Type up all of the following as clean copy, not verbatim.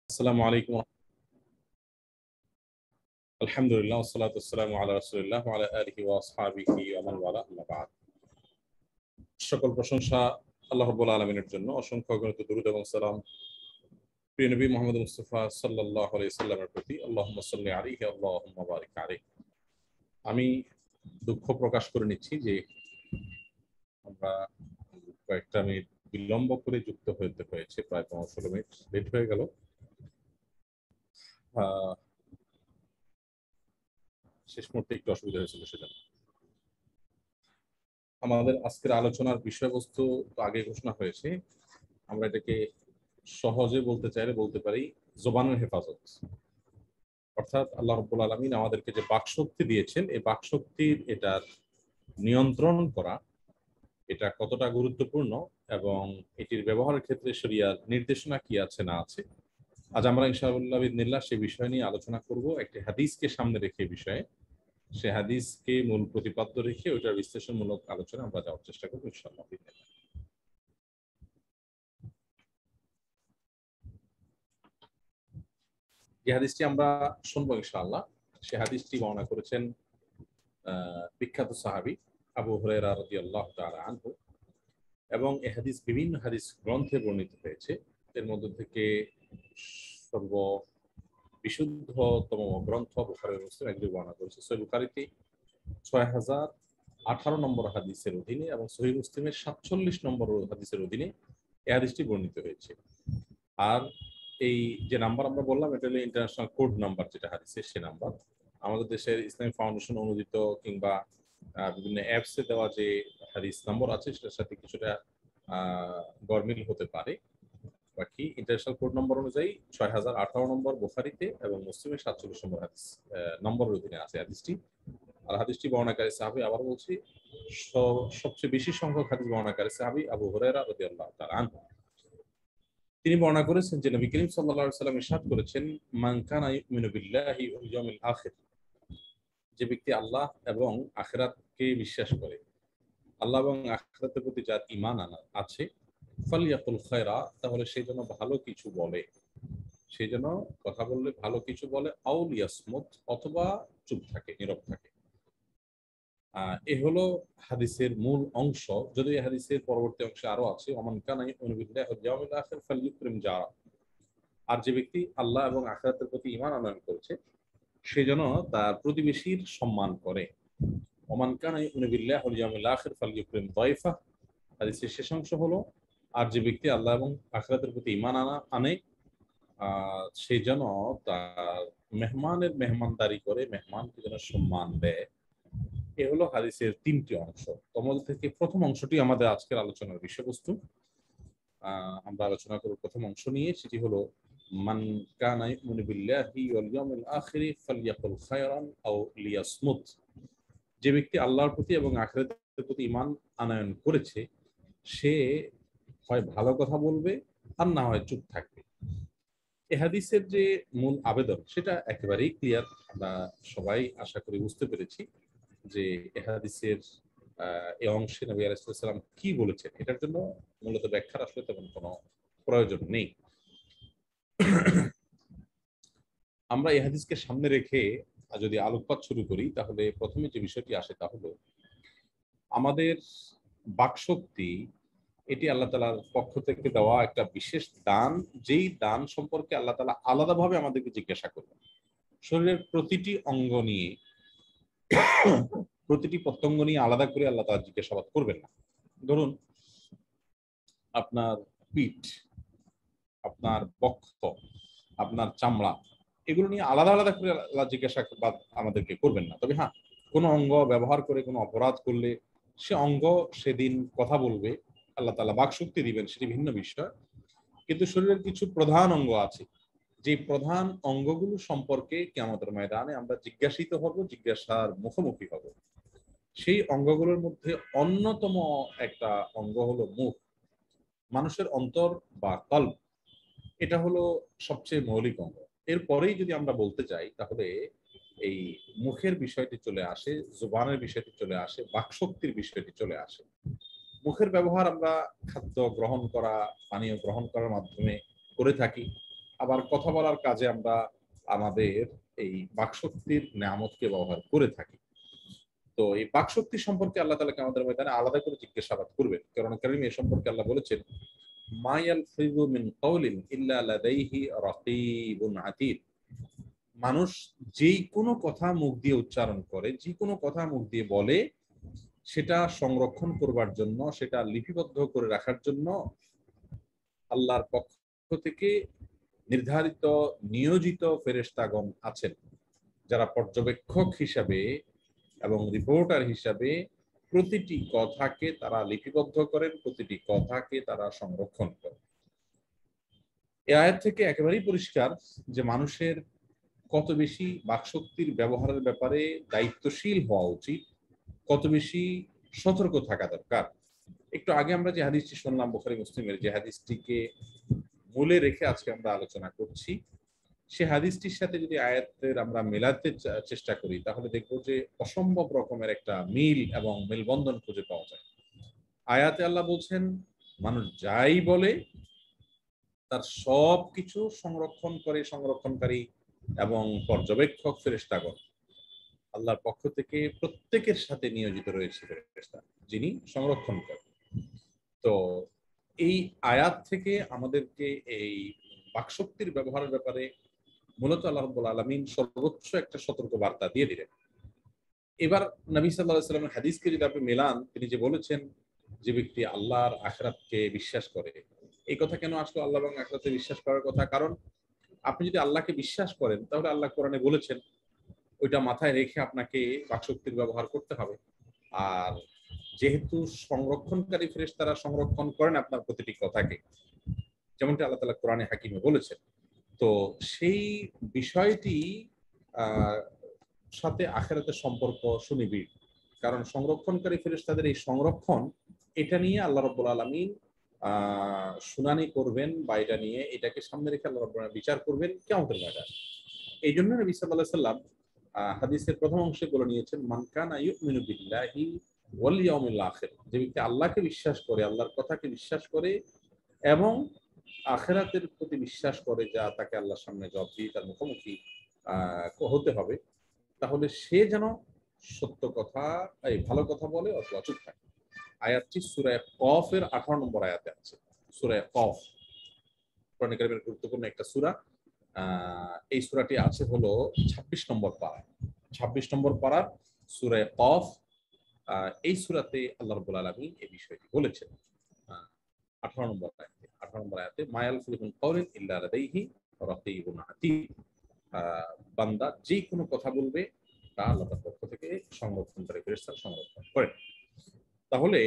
আসসালামু আলাইকুম। আলহামদুলিল্লাহ ওয়াসসালাতু ওয়াসসালামু আলা রাসূলিল্লাহ ওয়া আলা আলিহি ওয়া আসহাবিহি ওয়া মান ওয়ালা, আম্মা বা'দ। সকল প্রশংসা আল্লাহ রাব্বুল আলামিনের জন্য। অসংখ্য অগণিত দুরূদ এবং সালাম প্রিয় নবী মুহাম্মদ মুস্তাফা সাল্লাল্লাহু আলাইহি সাল্লামের প্রতি। আল্লাহুম্মা সাল্লি আলাইহি আল্লাহুম্মা বারিক আলাইহি। আমি দুঃখ প্রকাশ করে নিচ্ছি যে আমরা কয়েকটা মিনিট বিলম্ব করে যুক্ত হতে হয়েছে, প্রায় 15-16 মিনিট লেট হয়ে গেল। শেষ মুহূর্তে একটু অসুবিধা হয়েছিল সেজন্য। আমাদের আজকের আলোচনার বিষয়বস্তু তো আগে ঘোষণা হয়েছে। আমরা এটাকে সহজে বলতে চাইলে বলতে পারি জবানের হেফাজত। অর্থাৎ আল্লাহ রাব্বুল আলামিন আমাদেরকে যে বাকশক্তি দিয়েছেন, এই বাকশক্তির এটার নিয়ন্ত্রণ করা, এটা কতটা গুরুত্বপূর্ণ এবং এটির ব্যবহারের ক্ষেত্রে শরিয়ার নির্দেশনা কি আছে না আছে, আজ আমরা ইনশাআল্লাহ বিইذনিল্লাহ সেই বিষয় নিয়ে আলোচনা করব। একটি হাদিসকে সামনে রেখে বিষয়ে, সে হাদিসকে মূল প্রতিপাদ্য রেখে ওইটার বিশ্লেষণমূলক আলোচনা আমরা যাওয়ার চেষ্টা করবো ইনশাআল্লাহ বিইذনিল্লাহ। যে হাদিসটি আমরা শুনবো ইনশাআল্লাহ, সে হাদিসটি বর্ণনা করেছেন বিখ্যাত সাহাবী আবু হুরায়রা রাদিয়াল্লাহু তাআলা আনহু, এবং এই হাদিস বিভিন্ন হাদিস গ্রন্থে বর্ণিত হয়েছে। এর মধ্যে থেকে সর্ব বিশুদ্ধতম গ্রন্থ বুখারী ও মুসলিম একটি বর্ণনা করেছে। সহিহ বুখারীতে 6018 নম্বর হাদিসের অধীনে এবং সহিহ মুসলিমের 47 নম্বর হাদিসের অধীনে এই হাদিসটি বর্ণিত হয়েছে। আর এই যে নাম্বার আমরা বললাম, এটা হলো ইন্টারন্যাশনাল কোড নাম্বার, যেটা হাদিসের সে নাম্বার। আমাদের দেশের ইসলামী ফাউন্ডেশন অনুমোদিত কিংবা বিভিন্ন অ্যাপসে দেওয়া যে হাদিস নম্বর আছে সেটার সাথে কিছুটা গরমিল হতে পারে। বাকি ইন্টারন্যাশনাল কোড নম্বর অনুযায়ী 6018 নম্বর বুখারীতে এবং মুসলিমের 47 নম্বর হাদিস নম্বরের অধীনে আছে হাদিসটি। আর হাদিসটি বর্ণনাকারী সাহাবী, আবার বলছি, সবচেয়ে বেশি সংখ্যক হাদিস বর্ণনাকারী সাহাবী আবু হুরায়রা রাদিয়াল্লাহু তাআলা আনহু। তিনি বর্ণনা করেছেন যে নবী করিম সাল্লাল্লাহু আলাইহি ওয়াসাল্লাম ইরশাদ করেছেন, মান কানা ইউমিনু বিল্লাহি ওয়াল ইয়াউমিল আখির, যে ব্যক্তি আল্লাহ এবং আখিরাতকে বিশ্বাস করে, আল্লাহ এবং আখিরাতের প্রতি যার ঈমান আছে, ফালিয়াকুল খায়রা, তাহলে সে যেন ভালো কিছু বলে, সে যেন কথা বললে ভালো কিছু বলে, আও লিয়াসমুত, অথবা চুপ থাকে, নীরব থাকে। এ হলো হাদিসের মূল অংশ। যদি এই হাদিসের পরবর্তী অংশে আরো আছে, ওমান কানা ইউমিনু বিল্লাহি ওয়াল ইয়াউমিল আখির ফালইউকরিম জারা, আর যে ব্যক্তি আল্লাহ এবং আখিরাতের প্রতি ঈমান আনয়ন করেছে, সে যেন তার প্রতিবেশীর সম্মান করে। ওমান কানা ইউমিনু বিল্লাহি ওয়াল ইয়াউমিল আখির ফালইউকরিম দাইফা, হাদিসের শেষ অংশ হলো, আর যে ব্যক্তি আল্লাহ এবং আখিরাতের প্রতি ঈমান আনে, সে যেন তার মেহমানের মেহমানদারি করে, মেহমানকে যেন সম্মান দেয়। এ হলো হাদিসের 3টি অংশ। তোমাদের থেকে প্রথম অংশটি আমাদের আজকের আলোচনার বিষয়বস্তু। আমরা আলোচনা করব প্রথম অংশ নিয়ে, সেটি হলো মান কানা ইউমিনু বিল্লাহি ওয়াল ইয়াউমিল আখির ফালইয়াকুল খায়রান আও লিয়াসমুত, যে ব্যক্তি আল্লাহর প্রতি এবং আখিরাতের প্রতি ঈমান আনয়ন করেছে, সে হয় ভালো কথা বলবে আর না হয় চুপ থাকবে। এই হাদিসের যে মূল আবেদন সেটা একেবারেই ক্লিয়ার, আমরা সবাই আশা করি বুঝতে পেরেছি যে এই হাদিসের এই অংশে নবী আলাইহিস সালাম কি বলেছেন। এটার জন্য মূলত ব্যাখ্যার আসলে তেমন কোনো প্রয়োজন নেই। আমরা এই হাদিসকে সামনে রেখে যদি আলোকপাত শুরু করি, তাহলে প্রথমে যে বিষয়টি আসে তা হলো আমাদের বাকশক্তি। এটি আল্লাহ তাআলার পক্ষ থেকে দেওয়া একটা বিশেষ দান, যেই দান সম্পর্কে আল্লাহ তাআলা আলাদাভাবে আমাদেরকে জিজ্ঞাসা করবেন। শরীরের প্রতিটি অঙ্গ নিয়ে, প্রতিটি প্রত্যঙ্গ নিয়ে আলাদা করে আল্লাহ তাআলা জিজ্ঞাসাবাদ করবেন না। ধরুন আপনার পিঠ, আপনার বক্ষ, আপনার চামড়া, এগুলো নিয়ে আলাদা আলাদা করে আল্লাহ জিজ্ঞাসাবাদ আমাদেরকে করবেন না। তবে হ্যাঁ, কোনো অঙ্গ ব্যবহার করে কোনো অপরাধ করলে সে অঙ্গ সেদিন কথা বলবে, আল্লাহ তাআলা বাকশক্তি দিবেন, সেটি ভিন্ন বিষয়। কিন্তু শরীরের কিছু প্রধান অঙ্গ আছে, যে প্রধান অঙ্গগুলো সম্পর্কে কিয়ামতের ময়দানে আমরা জিজ্ঞাসিত হব, জিজ্ঞাসার মুখোমুখি হব। সেই অঙ্গগুলোর মধ্যে অন্যতম একটা অঙ্গ হলো মুখ। মানুষের অন্তর বা কল্ব, এটা হলো সবচেয়ে মৌলিক অঙ্গ। এরপরেই যদি আমরা বলতে যাই, তাহলে এই মুখের বিষয়টি চলে আসে, জুবানের বিষয়টি চলে আসে, বাকশক্তির বিষয়টি চলে আসে। মুখের ব্যবহার আমরা খাদ্য গ্রহণ করা, পানীয় গ্রহণ করার মাধ্যমে করে থাকি। আবার কথা বলার কাজে আমরা আমাদের এই বাকশক্তির নেয়ামতকে ব্যবহার করে থাকি। তো এই বাকশক্তি সম্পর্কে আল্লাহ তাআলা কিয়ামতের ময়দানে আলাদা করে জিজ্ঞাসাবাদ করবেন। কারণ কারীম এ সম্পর্কে আল্লাহ বলেছেন, মা ইয়ালফিযু মিন কাওলিন ইল্লা লাদাইহি রাকীবুন আতীদ। মানুষ যেই কোনো কথা মুখ দিয়ে উচ্চারণ করে, যে কোনো কথা মুখ দিয়ে বলে, সেটা সংরক্ষণ করবার জন্য, সেটা লিপিবদ্ধ করে রাখার জন্য আল্লাহর পক্ষ থেকে নির্ধারিত নিয়োজিত ফেরেশতাগণ আছেন, যারা পর্যবেক্ষক হিসাবে এবং রিপোর্টার হিসাবে প্রতিটি কথাকে তারা লিপিবদ্ধ করেন, প্রতিটি কথাকে তারা সংরক্ষণ করেন। এই আয়াত থেকে একেবারেই পরিষ্কার যে মানুষের কত বেশি বাকশক্তির ব্যবহারের ব্যাপারে দায়িত্বশীল হওয়া উচিত, কত বেশি সতর্ক থাকা দরকার। একটু আগে আমরা যে হাদিসটি শুনলাম বুখারী মুসলিমের, যে হাদিসটিকে মূলে রেখে আজকে আমরা আলোচনা করছি, সে হাদিসটির সাথে যদি আয়াতের আমরা মেলাতে চেষ্টা করি, তাহলে দেখব যে অসম্ভব রকমের একটা মিল এবং মেলবন্ধন খুঁজে পাওয়া যায়। আয়াতে আল্লাহ বলছেন, মানুষ যাই বলে তার সব কিছু সংরক্ষণ করে সংরক্ষণকারী এবং পর্যবেক্ষক ফেরেশতাগণ আল্লাহর পক্ষ থেকে প্রত্যেকের সাথে নিয়োজিত রয়েছে ফেরেশতা, যিনি সংরক্ষণ করেন। তো এই আয়াত থেকে আমাদেরকে এই বাকশক্তির ব্যবহারের ব্যাপারে মূলত আল্লাহ রাব্বুল আলামিন সর্বোচ্চ একটা সতর্ক বার্তা দিয়ে দিলেন। এবার নবী সাল্লাল্লাহু আলাইহি ওয়াসাল্লামের হাদিসকে যদি আপনি মেলান, তিনি যে বলেছেন, যে ব্যক্তি আল্লাহর আখিরাতকে বিশ্বাস করে, এই কথা কেন আসলো আল্লাহ এবং আখিরাতে বিশ্বাস করার কথা? কারণ আপনি যদি আল্লাহকে বিশ্বাস করেন, তাহলে আল্লাহ কোরআনে বলেছেন ওইটা মাথায় রেখে আপনাকে বাকশক্তির ব্যবহার করতে হবে। আর যেহেতু সংরক্ষণকারী ফেরেশতারা সংরক্ষণ করেন আপনার প্রতিটি কথাকে, যেমনটি আল্লাহ তাআলা কোরআনে হাকিমে বলেছেন, তো সেই বিষয়টি সাথে আখিরাতের সম্পর্ক সুনিবিড়। কারণ সংরক্ষণকারী ফেরেশতাদের এই সংরক্ষণ, এটা নিয়ে আল্লাহ রাব্বুল আলামিন শুনানি করবেন, বা এটা নিয়ে এটাকে সামনে রেখে আল্লাহ রাব্বুল আলামিন বিচার করবেন কিয়ামতের ময়দানে। এই জন্য নবী সাল্লাল্লাহু আলাইহি সাল্লাম হাদিসের প্রথম অংশে বলে নিয়েছেন, মান কানা ইউমিনু বিল্লাহি ওয়াল ইয়াউমিল আখির, যে ব্যক্তি আল্লাহকে বিশ্বাস করে, আল্লাহর কথাকে বিশ্বাস করে এবং আখিরাতের প্রতি বিশ্বাস করে, যা তাকে আল্লাহর সামনে জবাবদিহি, তার মুখোমুখি হতে হবে, তাহলে সে যেন সত্য কথা, এই ভালো কথা বলে অথবা চুপ থাকে। আয়াতটি সূরা কফের 18 নম্বর আয়াতে আছে। সূরা কফ কোরআন কারীমের গুরুত্বপূর্ণ একটা সূরা। এই সূরাটি আছে হলো 26 নম্বর পারা। 26 নম্বর পারার সূরা কফ। এই সূরাতে আল্লাহ রাব্বুল আলামিন এই বিষয়টি বলেছেন। 18 নম্বর আয়াতে, 18 নম্বর আয়াতে, মা ইয়ালফিযু মিন কাওলিন ইল্লা লাদাইহি রাকীবুন আতীদ। বান্দা যে কোনো কথা বলবে, তা আল্লাহর পক্ষ থেকে সংরক্ষণকারী ফেরেশতারা সংরক্ষণ করেন। তাহলে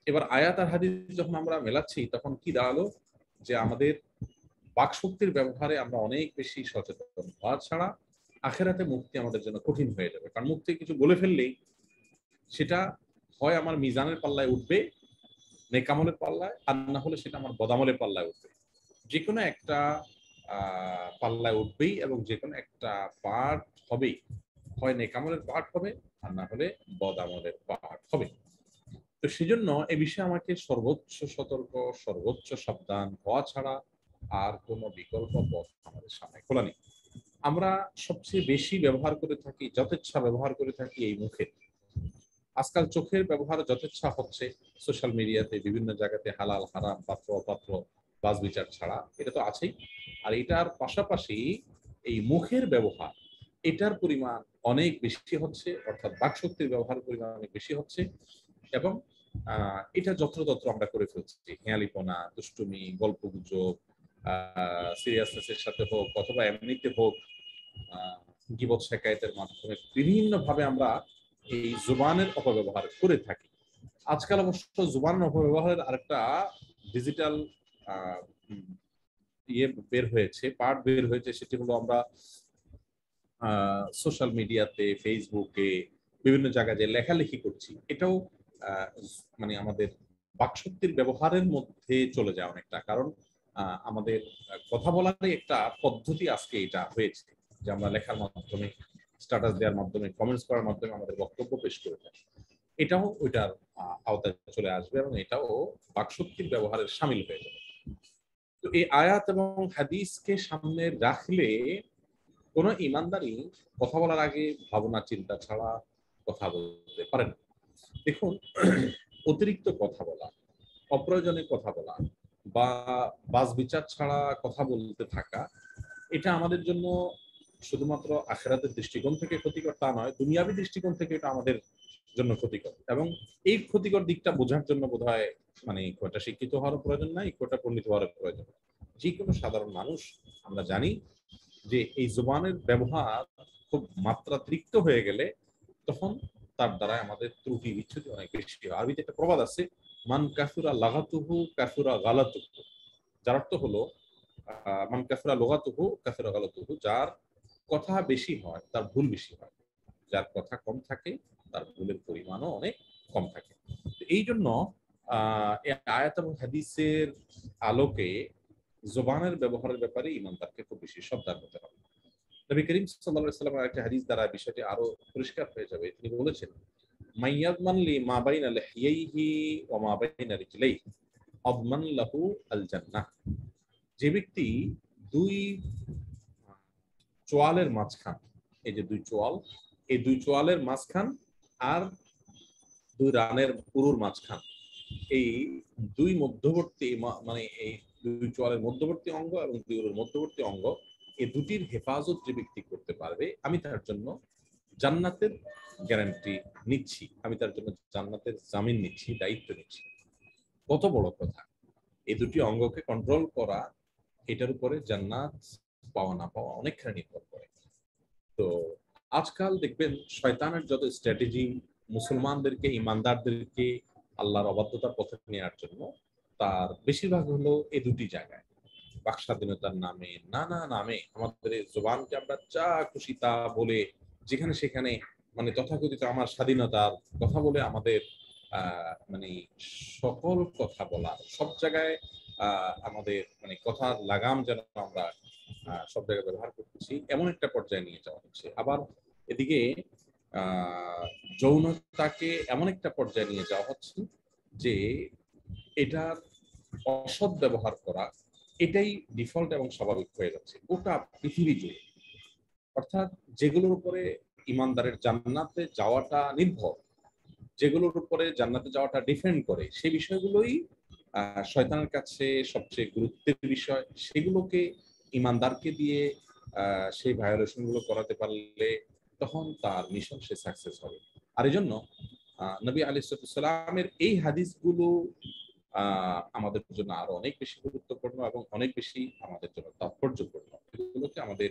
এবার আয়াত আর হাদিস যখন আমরা মেলাচ্ছি, তখন কি দাঁড়ালো? যে আমাদের বাকশক্তির ব্যবহারে আমরা অনেক বেশি সচেতন হওয়া ছাড়া আখিরাতে মুক্তি আমাদের জন্য কঠিন হয়ে যাবে। কারণ মুখ থেকে কিছু বলে ফেললেই সেটা হয় আমার মিজানের পাল্লায় উঠবে, নেক আমলের পাল্লায়, আর না হলে সেটা আমার বদামলের পাল্লায় উঠবে। যে কোনো একটা পাল্লায় উঠবেই, এবং যে কোনো একটা পার্ট হবেই, হয় নেক আমলের পার্ট হবে, আর না হলে বদামলের পার্ট হবে। তো সেজন্য এ বিষয়ে আমাকে সর্বোচ্চ সতর্ক, সর্বোচ্চ সাবধান হওয়া ছাড়া আর কোনো বিকল্প পথ আমাদের সামনে খোলা নেই। আমরা সবচেয়ে বেশি ব্যবহার করে থাকি, যথেচ্ছা ব্যবহার করে থাকি এই মুখের। আজকাল চোখের ব্যবহার যথেচ্ছা হচ্ছে সোশ্যাল মিডিয়াতে, বিভিন্ন জায়গাতে হালাল হারাম, পাত্র অপাত্র, বাজ বিচার ছাড়া, এটা তো আছেই। আর এটার পাশাপাশি এই মুখের ব্যবহার, এটার পরিমাণ অনেক বেশি হচ্ছে, অর্থাৎ বাকশক্তির ব্যবহারের পরিমাণ অনেক বেশি হচ্ছে। এবং এটা যত্রতত্র আমরা করে ফেলছি। হেঁয়ালিপনা, দুষ্টুমি, গল্পগুজব, সিরিয়াসনেসের সাথে হোক অথবা এমনিতে হোক, গীবত শেকায়েতের মাধ্যমে বিভিন্ন ভাবে আমরা এই জুবানের অপব্যবহার করে থাকি। আজকাল অবশ্য জুবানের অপব্যবহারের আরেকটা ডিজিটাল বের হয়েছে, পার্ট বের হয়েছে। সেটি হলো আমরা সোশ্যাল মিডিয়াতে, ফেসবুকে, বিভিন্ন জায়গায় যে লেখালেখি করছি, এটাও মানে আমাদের বাকশক্তির ব্যবহারের মধ্যে চলে যায় অনেকটা। কারণ আমাদের কথা বলারই একটা পদ্ধতি আজকে এটা হয়েছে, যে আমরা লেখার মাধ্যমে, স্ট্যাটাস দেওয়ার মাধ্যমে, কমেন্টস করার মাধ্যমে আমাদের বক্তব্য পেশ করে থাকি। এটাও ওইটার আওতায় চলে আসবে, এবং এটাও বাকশক্তির ব্যবহারের শামিল হয়ে যাবে। তো এই আয়াত এবং হাদিসকে সামনে রাখলে কোনো ইমানদারই কথা বলার আগে ভাবনা চিন্তা ছাড়া কথা বলতে পারেন। দেখুন, অতিরিক্ত কথা বলা, অপ্রয়োজনে কথা বলা বা বাজ বিচার ছাড়া কথা বলতে থাকা, এটা আমাদের জন্য শুধুমাত্র আখিরাতের দৃষ্টিকোণ থেকে ক্ষতিকর তা নয়, দুনিয়াবী দৃষ্টিকোণ থেকে এটা আমাদের জন্য ক্ষতিকর। এবং এই ক্ষতিকর দিকটা বোঝার জন্য বোধহয় মানে খুব একটা শিক্ষিত হওয়ার প্রয়োজন নাই, খুব একটা পণ্ডিত হওয়ার প্রয়োজন। যে কোনো সাধারণ মানুষ আমরা জানি যে এই জবানের ব্যবহার খুব মাত্রাতিরিক্ত হয়ে গেলে তখন তার দ্বারা আমাদের ত্রুটি বিচ্ছুতি অনেক বেশি হয়। আরবিতে একটা প্রবাদ আছে, মান কাসুরা লাগাতুহু কাসুরা গালাতুহু, যার অর্থ হলো মান কাসুরা লাগাতুহু কাসুরা গালাতুহু, যার কথা বেশি হয় তার ভুল বেশি হয়, যার কথা কম থাকে তার ভুলের পরিমাণও অনেক কম থাকে। এই জন্য এই আয়াত এবং হাদিসের আলোকে জবানের ব্যবহারের ব্যাপারে ইমানদারকে খুব বেশি সাবধান হতে হবে। নবী করিম সাল্লাল্লাহু আলাইহি ওয়াসাল্লামের একটা হাদিস দ্বারা বিষয়টি আরো পরিষ্কার হয়ে যাবে। তিনি বলেছেন, মাইয়াদমান লি মা বাইনা লিহিয়াইহি ওয়া মা বাইনা রিজলাইহি আদমান লাহু আল জান্নাহ। যে ব্যক্তি দুই চোয়ালের মাঝখান, এই যে দুই চোয়াল, এই দুই চোয়ালের মাঝখান আর দুই রানের পুরুর মাঝখান, এই দুই মধ্যবর্তী মানে এই দুই চোয়ালের মধ্যবর্তী অঙ্গ এবং দুই উরুর মধ্যবর্তী অঙ্গ, এই দুটির হেফাজত যে ব্যক্তি করতে পারবে, আমি তার জন্য জান্নাতের গ্যারান্টি নিচ্ছি, আমি তার জন্য জান্নাতের জামিন নিচ্ছি, দায়িত্ব নিচ্ছি। কত বড় কথা! এই দুটি অঙ্গকে কন্ট্রোল করা, এটার উপরে জান্নাত পাওয়া না পাওয়া অনেকখানি নির্ভর করে। তো আজকাল দেখবেন শয়তানের যত স্ট্র্যাটেজি মুসলমানদেরকে, ইমানদারদেরকে আল্লাহর অবাধ্যতার পথে নেওয়ার জন্য, তার বেশিরভাগ হলো এই দুটি জায়গায়। বাক স্বাধীনতার নামে, নানা নামে আমাদের এই জবানকে আমরা যা খুশি তা বলে, যেখানে সেখানে মানে তথাকথিত আমার স্বাধীনতার কথা বলে আমাদের মানে সকল কথা বলা, সব জায়গায় আমাদের মানে কথার লাগাম যেন আমরা সব জায়গায় ব্যবহার করতেছি, এমন একটা পর্যায়ে নিয়ে যাওয়া হচ্ছে। আবার এদিকে আহ যৌনতাকে এমন একটা পর্যায়ে নিয়ে যাওয়া হচ্ছে যে এটার অসৎ ব্যবহার করা, এটাই ডিফল্ট এবং স্বাভাবিক হয়ে যাচ্ছে গোটা পৃথিবী জুড়ে। অর্থাৎ যেগুলোর উপরে ইমানদারের জান্নাতে যাওয়াটা নির্ভর, যেগুলোর উপরে জান্নাতে যাওয়াটা ডিপেন্ড করে, সেই বিষয়গুলোই শয়তানের কাছে সবচেয়ে গুরুত্বের বিষয়। সেগুলোকে ইমানদারকে দিয়ে সেই ভায়োলেশন গুলো করাতে পারলে তখন তার মিশন সে সাকসেস হবে। আর এই জন্য নবী আলাইহিস সালামের এই হাদিসগুলো আমাদের জন্য আরো অনেক বেশি গুরুত্বপূর্ণ এবং অনেক বেশি আমাদের জন্য তাৎপর্যপূর্ণ। এগুলোকে আমাদের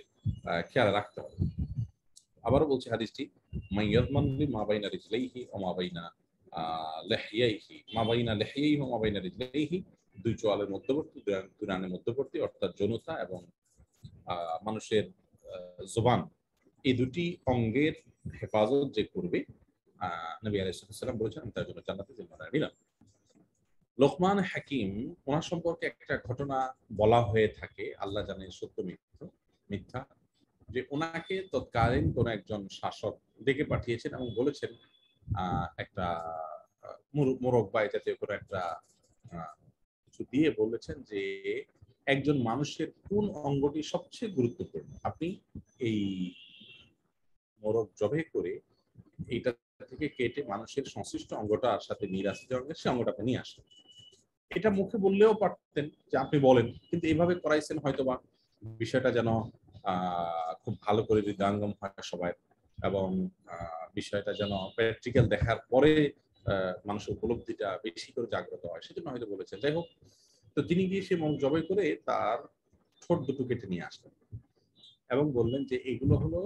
খেয়াল রাখতে হবে। আবারও বলছি হাদিসটি, মাইয়াদমান লি মা বাইনা রিজলাইহি ওয়া মা বাইনা লিহিয়াইহি, মা বাইনা লিহিয়াইহি ওয়া মা বাইনা রিজলাইহি, দুই চোয়ালের মধ্যবর্তী, দুই রানের মধ্যবর্তী, অর্থাৎ যৌনতা এবং মানুষের জবান, এই দুটি অঙ্গের হেফাজত যে করবে, নবী আলাইহিস সালাম বলেছেন, আমি তার জন্য জান্নাতে জিম্মাদার নিলাম। লোকমান হাকিম, ওনার সম্পর্কে একটা ঘটনা বলা হয়ে থাকে, আল্লাহ জানে সত্য মিথ্যা, যে ওনাকে তৎকালীন কোন একজন শাসক ডেকে পাঠিয়েছেন এবং বলেছেন একটা মোরগ বা জাতীয় কোনো একটা কিছু দিয়ে বলেছেন যে একজন মানুষের কোন অঙ্গটি সবচেয়ে গুরুত্বপূর্ণ, আপনি এই মোরগ জবে করে এইটা থেকে কেটে মানুষের সংশ্লিষ্ট অঙ্গটার সাথে মিল আছে যে অঙ্গের, সে অঙ্গটাকে নিয়ে আসেন। এটা মুখে বললেও পারতেন যে আপনি বলেন, কিন্তু এইভাবে করাইছেন হয়তোবা বিষয়টা যেন খুব ভালো করে হৃদয়ঙ্গম হয় সবাই, এবং বিষয়টা যেন প্র্যাকটিক্যাল দেখার পরে মানুষের উপলব্ধিটা বেশি করে জাগ্রত হয়, সেজন্য হয়তো বলেছেন। যাই হোক, তো তিনি গিয়ে সে মোরগ জবাই করে তার ঠোঁট দুটো কেটে নিয়ে আসলেন এবং বললেন যে এইগুলো হলো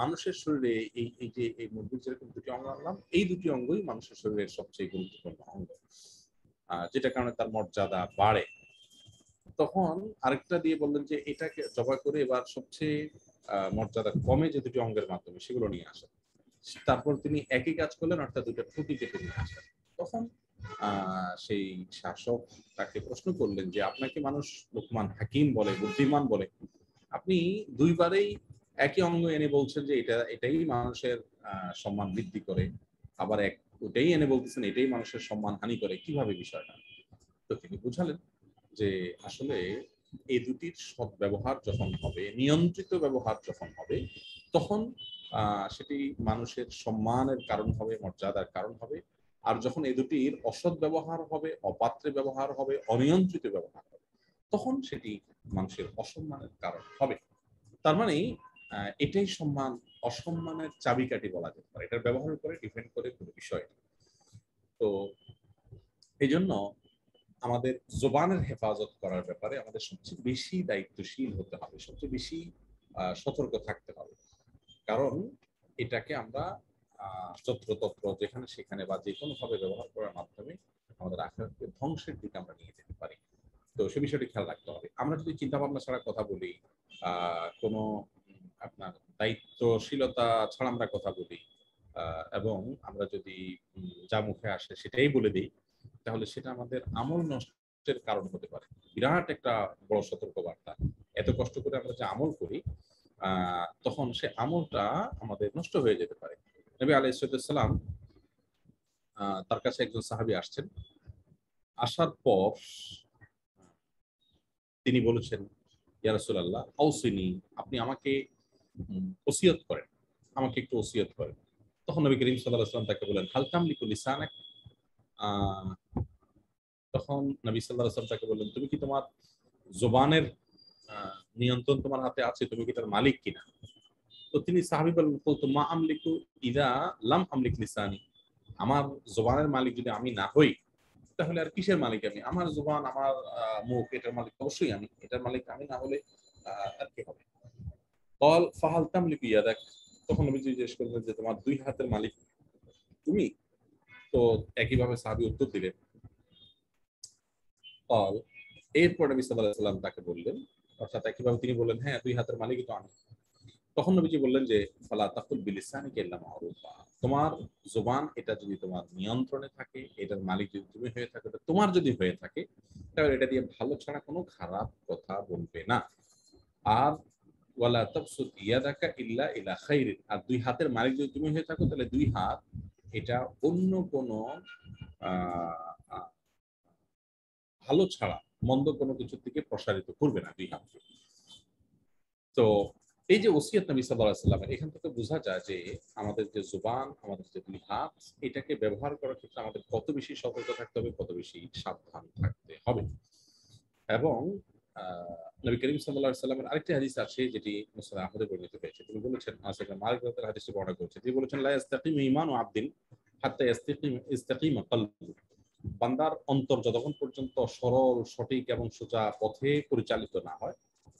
মানুষের শরীরে, এই যে এই মুরগির যেরকম দুটি অঙ্গ আনলাম, এই দুটি অঙ্গই মানুষের শরীরের সবচেয়ে গুরুত্বপূর্ণ অঙ্গ, যেটা কারণে তার মর্যাদা বাড়ে। তখন আরেকটা দিয়ে বললেন যে এটাকে জবাই করে এবার সবচেয়ে মর্যাদা কমে যে দুটি অঙ্গের মাধ্যমে, সেগুলো নিয়ে আসেন। তারপর তিনি একই কাজ করলেন, অর্থাৎ দুটো ত্রুটি কেটে নিয়ে আসেন। তখন সেই শাসক তাকে প্রশ্ন করলেন যে আপনাকে মানুষ লোকমান হাকিম বলে, বুদ্ধিমান বলে, আপনি দুইবারেই একই অঙ্গ এনে বলছেন যে এটাই মানুষের সম্মান বৃদ্ধি করে, আবার ওটাই এনে বলতেছেন এটাই মানুষের সম্মান হানি করে, কিভাবে বিষয়টা? তো তিনি বুঝালেন যে আসলে এই দুটির সদ্ব্যবহার যখন হবে, নিয়ন্ত্রিত ব্যবহার যখন হবে, তখন সেটি মানুষের সম্মানের কারণ হবে, মর্যাদার কারণ হবে। আর যখন এই দুটির অসৎ ব্যবহার হবে, অপাত্রে ব্যবহার হবে, অনিয়ন্ত্রিত ব্যবহার হবে, তখন সেটি মানুষের অসম্মানের কারণ হবে। তার মানে এটাই সম্মান অসম্মানের চাবিকাঠি বলা যেতে পারে। এটার ব্যবহারের উপরে ডিপেন্ড করে কোনো বিষয়। তো এই জন্য আমাদের জবানের হেফাজত করার ব্যাপারে আমাদের সবচেয়ে বেশি দায়িত্বশীল হতে হবে, সবচেয়ে বেশি সতর্ক থাকতে হবে। কারণ এটাকে আমরা যত্রতত্র যেখানে সেখানে বা যে কোনো ভাবে ব্যবহার করার মাধ্যমে আমাদের আখিরাতকে ধ্বংসের দিকে আমরা নিয়ে যেতে পারি। তো সে বিষয়টি খেয়াল রাখতে হবে। আমরা যদি চিন্তা ভাবনা ছাড়া কথা বলি, কোনো আপনার দায়িত্বশীলতা ছাড়া আমরা কথা বলি, এবং আমরা যদি যা মুখে আসে সেটাই বলে দিই, তাহলে সেটা আমাদের আমল নষ্টের কারণ হতে পারে। বিরাট একটা বড় সতর্কবার্তা। এত কষ্ট করে আমরা যে আমল করি, তখন সে আমলটা আমাদের নষ্ট হয়ে যেতে পারে। নবী আলাইহিস সালাম, তার কাছে একজন সাহাবী আসছেন। আসার পর তিনি বলেছেন, ইয়া রাসূলুল্লাহ আউসিনি, আপনি আমাকে ওসিয়ত করেন, আমাকে একটু ওসিয়ত করেন। তখন নবী করিম সাল্লাল্লাহু আলাইহি ওয়াসাল্লাম তাকে বললেন, হাল তামলিকু লিসানাক। তখন নবী সাল্লাল্লাহু আলাইহি ওয়াসাল্লাম তাকে বললেন, তুমি কি তোমার জবানের নিয়ন্ত্রণ তোমার হাতে আছে? তুমি কি তার মালিক কিনা? তো তিনি সাহাবী বললেন, কুলতু মা আমলিকু ইযা লাম আমলিক লিসানি। আমার জবানের মালিক যদি আমি না হই, তাহলে আর কিসের মালিক আমি? আমার জবান, আমার মুখ, এটার মালিক অবশ্যই আমি। এটার মালিক আমি না হলে আর কি হবে? কল ফাহাল তামলিকু ইয়াদাক। তখন নবীজি জিজ্ঞেস করলেন যে তোমার দুই হাতের মালিক তুমি? তো একইভাবে সাহাবী উত্তর দিলেন। কল, এরপর নবী সাল্লাল্লাহু আলাইহি ওয়াসাল্লাম তাকে বললেন, অর্থাৎ একইভাবে তিনি বললেন, হ্যাঁ, দুই হাতের মালিকই তো আমি। তখন নবীজি বললেন যে ফালা তাকুল বিলিসানিকা ইল্লা মা'রুফা। তোমার জবান এটা যদি তোমার নিয়ন্ত্রণে থাকে, এটার মালিক যদি তুমি হয়ে থাকো, এটা তোমার যদি হয়ে থাকে, তাহলে এটা দিয়ে ভালো ছাড়া কোনো খারাপ কথা বলবে না। আর ওয়ালা তাবসুত ইয়াদাকা ইল্লা ইলা খাইরিন। আর দুই হাতের মালিক যদি তুমি হয়ে থাকো, তাহলে দুই হাত এটা অন্য কোনো আহ ভালো ছাড়া মন্দ কোনো কিছুর দিকে প্রসারিত করবে না দুই হাতকে। তো এই যে ওসিয়ত নবী সাল্লাল্লাহু আলাইহি ওয়াসাল্লামের, এখান থেকে বোঝা যায় যে আমাদের যে জুবান, আমাদের যে দুই হাত, এটাকে ব্যবহার করার ক্ষেত্রে আমাদের কত বেশি সতর্ক থাকতে হবে, কত বেশি সাবধান থাকতে হবে। এবং নবী করিম সাল্লাল্লাহু আলাইহি ওয়াসাল্লামের আরেকটি হাদিস আছে যেটি মুসনাদ আহমদে বর্ণিত হয়েছে। তিনি বলেছেন, সেখানে মালিক রাদিয়াল্লাহু হাদিসটি বর্ণনা করেছেন। তিনি বলেছেন, লা ইস্তাকিমু ঈমানু আবদিন হাত্তা ইস্তাকিমা কলবু। বান্দার অন্তর যতক্ষণ পর্যন্ত সরল, সঠিক এবং সোজা পথে পরিচালিত না হয়,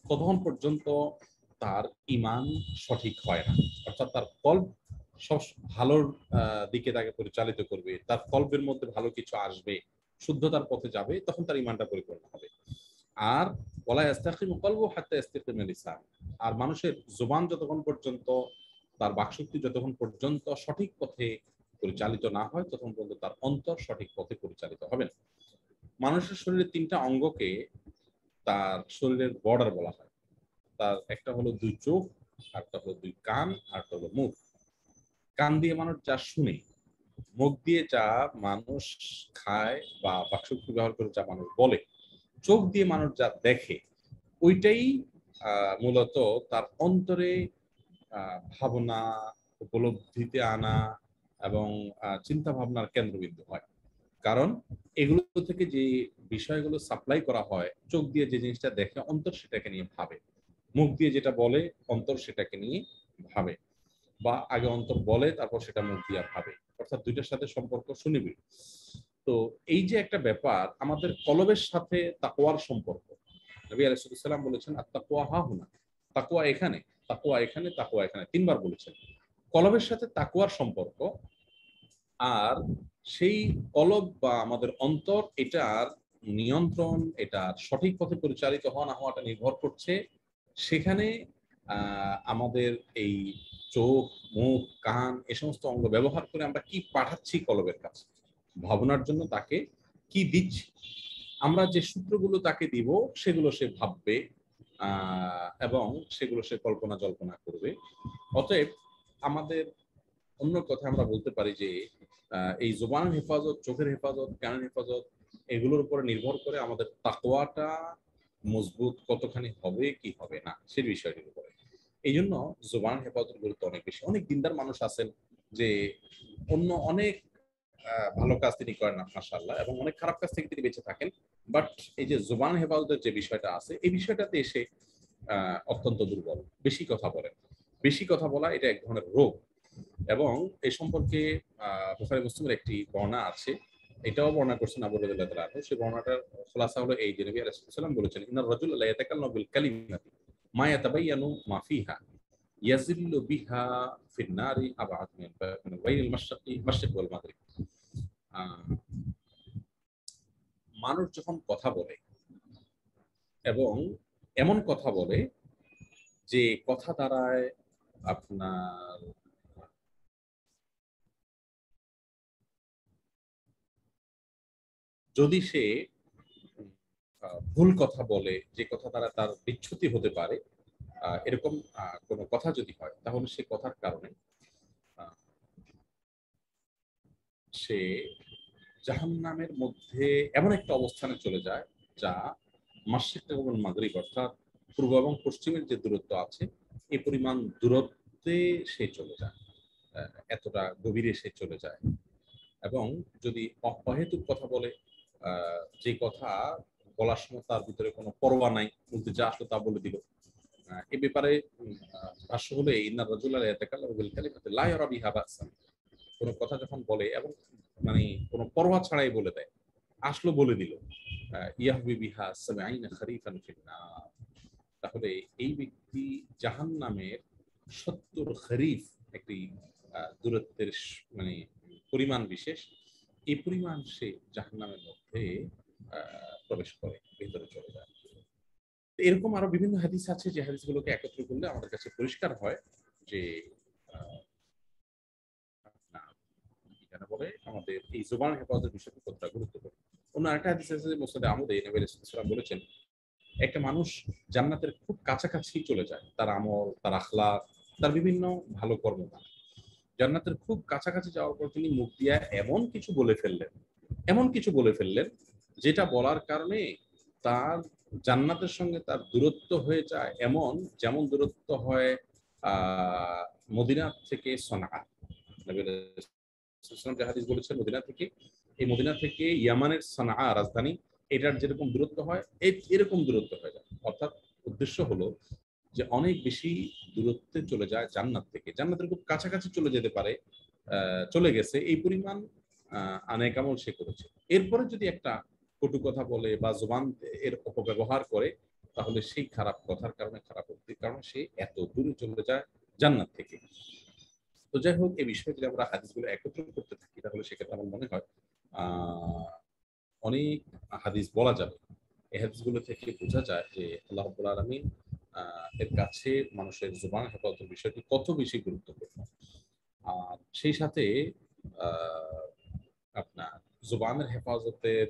ততক্ষণ পর্যন্ত তার ঈমান সঠিক হয় না। অর্থাৎ তার কলব সব ভালোর দিকে তাকে পরিচালিত করবে, তার কলবের মধ্যে ভালো কিছু আসবে, শুদ্ধতার পথে যাবে, তখন তার ঈমানটা পরিপূর্ণ হবে। আর ওয়ালা ইস্তাকিমু কলবু হাত্তা ইস্তাকিমা লিসান। আর মানুষের জবান যতক্ষণ পর্যন্ত, তার বাকশক্তি যতক্ষণ পর্যন্ত সঠিক পথে পরিচালিত না হয়, ততক্ষণ পর্যন্ত তার অন্তর সঠিক পথে পরিচালিত হবে না। মানুষের শরীরে তিনটা অঙ্গকে তার শরীরের বর্ডার বলা হয়। তার একটা হলো দুই চোখ, আরেকটা হলো দুই কান, আরেকটা হলো মুখ। কান দিয়ে মানুষ যা শুনে, মুখ দিয়ে যা মানুষ খায় বা বাকশক্তি ব্যবহার করে যা মানুষ বলে, চোখ দিয়ে মানুষ যা দেখে, ওইটাই মূলত তার অন্তরে ভাবনা, উপলব্ধিতে আনা এবং চিন্তা ভাবনার কেন্দ্রবিন্দু হয়। কারণ এগুলো থেকে যে বিষয়গুলো সাপ্লাই করা হয়, চোখ দিয়ে যে জিনিসটা দেখে, অন্তর সেটাকে নিয়ে ভাবে। মুখ দিয়ে যেটা বলে, অন্তর সেটাকে নিয়ে ভাবে, বা আগে অন্তর বলে, তারপর সেটা মুখ দিয়ে ভাবে। অর্থাৎ দুইটার সাথে সম্পর্ক সুনিবিড়। তো এই যে একটা ব্যাপার, আমাদের কলবের সাথে তাকওয়ার সম্পর্ক। নবী আলাইহিস সালাম বলেছেন, আত-তাকওয়া হাহুনা। তাকওয়া এখানে, তাকওয়া এখানে, তাকওয়া এখানে, তিনবার বলেছেন। কলবের সাথে তাকওয়ার সম্পর্ক। আর সেই কলব বা আমাদের অন্তর, এটার নিয়ন্ত্রণ, এটার সঠিক পথে পরিচালিত হওয়া না হওয়াটা নির্ভর করছে সেখানে আমাদের এই চোখ, মুখ, কান, এ সমস্ত অঙ্গ ব্যবহার করে আমরা কি পাঠাচ্ছি কলবের কাছে, ভাবনার জন্য তাকে কি দিচ্ছি। আমরা যে সূত্রগুলো তাকে দিব, সেগুলো সে ভাববে এবং সেগুলো সে কল্পনা জল্পনা করবে। অতএব আমাদের অন্য কথা আমরা বলতে পারি যে এই জবানের হেফাজত, চোখের হেফাজত, কানের হেফাজত, এগুলোর উপরে নির্ভর করে আমাদের তাকওয়াটা মজবুত কতখানি হবে কি হবে না সেই বিষয়টির উপরে। এই জন্য জুবান হেফাজতের গুরুত্ব অনেক বেশি। অনেক দিনদার মানুষ আছেন যে অন্য অনেক ভালো কাজ তিনি করেন না মাশাআল্লাহ, এবং অনেক খারাপ কাজ থেকে তিনি বেঁচে থাকেন, বাট এই যে জুবান হেফাজতের যে বিষয়টা আছে এই বিষয়টাতে এসে অত্যন্ত দুর্বল, বেশি কথা বলেন। বেশি কথা বলা এটা এক ধরনের রোগ, এবং এই সম্পর্কে বুখারী মুসলিমের একটি বর্ণনা আছে, এটাও বর্ণনা করছেন আবু হুরায়রা রাদিয়াল্লাহু আনহু। সেই বর্ণনাটার খুলাসা হলো এই যে নবী আলাইহিস সালাম বলেছেন, ইন্নার রাজুলা লা ইয়াতাকাল্লামু বিল কালিমাতি মা ইয়াতাবায়ানু মা ফিহা ইয়াজিল্লু বিহা ফিন নারি আবআদ মিন গায়রিল মাশরিক ওয়াল মাগরিব। মানুষ যখন কথা বলে এবং এমন কথা বলে যে কথা দ্বারায় আপনার যদি সে ভুল কথা বলে, যে কথা দ্বারা তার বিচ্যুতি হতে পারে, এরকম কোনো কথা যদি হয়, তাহলে সে কথার কারণে সে জাহান্নামের মধ্যে এমন একটা অবস্থানে চলে যায় যা মাশরিক এবং মাগরিব অর্থাৎ পূর্ব এবং পশ্চিমের যে দূরত্ব আছে এই পরিমাণ দূরত্বে সে চলে যায়, এতটা গভীরে সে চলে যায়। এবং যদি অহেতুক কথা বলে, যে কথা বলার সময় তার ভিতরে কোনো পরোয়া নাই, বলতে যা আসলো তা বলে দিল, এ ব্যাপারে ভাষ্য হলো ইন্নার রাজুলা লা ইয়াতাকাল্লামু বিল কালিমাতি লা ইয়ারা বিহা বা'সান। কোনো কথা যখন বলে এবং মানে কোনো পরোয়া ছাড়াই বলে দেয়, আসলো বলে দিল, ইয়াহবি বিহা সাবঈনা খরিফান ফিন নার, তাহলে এই ব্যক্তি জাহান্নামের ৭০ খরিফ একটি দূরত্বের মানে পরিমাণ বিশেষ, এই পরিমাণ সে জাহান্নামের মধ্যে প্রবেশ করে, ভিতরে চলে যায়। এরকম আরো বিভিন্ন হাদিস আছে যে হাদিসগুলোকে একত্র করলে আমাদের কাছে পরিষ্কার হয় যে কেন বলে আমাদের এই জুবান হেফাজতের বিষয়টি কতটা গুরুত্বপূর্ণ। অন্য আরেকটা হাদিস আছে যে মুসনাদে আহমদে নবী আলাইহিস সালাম বলেছেন, একটা মানুষ জান্নাতের খুব কাছাকাছি চলে যায়, তার আমল, তার আখলাক, তার বিভিন্ন ভালো কর্ম দ্বারা জান্নাতের খুব কাছাকাছি যাওয়ার পর তিনি মুখ দিয়ে এমন কিছু বলে ফেললেন যেটা বলার কারণে তার জান্নাতের সঙ্গে তার দূরত্ব হয়ে যায় এমন, যেমন দূরত্ব হয় মদিনা থেকে সনআ। নবী সাল্লাল্লাহু যে হাদিস বলেছেন মদিনা থেকে, এই মদিনা থেকে ইয়ামানের সনআ রাজধানী, এটার যেরকম দূরত্ব হয় এরকম দূরত্ব হয়ে যায়। অর্থাৎ উদ্দেশ্য হলো যে অনেক বেশি দূরত্বে চলে যায় জান্নাত থেকে, জান্নাতের খুব কাছাকাছি চলে যেতে পারে, চলে গেছে এই পরিমাণ আনেক আমল সে করেছে। এরপরে যদি একটা কটু কথা বলে বা জবান এর অপব্যবহার করে, তাহলে সেই খারাপ কথার কারণে, খারাপ উক্তির কারণে সে এত দূরে চলে যায় জান্নাত থেকে। তো যাই হোক, এই বিষয়ে যদি আমরা হাদিসগুলো একত্র করতে থাকি তাহলে সেক্ষেত্রে আমার মনে হয় অনেক হাদিস বলা যাবে। এই হাদিসগুলো থেকে বোঝা যায় যে আল্লাহ রাব্বুল আলামিন এর কাছে মানুষের জুবান হেফাজতের বিষয়টি কত বেশি গুরুত্বপূর্ণ। আর সেই সাথে আপনার জুবানের হেফাজতের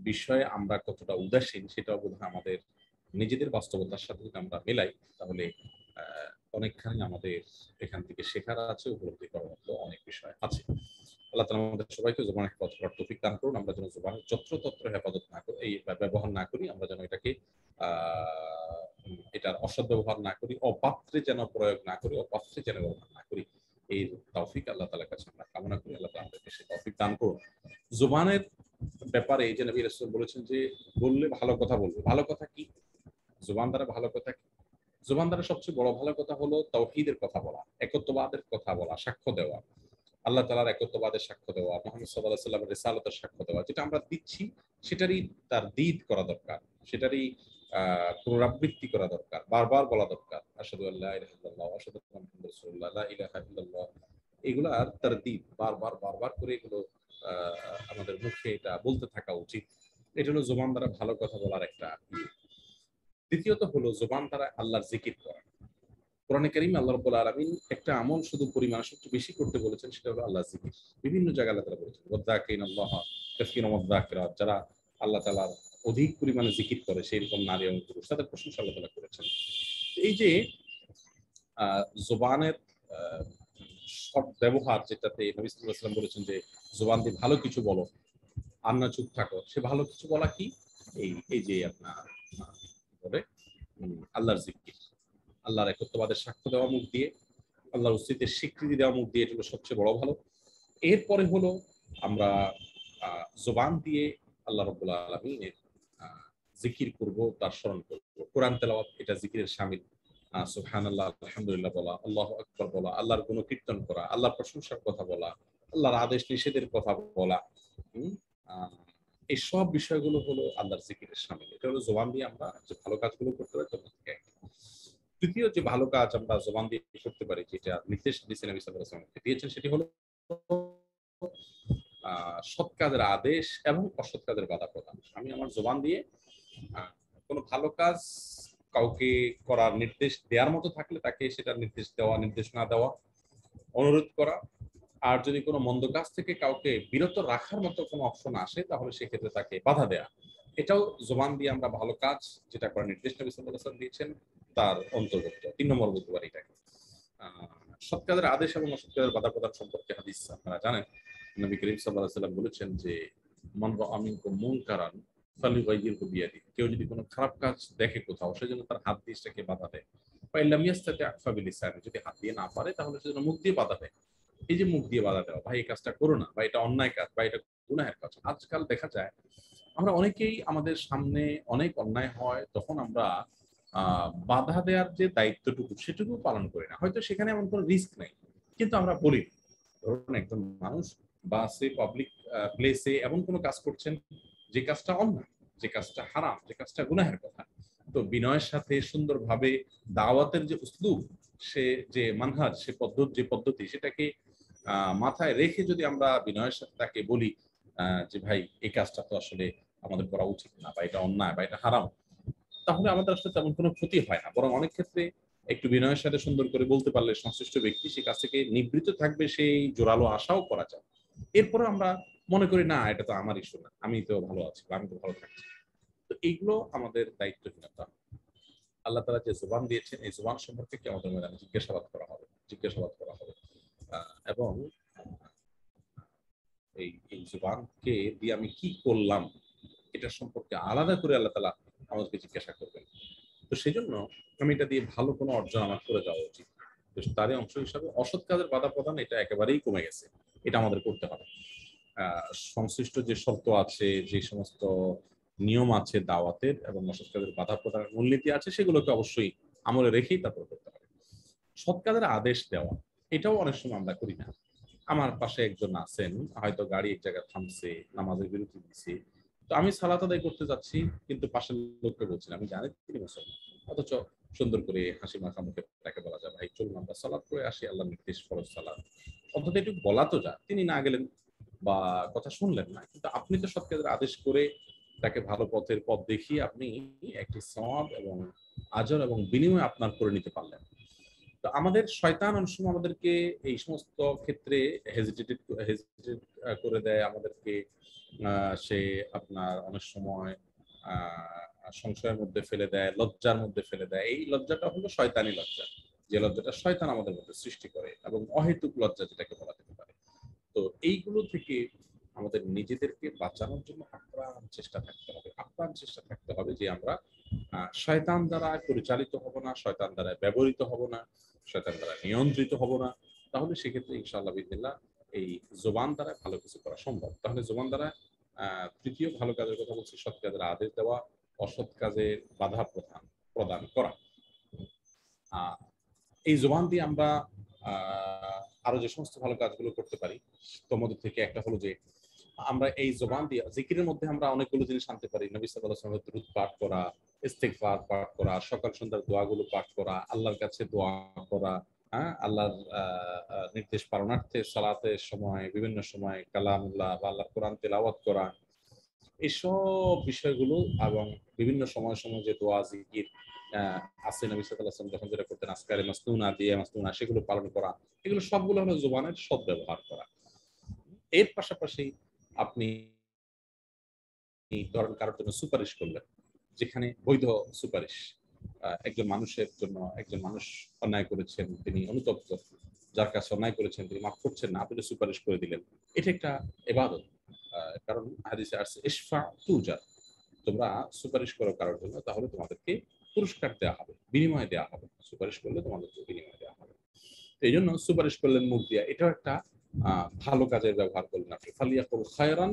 বিষয়ে আমরা কতটা উদাসীন সেটাও বোধহয় আমাদের নিজেদের বাস্তবতার সাথে যদি আমরা মেলাই, তাহলে অনেকখানি আমাদের এখান থেকে শেখার আছে, উপলব্ধি করার মতো অনেক বিষয় আছে। আল্লাহ তাআলা আমাদের সবাইকে জুবান হেফাজত করার তৌফিক দান করুন। আমরা যেন জুবানের যত্রতত্র হেফাজত না করি, এই ব্যবহার না করি, আমরা যেন এটাকে এটার অসদ্ব্যবহার না করি, অপাত্রে যেন প্রয়োগ না করি, অপাত্রে যেন ব্যবহার না করি। এই তৌফিক আল্লাহ তাআলার কাছে আমরা কামনা করি। আল্লাহ তাআলা আমাদেরকে সেই তৌফিক দান করুন। জুবানের ব্যাপারে এই যে নবী রাসূল বলেছেন যে বললে ভালো কথা বলবে। ভালো কথা কি? জুবান দ্বারা ভালো কথা কি? জুবান দ্বারা সবচেয়ে বড় ভালো কথা হলো তাওহীদের কথা বলা, একত্ববাদের কথা বলা, সাক্ষ্য দেওয়া, আল্লাহ তাআলার একত্ববাদের সাক্ষ্য দেওয়া, মুহাম্মদ সাল্লাল্লাহু আলাইহি ওয়াসাল্লামের রিসালাতের সাক্ষ্য দেওয়া। যেটা আমরা দিচ্ছি সেটারই তার দীদ করা দরকার, সেটারই পুনরাবৃত্তি করা দরকার, বারবার বলা দরকার। আশহাদু আল্লা ইলাহা ইল্লাল্লাহ ওয়া আশহাদু আন্না মুহাম্মাদুর রাসূলুল্লাহ, লা ইলাহা ইল্লাল্লাহ, এগুলার তারদীদ বারবার বারবার করে এগুলো আমাদের মুখে এটা বলতে থাকা উচিত। এটা হলো জুবান দ্বারা ভালো কথা বলার একটা ইয়ে। দ্বিতীয়ত হলো জুবান দ্বারা আল্লাহর জিকির করা। কোরআনে কারীমে আল্লাহ রাব্বুল আলামিন একটা আমল শুধু পরিমাণ সবচেয়ে বেশি করতে বলেছেন, সেটা হলো আল্লাহর জিকির। বিভিন্ন জায়গায় আল্লাহ তাআলা বলেছেন ওয়াযাকিরিনাল্লাহ কাসীরান ওয়াযাকিরাত, যারা আল্লাহ তাআলার অধিক পরিমাণে জিকির করে সেই রকম নারী এবং পুরুষ, তাদের প্রশংসা আল্লাহ তাআলা করেছেন। এই যে জবানের সব ব্যবহার, যেটাতে নবী সাল্লাল্লাহু আলাইহি ওয়াসাল্লাম বলেছেন যে জবান দিয়ে ভালো কিছু বলো, আর না চুপ থাকো, সে ভালো কিছু বলা কি, এই এই যে আপনার বলে আল্লাহর জিকির, আল্লাহর একত্ববাদের সাক্ষ্য দেওয়া মুখ দিয়ে, আল্লাহর অস্তিত্বের স্বীকৃতি দেওয়া মুখ দিয়ে, এটা হলো সবচেয়ে বড় ভালো। এরপরে হলো আমরা জবান দিয়ে আল্লাহ রাব্বুল আলামিনের জিকির করব, তার স্মরণ করব। কোরআন তেলাওয়াত এটা জিকিরের শামিল। সুবহানাল্লাহ, আলহামদুলিল্লাহ বলা, আল্লাহু আকবার বলা, আল্লাহর গুণকীর্তন করা, আল্লাহর প্রশংসার কথা বলা, আল্লাহর আদেশ নিষেধের কথা বলা, এই সব বিষয়গুলো হলো আল্লাহর জিকিরের শামিল। এটা হলো জবান দিয়ে আমরা যে ভালো কাজগুলো করতে পারি তখন থেকে। তৃতীয় যে ভালো কাজ আমরা জবান দিয়ে করতে পারি, যেটা নির্দেশ দিয়েছেন নবী সাল্লাল্লাহু আলাইহি ওয়াসাল্লাম দিয়েছেন, সেটি হলো সৎ কাজের আদেশ এবং অসৎ কাজের বাধা প্রদান। আমি আমার জবান দিয়ে কোনো ভালো কাজ কাউকে করার নির্দেশ দেওয়ার মতো থাকলে তাকে সেটা নির্দেশ দেওয়া, নির্দেশ না দেওয়া, অনুরোধ করা। আর যদি কোনো মন্দ কাজ থেকে কাউকে বিরত রাখার মতো কোনো অপশন আসে, তাহলে সেক্ষেত্রে তাকে বাধা দেয়া। এটাও জবান দিয়ে আমরা ভালো কাজ যেটা করার নির্দেশ নবী সাল্লাল্লাহু আলাইহি ওয়াসাল্লাম দিয়েছেন তার অন্তর্ভুক্ত। ৩ নম্বর বলতে পারি এটাকে। সৎ কাজের আদেশ এবং অসৎ কাজের বাধা প্রদান সম্পর্কে হাদিস আপনারা জানেন। নবী করিম সাল্লাল্লাহু আলাইহি ওয়াসাল্লাম বলেছেন যে মান রাআ মিনকুম মুনকারান ফালিগাইয়িরহু বিয়াদিহি, কেউ যদি কোনো খারাপ কাজ দেখে কোথাও, সে যেন তার হাত দিয়ে সেটাকে বাধা দেয়। ফাইন লাম ইয়াস্তাতি ফাবিলিসানি, যদি হাত দিয়ে না পারে তাহলে সে যেন মুখ দিয়ে বাধা দেয়। এই যে মুখ দিয়ে বাধা দেওয়া, ভাই এই কাজটা করো না, বা এটা অন্যায় কাজ, বা এটা গুনাহের কাজ। আজকাল দেখা যায় আমরা অনেকেই, আমাদের সামনে অনেক অন্যায় হয়, তখন আমরা বাধা দেওয়ার যে দায়িত্বটুকু সেটুকু পালন করি না। হয়তো সেখানে এমন কোনো রিস্ক নেই, কিন্তু আমরা বলি। ধরুন একজন মানুষ বাসে, পাবলিক প্লেসে এমন কোনো কাজ করছেন যে কাজটা অন্যায়, যে কাজটা হারাম, যে কাজটা গুনাহের কথা। তো বিনয়ের সাথে সুন্দরভাবে দাওয়াতের যে উসলুব, সে যে মানহাজ, সে পদ্ধতি সেটাকে মাথায় রেখে যদি আমরা বিনয়ের সাথে তাকে বলি যে ভাই এই কাজটা তো আসলে আমাদের করা উচিত না, বা এটা অন্যায়, বা এটা হারাম, তাহলে আমাদের আসলে তেমন কোনো ক্ষতি হয় না। বরং অনেক ক্ষেত্রে একটু বিনয়ের সাথে সুন্দর করে বলতে পারলে সংশ্লিষ্ট ব্যক্তি সে কাছ থেকে নিবৃত্ত থাকবে, সেই জোরালো আশাও করা যায়। এরপরে আমরা মনে করি না এটা তো আমার ইস্যু না, আমি তো ভালো আছি, বা আমি তো ভালো থাকছি। তো এইগুলো আমাদের দায়িত্বহীনতা। আল্লাহ তাআলা যে জবান দিয়েছেন, এই জবান সম্পর্কে কিয়ামতের ময়দানে জিজ্ঞাসাবাদ করা হবে। এবং এই জবানকে দিয়ে আমি কি করলাম এটা সম্পর্কে আলাদা করে আল্লাহ তাআলা আমাদেরকে জিজ্ঞাসা করবেন। তো সেই জন্য আমি এটা দিয়ে ভালো কোনো অর্জন আমার করে যাওয়া উচিত। তো তারই অংশ হিসাবে অসৎ কাজের বাধা প্রদান এটা একেবারেই কমে গেছে, এটা আমাদের করতে হবে। সংশ্লিষ্ট যে শর্ত আছে, যে সমস্ত নিয়ম আছে দাওয়াতের এবং অসৎ কাজের বাধা প্রদানের মূলনীতি আছে, সেগুলোকে অবশ্যই আমলে রেখেই তারপর করতে হবে। সৎ কাজের আদেশ দেওয়া, এটাও অনেক সময় আমরা করি না। আমার পাশে একজন আছেন, হয়তো গাড়ি এক জায়গায় থামছে, নামাজের বিরতি দিছে, তো আমি সালাত আদায় করতে যাচ্ছি, কিন্তু পাশের লোককে বলছিলাম, আমি জানি তিনি মুসলমান, অথচ সুন্দর করে হাসি মাখা মুখে তাকে বলা যায় ভাই চলুন আমরা সালাত করে আসি, আল্লাহ নির্দেশ ফরজ সালাত। অন্তত একটু বলা তো যা, তিনি না গেলেন বা কথা শুনলেন না, কিন্তু আপনি তো সৎ কাজের আদেশ করে তাকে ভালো পথ দেখিয়ে আপনি একটি সওয়াব এবং আজর এবং বিনিময় আপনার করে নিতে পারলেন। তো আমাদের শয়তান অনেক সময় আমাদেরকে এই সমস্ত ক্ষেত্রে হেজিটেট করে দেয় আমাদেরকে। সে আপনার অনেক সময় সংশয়ের মধ্যে ফেলে দেয়, লজ্জার মধ্যে ফেলে দেয়। এই লজ্জাটা হলো শয়তানি লজ্জা, যে লজ্জাটা শয়তান আমাদের মধ্যে সৃষ্টি করে, এবং অহেতুক লজ্জা যেটাকে বলা যেতে পারে। তো এইগুলো থেকে আমাদের নিজেদেরকে বাঁচানোর জন্য আপ্রাণ চেষ্টা থাকতে হবে যে আমরা শয়তান দ্বারা পরিচালিত হব না, শয়তান দ্বারা ব্যবহৃত হব না, শয়তান দ্বারা নিয়ন্ত্রিত হব না। তাহলে সেক্ষেত্রে ইনশাআল্লাহ বিদিনিল্লাহ এই জবান দ্বারা ভালো কিছু করা সম্ভব। তাহলে জবান দ্বারা তৃতীয় ভালো কাজের কথা বলছি, সৎ কাজের আদেশ দেওয়া, অসৎ কাজের বাধা প্রদান করা। এই জবান দিয়ে আমরা আরো যে সমস্ত ভালো কাজগুলো করতে পারি, তোর মধ্যে থেকে একটা হলো যে আমরা এই জবান দিয়ে জিকিরের মধ্যে আমরা অনেকগুলো জিনিস আনতে পারি। নবী সাল্লাল্লাহু আলাইহি ওয়াসাল্লামের দুরূদ পাঠ করা, ইস্তিগফার পাঠ করা, সকাল সন্ধ্যার দোয়াগুলো পাঠ করা, আল্লাহর কাছে দোয়া করা, হ্যাঁ, আল্লাহর নির্দেশ পালনার্থে সালাতের সময়, বিভিন্ন সময় কালামুল্লাহ বা আল্লাহর কোরআন তেলাওয়াত করা, এসব বিষয়গুলো, এবং বিভিন্ন সময় যে দোয়া জিকির আছে নবী সাল্লাল্লাহু আলাইহি ওয়াসাল্লাম যখন যেটা করতেন, আজকারে মাসনুনা সেগুলো পালন করা, এগুলো সবগুলো হলো জবানের সদ্ব্যবহার করা। এর পাশাপাশি আপনি ধরেন কারোর জন্য সুপারিশ করলেন, যেখানে বৈধ সুপারিশ, একজন মানুষের জন্য, একজন মানুষ অন্যায় করেছেন, তিনি অনুতপ্ত, যার কাছে অন্যায় করেছেন তিনি মাফ করছেন না, আপনি সুপারিশ করে দিলেন, এটা একটা ইবাদত। কারণ হাদিসে আসছে ইশফা তুজার, তোমরা সুপারিশ করো কারোর জন্য, তাহলে তোমাদেরকে পুরস্কার দেওয়া হবে, বিনিময় দেওয়া হবে। সুপারিশ করলে তোমাদেরকে বিনিময় দেওয়া হবে। এই জন্য সুপারিশ করলেন মুখ দিয়া, এটাও একটা ভালো কাজের ব্যবহার করলেন আপনি। ফালিয়াকুল খায়রান,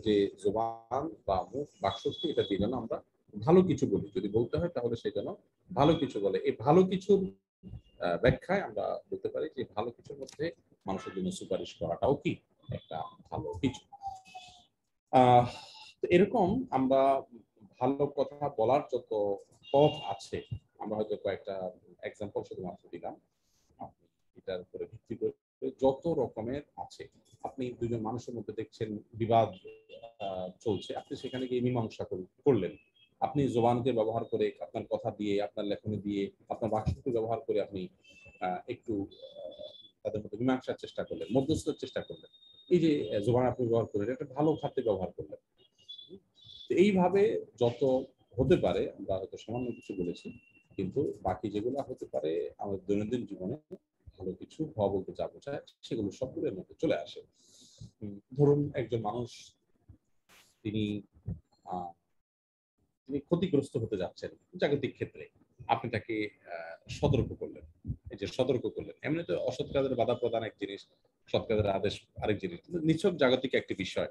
যে জবান বা মুখ বাকশক্তি, এটা দিয়ে যেন আমরা ভালো কিছু বলি, যদি বলতে হয় তাহলে সেই জন্য ভালো কিছু বলে। এই ভালো কিছুর ব্যাখ্যায় আমরা বলতে পারি যে ভালো কিছুর মধ্যে মানুষের জন্য সুপারিশ করাটাও কি একটা ভালো কিছু। আহ তো এরকম আমরা ভালো কথা বলার যত পথ আছে, আমরা হয়তো কয়েকটা এক্সাম্পল শুধুমাত্র দিলাম, আপনি এটার উপরে ভিত্তি করে যত রকমের আছে। আপনি দুজন মানুষের মধ্যে দেখছেন বিবাদ চলছে, আপনি সেখানে গিয়ে মীমাংসা করলেন। আপনি জবানকে ব্যবহার করে, আপনার কথা দিয়ে, আপনার লেখনী দিয়ে, আপনার বাকশক্তি ব্যবহার করে আপনি একটু তাদের মধ্যে মীমাংসার চেষ্টা করলেন, মধ্যস্থতার চেষ্টা করলেন। এই যে জবান আপনি ব্যবহার করলেন, একটা ভালো খাদ্যে ব্যবহার করলেন। তো এইভাবে যত হতে পারে, আমরা হয়তো সামান্য কিছু বলেছি, কিন্তু বাকি যেগুলো হতে পারে আমাদের দৈনন্দিন জীবনে ভালো কিছু হওয়া বলতে যা বোঝায়, সেগুলো সবগুলোর মধ্যে চলে আসে। ধরুন একজন মানুষ, তিনি তিনি ক্ষতিগ্রস্ত হতে যাচ্ছেন জাগতিক ক্ষেত্রে, আপনি তাকে সতর্ক করলেন। এই যে সতর্ক করলেন, এমনি তো অসৎ কাজের বাধা প্রদান এক জিনিস, সৎ কাজের আদেশ আরেক জিনিস, কিন্তু নিছক জাগতিক একটি বিষয়।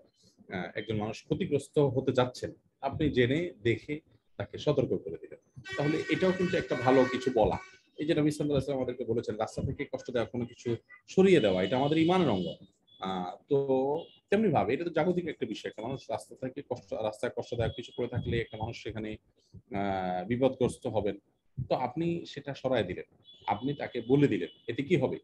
একজন মানুষ ক্ষতিগ্রস্ত হতে যাচ্ছেন, আপনি জেনে দেখে তাকে সতর্ক করে দিলেন, তাহলে এটাও কিন্তু একটা ভালো কিছু বলা। এই যে নবী সাল্লাল্লাহু আলাইহি ওয়াসাল্লাম আমাদেরকে বলেছেন, রাস্তা থেকে কষ্ট দেওয়া, কোনো কিছু সরিয়ে দেওয়া, এটা আমাদের ঈমানের অঙ্গ। তো তেমনি ভাবে এটা তো জাগতিক একটা বিষয়। একটা মানুষ রাস্তা থেকে রাস্তায় কষ্টদায়ক কিছু করে থাকলে একটা মানুষ সেখানে বিপদগ্রস্ত হবেন, তো আপনি সেটা সরায় দিলেন, আপনি তাকে বলে দিলেন, এতে কি হবে?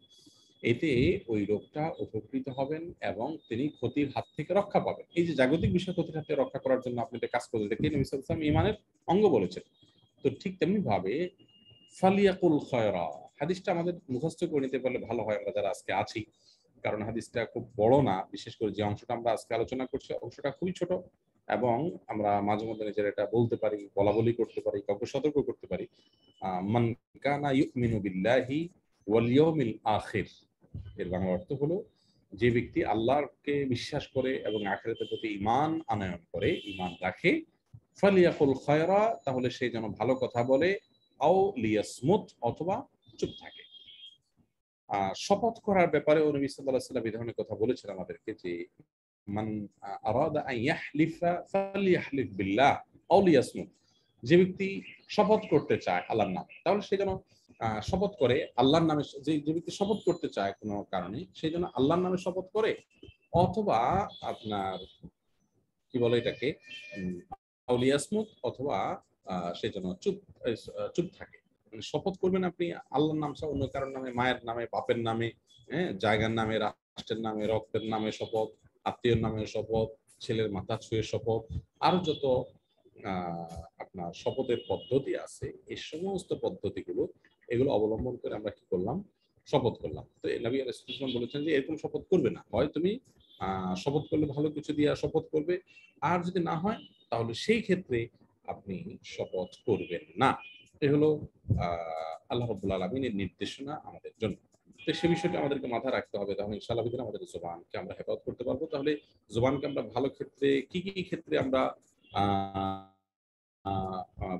এতে ওই লোকটা উপকৃত হবেন এবং তিনি ক্ষতির হাত থেকে রক্ষা পাবেন। এই যে জাগতিক বিষয় ক্ষতির হাত থেকে রক্ষা করার জন্য আপনি একটা কাজ করে দিতে, নবী সাল্লাল্লাহু আলাইহি ওয়াসাল্লাম ঈমানের অঙ্গ বলেছেন। তো ঠিক তেমনি ভাবে ফালিয়াকুল খায়রা, হাদিসটা আমাদের মুখস্থ করে নিতে পারলে ভালো হয় আমরা যারা আজকে আছি। কারণ হাদিসটা খুব বড় না, বিশেষ করে যে অংশটা আমরা আজকে আলোচনা করছি অংশটা খুবই ছোট, এবং আমরা মাঝে মধ্যে নিজের এটা বলতে পারি, বলা বলি করতে পারি, কাউকে সতর্ক করতে পারি। মান কানা ইউমিনু বিল্লাহি ওয়াল ইয়াউমিল আখির, এর বাংলা অর্থ হলো, যে ব্যক্তি আল্লাহকে বিশ্বাস করে এবং আখিরাতের প্রতি ঈমান আনয়ন করে, ঈমান রাখে, ফালিয়াকুল খায়রা, তাহলে সে যেন ভালো কথা বলে, আও লিয়াসমুত, অথবা চুপ থাকে। শপথ করার ব্যাপারেও নবী সাল্লাল্লাহু আলাইহি ওয়াসাল্লাম এই ধরনের কথা বলেছেন আমাদেরকে, যে মান আরাদা আন ইয়াহলিফা ফালইয়াহলিফ বিল্লাহ আও লিয়াসমুত, যে ব্যক্তি শপথ করতে চায় আল্লাহর নামে, তাহলে সে যেন শপথ করে আল্লাহর নামে। যে ব্যক্তি শপথ করতে চায় কোনো কারণে, সে যেন আল্লাহর নামে শপথ করে, অথবা আপনার কি বলে এটাকে, আও লিয়াসমুত, অথবা সে যেন চুপ থাকে। মানে শপথ করবেন আপনি আল্লাহর নাম ছাড়া অন্য কারোর নামে, মায়ের নামে, বাপের নামে, হ্যাঁ, জায়গার নামে, রাষ্ট্রের নামে, রক্তের নামে শপথ, আত্মীয়র নামে শপথ, ছেলের মাথা ছুঁয়ে শপথ, আরো যত আপনার শপথের পদ্ধতি আছে, এই সমস্ত পদ্ধতিগুলো, এগুলো অবলম্বন করে আমরা কি করলাম, শপথ করলাম। তো নবী আলাইহিস সালাম বলেছেন যে এরকম শপথ করবে না, হয় তুমি শপথ করলে ভালো কিছু দিয়ে শপথ করবে, আর যদি না হয় তাহলে সেই ক্ষেত্রে আপনি শপথ করবেন না। এ হলো আল্লাহ রাব্বুল আলামিনের নির্দেশনা আমাদের জন্য। তো সে বিষয়টা আমাদেরকে মাথায় রাখতে হবে, তাহলে ইনশাআল্লাহ ভিতরে আমাদের জবানকে আমরা হেফাজত করতে পারবো। তাহলে জবানকে আমরা ভালো ক্ষেত্রে, কি কি ক্ষেত্রে আমরা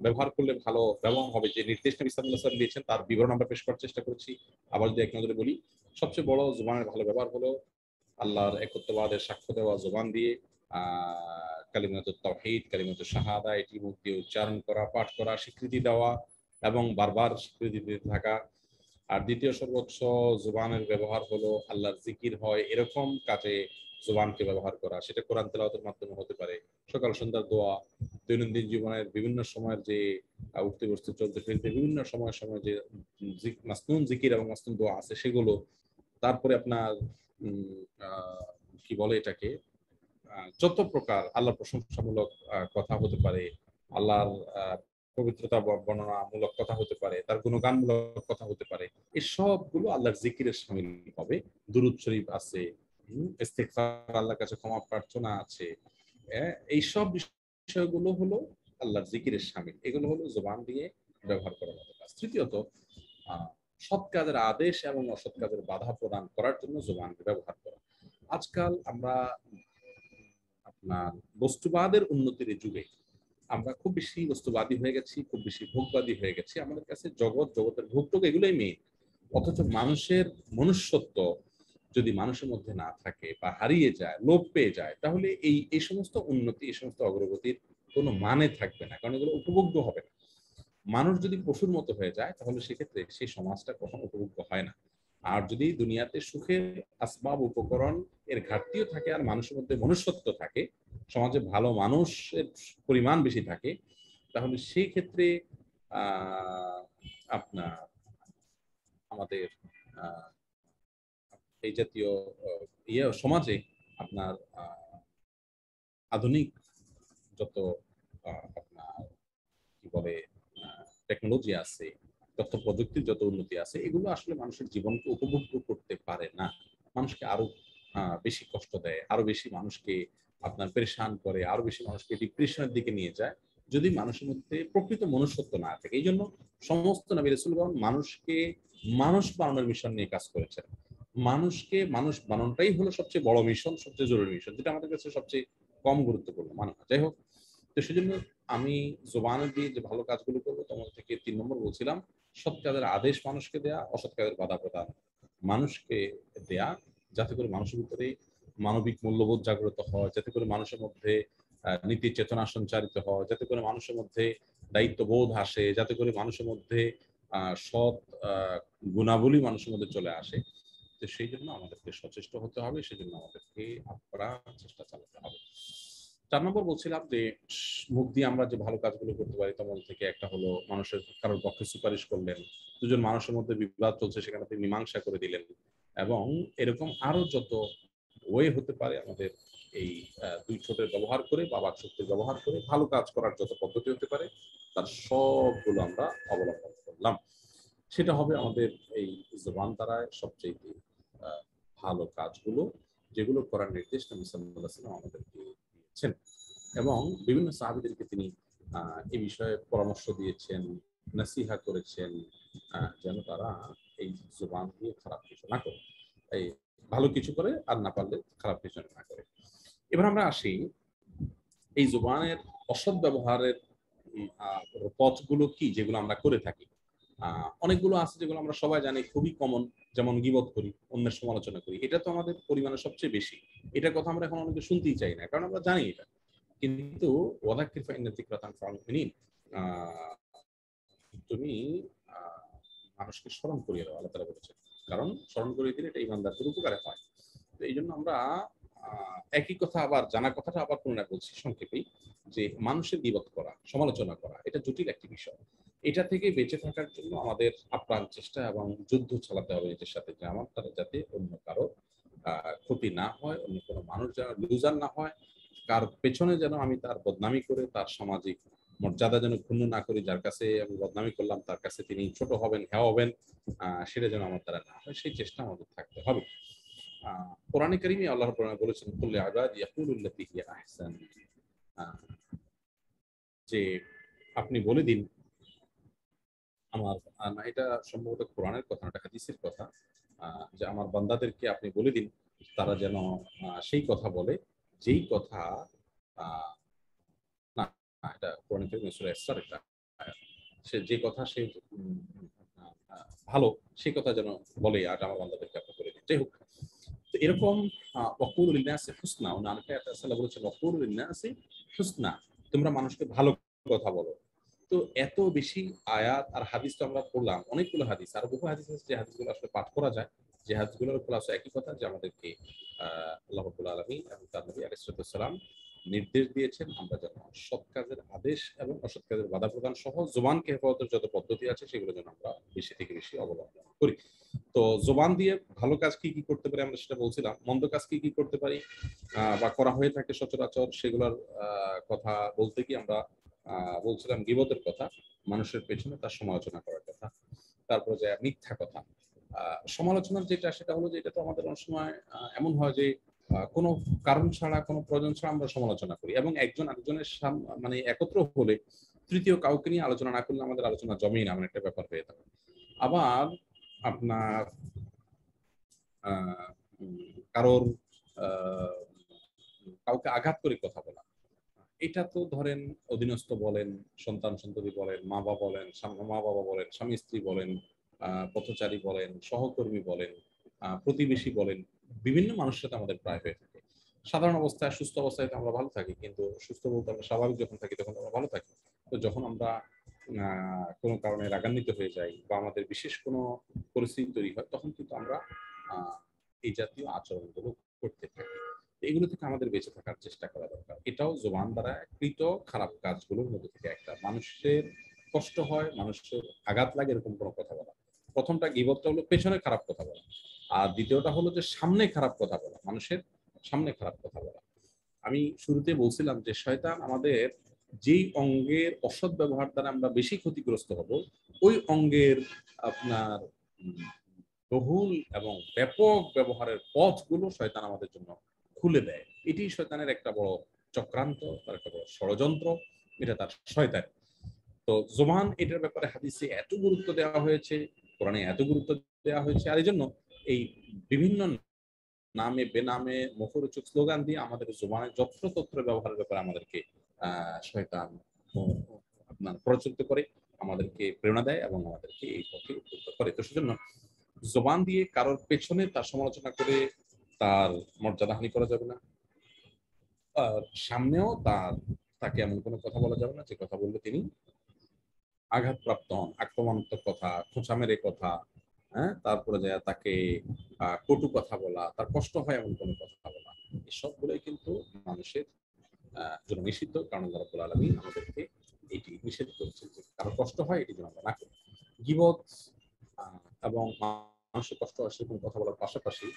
ব্যবহার করলে ভালো ব্যবহার হবে, যে নির্দেশ নবী সাল্লাল্লাহু আলাইহি ওয়াসাল্লাম দিয়েছেন, তার বিবরণ আমরা পেশ করার চেষ্টা করেছি। আবার যদি এক নজরে বলি, সবচেয়ে বড় জবানের ভালো ব্যবহার হলো আল্লাহর একত্ববাদের সাক্ষ্য দেওয়া জবান দিয়ে, কালিমাতুত তাওহীদ, কালিমাতুশ শাহাদা, এটি মুখ দিয়ে উচ্চারণ করা, পাঠ করা, স্বীকৃতি দেওয়া এবং বারবার স্বীকৃতি দিতে থাকা। আর দ্বিতীয় সর্বোচ্চ জবানের ব্যবহার হলো আল্লাহর জিকির হয় এরকম কাজে জবানকে ব্যবহার করা, সেটা কোরআন তেলাওয়াতের মাধ্যমে হতে পারে, সকাল সন্ধ্যার দোয়া, দৈনন্দিন জীবনের বিভিন্ন সময়ের যে উঠতে বসতে চলতে ফিরতে বিভিন্ন সময় সময় যে মাসনুন জিকির এবং মাসনুন দোয়া আছে সেগুলো। তারপরে আপনার কি বলে এটাকে, যত প্রকার আল্লাহর প্রশংসামূলক কথা হতে পারে, আল্লাহর পবিত্রতা বর্ণনামূলক কথা হতে পারে, তার গুণগানমূলক কথা হতে পারে, এই সবগুলো আল্লাহর জিকিরের শামিল হবে। দুরূদ শরীফ আছে, ইস্তিগফার, আল্লাহর কাছে ক্ষমা প্রার্থনা আছে, এই সব বিষয়গুলো হলো আল্লাহর জিকিরের শামিল। এগুলো হলো জবান দিয়ে ব্যবহার করার মতো কাজ। তৃতীয়ত, সৎ কাজের আদেশ এবং অসৎ কাজের বাধা প্রদান করার জন্য জবানকে ব্যবহার করা। আজকাল আমরা আপনার বস্তুবাদের উন্নতির এই যুগে আমরা খুব বেশি বস্তুবাদী হয়ে গেছি, খুব বেশি ভোগবাদী হয়ে গেছি। আমাদের কাছে জগতের ভোগটোগ এগুলোই মেয়ে। অথচ মানুষের মনুষ্যত্ব যদি মানুষের মধ্যে না থাকে বা হারিয়ে যায়, লোপ পেয়ে যায়, তাহলে এই সমস্ত উন্নতি, এই সমস্ত অগ্রগতির কোনো মানে থাকবে না, কারণ এগুলো উপভোগ্য হবে না। মানুষ যদি পশুর মতো হয়ে যায়, তাহলে সেক্ষেত্রে সেই সমাজটা কখনো উপভোগ্য হয় না। আর যদি দুনিয়াতে সুখের আসবাব উপকরণ এর ঘাটতিও থাকে আর মানুষের মধ্যে মনুষ্যত্ব থাকে, সমাজে ভালো মানুষের পরিমাণ বেশি থাকে, তাহলে সেই ক্ষেত্রে আপনার আমাদের এই জাতীয় সমাজে আপনার আধুনিক যত আপনার কি বলে টেকনোলজি আছে, তথ্য প্রযুক্তির যত উন্নতি আছে, এগুলো আসলে মানুষের জীবনকে উপভোগ্য করতে পারে না। মানুষকে আরো বেশি কষ্ট দেয়, আরো বেশি মানুষকে আপনার পেরেশান করে, আরো বেশি মানুষকে ডিপ্রেশনের দিকে নিয়ে যায়, যদি মানুষের মধ্যে প্রকৃত মনুষ্যত্ব না থাকে। এই জন্য সমস্ত নবী রাসূলগণ মানুষকে মানুষ বানানোর মিশন নিয়ে কাজ করেছেন। মানুষকে মানুষ বানানোটাই হলো সবচেয়ে বড় মিশন, সবচেয়ে জরুরি মিশন, যেটা আমাদের কাছে সবচেয়ে কম গুরুত্বপূর্ণ মনে হয়। যাই হোক, তো সেজন্য আমি জোবানের দিয়ে যে ভালো কাজগুলো করবো, তোমার থেকে 3 নম্বর বলছিলাম, সৎ কাজের আদেশ মানুষকে দেয়া, অসৎ কাজের বাধা প্রদান মানুষকে দেয়া, যাতে করে মানুষের ভিতরে মানবিক মূল্যবোধ জাগ্রত হয়, যাতে করে মানুষের মধ্যে নীতি চেতনা সঞ্চারিত হয়, যাতে করে মানুষের মধ্যে দায়িত্ববোধ আসে, যাতে করে মানুষের মধ্যে সৎ গুণাবলী মানুষের মধ্যে চলে আসে। তো সেই জন্য আমাদেরকে সচেষ্ট হতে হবে, সেই জন্য আমাদেরকে আপ্রাণ চেষ্টা চালাতে হবে। 4 নম্বর বলছিলাম যে মুখ দিয়ে আমরা যে ভালো কাজগুলো করতে পারি, তেমন থেকে একটা হলো মানুষের কারোর পক্ষে সুপারিশ করলেন, দুজন মানুষের মধ্যে বিবাদ চলছে সেখানে আপনি মীমাংসা করে দিলেন, এবং এরকম আরো যত ওয়ে হতে পারে আমাদের এই দুই ঠোঁটের ব্যবহার করে বা বাক শক্তির ব্যবহার করে ভালো কাজ করার যত পদ্ধতি হতে পারে, তার সবগুলো আমরা অবলম্বন করলাম। সেটা হবে আমাদের এই জবান দ্বারায় সবচেয়ে ভালো কাজগুলো, যেগুলো করার নির্দেশ নবী সাল্লাল্লাহু আলাইহি ওয়াসাল্লাম আমাদেরকে দিয়েছেন। এবং বিভিন্ন সাহাবীদেরকে তিনি এই বিষয়ে পরামর্শ দিয়েছেন, নসিহা করেছেন, যেন তারা এই জবান দিয়ে খারাপ কিছু না করে, এই ভালো কিছু করে, আর না পারলে খারাপ কিছু না করে। এবার আমরা আসি এই জবানের অসৎ ব্যবহারের পথগুলো কি, যেগুলো আমরা করে থাকি। অনেকগুলো আছে যেগুলো আমরা সবাই জানি, খুবই কমন, যেমন গীবত করি, অন্যের সমালোচনা করি। এটা তো আমাদের পরিমাণে সবচেয়ে বেশি। এটার কথা আমরা এখন অনেকে শুনতেই চাই না, কারণ আমরা জানি এটা। কিন্তু ওয়াদাক্কির ফাইন্না যিকরা তানফাউল মুমিনিন, তুমি মানুষকে স্মরণ করিয়ে দাও, আল্লাহ তাআলা বলেছেন। কারণ স্মরণ করিয়ে দিলে এটা ঈমানদারদের উপকারে হয়। তো এই জন্য আমরা একই কথা আবার জানা কথাটা আবার পুনরায় বলছি সংক্ষেপেই, যে মানুষের গীবত করা, সমালোচনা করা, এটা জটিল একটি বিষয়। এটা থেকে বেঁচে থাকার জন্য আমাদের আপ্রাণ চেষ্টা এবং যুদ্ধ চালাতে হবে নিজের সাথে, যে আমার দ্বারা যাতে অন্য কারো ক্ষতি না হয়, অন্য কোনো মানুষ যেন লুজার না হয়, কার পেছনে যেন আমি তার বদনামি করে তার সামাজিক মর্যাদা যেন ক্ষুণ্ণ না করি, যার কাছে আমি বদনামি করলাম তার কাছে তিনি ছোট হবেন, হ্যাঁ হবেন, সেটা যেন আমার দ্বারা না হয়, সেই চেষ্টা আমাদের থাকতে হবে। কোরআনে কারিমে আল্লাহ রাব্বুল আলামিন বলেছেন, কুল লি'ইবাদি ইয়াকুলুল্লাতী হিয়া আহসান, যে আপনি বলে দিন আমার, না এটা সম্ভবত কোরআনের কথা না, এটা হাদিসের কথা, যে আমার বান্দাদেরকে আপনি বলে দিন তারা যেন সেই কথা বলে যেই কথা, না এটা কোরআন কারীমে সূরা ইসরার একটা আয়াত, সে যে কথা সে ভালো সেই কথা যেন বলে, আর আমার বান্দাদেরকে আপনি বলে দিন। যাই হোক, তো এরকম ওয়াকুলু লিন্নাসি হুসনা, অন্য আরেকটা আয়াতে আল্লাহ বলেছেন ওয়াকুলু লিন্নাসি হুসনা, তোমরা মানুষকে ভালো কথা বলো। তো এত বেশি আয়াত আর হাদিস তো আমরা পড়লাম, অনেকগুলো হাদিস, আর বহু হাদিস আছে যে হাদিসগুলো আসলে পাঠ করা যায়, যে হাদিসগুলোর খোলাসা একই কথা, যে আমাদেরকে আল্লাহ রাব্বুল আলামিন এবং তার নবী আলাইহিস সালাম নির্দেশ দিয়েছেন আমরা যেন সৎ কাজের আদেশ এবং অসৎ কাজের বাধা প্রদান সহ জবানকে হেফাজতের যত পদ্ধতি আছে সেগুলো যেন আমরা বেশি থেকে বেশি অবলম্বন করি। তো জবান দিয়ে ভালো কাজ কি কি করতে পারি আমরা সেটা বলছিলাম, মন্দ কাজ কি কি করতে পারি বা করা হয়ে থাকে সচরাচর, সেগুলোর কথা বলতে কি আমরা বলছিলাম গীবতের কথা, মানুষের পেছনে তার সমালোচনা করার কথা, তারপরে যে মিথ্যা কথা। সমালোচনার যেটা সেটা হলো যে এটা তো আমাদের অনেক সময় এমন হয় যে কোনো কারণ ছাড়া, কোনো প্রয়োজন ছাড়া আমরা সমালোচনা করি, এবং একজন আরেকজনের মানে একত্র হলে তৃতীয় কাউকে নিয়ে আলোচনা না করলে আমাদের আলোচনা জমেই না, এমন একটা ব্যাপার হয়ে থাকে। আবার আপনার কারোর কাউকে আঘাত করে কথা বলা, এটা তো ধরেন অধীনস্থ বলেন, সন্তান সন্ততি বলেন, মা বাবা বলেন, স্বামী স্ত্রী বলেন, পথচারী বলেন, সহকর্মী বলেন, প্রতিবেশী বলেন, বিভিন্ন মানুষের সাথে আমাদের প্রায় হয়ে থাকে। সাধারণ অবস্থায় সুস্থ অবস্থায় তো আমরা ভালো থাকি, কিন্তু সুস্থ বলতে আমরা স্বাভাবিক যখন থাকি তখন আমরা ভালো থাকি। তো যখন আমরা কোনো কারণে রাগান্বিত হয়ে যাই বা আমাদের বিশেষ কোনো পরিস্থিতি তৈরি হয়, তখন কিন্তু আমরা আহ, এই জাতীয় আচরণগুলো করতে থাকি। এগুলো থেকে আমাদের বেঁচে থাকার চেষ্টা করা দরকার। এটাও জবান দ্বারা কৃত খারাপ কাজগুলোর মধ্যে থেকে একটা। মানুষের কষ্ট হয়, মানুষের আঘাত লাগে এরকম কোনো কথা বলা। প্রথমটা গীবতটা হলো পেছনে খারাপ কথা বলা, আর দ্বিতীয়টা হলো যে সামনে খারাপ কথা বলা, মানুষের সামনে খারাপ কথা বলা। আমি শুরুতে বলছিলাম যে শয়তান আমাদের যেই অঙ্গের অসৎ ব্যবহার দ্বারা আমরা বেশি ক্ষতিগ্রস্ত হব, ওই অঙ্গের আপনার বহুল এবং ব্যাপক ব্যবহারের পথগুলো শয়তান আমাদের জন্য খুলে দেয়। এটি শয়তানের একটা বড় চক্রান্ত, তার একটা বড় ষড়যন্ত্র, এটা তার শয়তান। তো জোবান এটার ব্যাপারে হাদিসে এত গুরুত্ব দেওয়া হয়েছে, কোরআনে এত গুরুত্ব দেওয়া হয়েছে, আর এই জন্য এই বিভিন্ন নামে বেনামে মুখরোচক স্লোগান দিয়ে আমাদের জোবানের যত্রতত্র ব্যবহারের ব্যাপারে আমাদেরকে শয়তান আপনার প্রচলিত করে, আমাদেরকে প্রেরণা দেয় এবং আমাদেরকে এই পথে উদ্বুদ্ধ করে। তো সেজন্য জবান দিয়ে কারোর পেছনে তার সমালোচনা করে তার মর্যাদাহানি করা যাবে না, আর সামনেও তাকে এমন কোনো কথা বলা যাবে না যে কথা বললে তিনি আঘাতপ্রাপ্ত হন, আক্রমণাত্মক কথা, খোঁচা মেরে কথা, হ্যাঁ, তারপরে যায় তাকে কটু কথা বলা, তার কষ্ট হয় এমন কোনো কথা বলা, এসবগুলোই কিন্তু মানুষের জন্য নিষিদ্ধ। কারণ আল্লাহ রাব্বুল আলামিন আমাদেরকে এটি নিষেধ করেছেন যে কারো কষ্ট হয় এটি যেন আমরা না করি। গীবত এবং মানুষের কষ্ট হয় সেরকম কথা বলার পাশাপাশি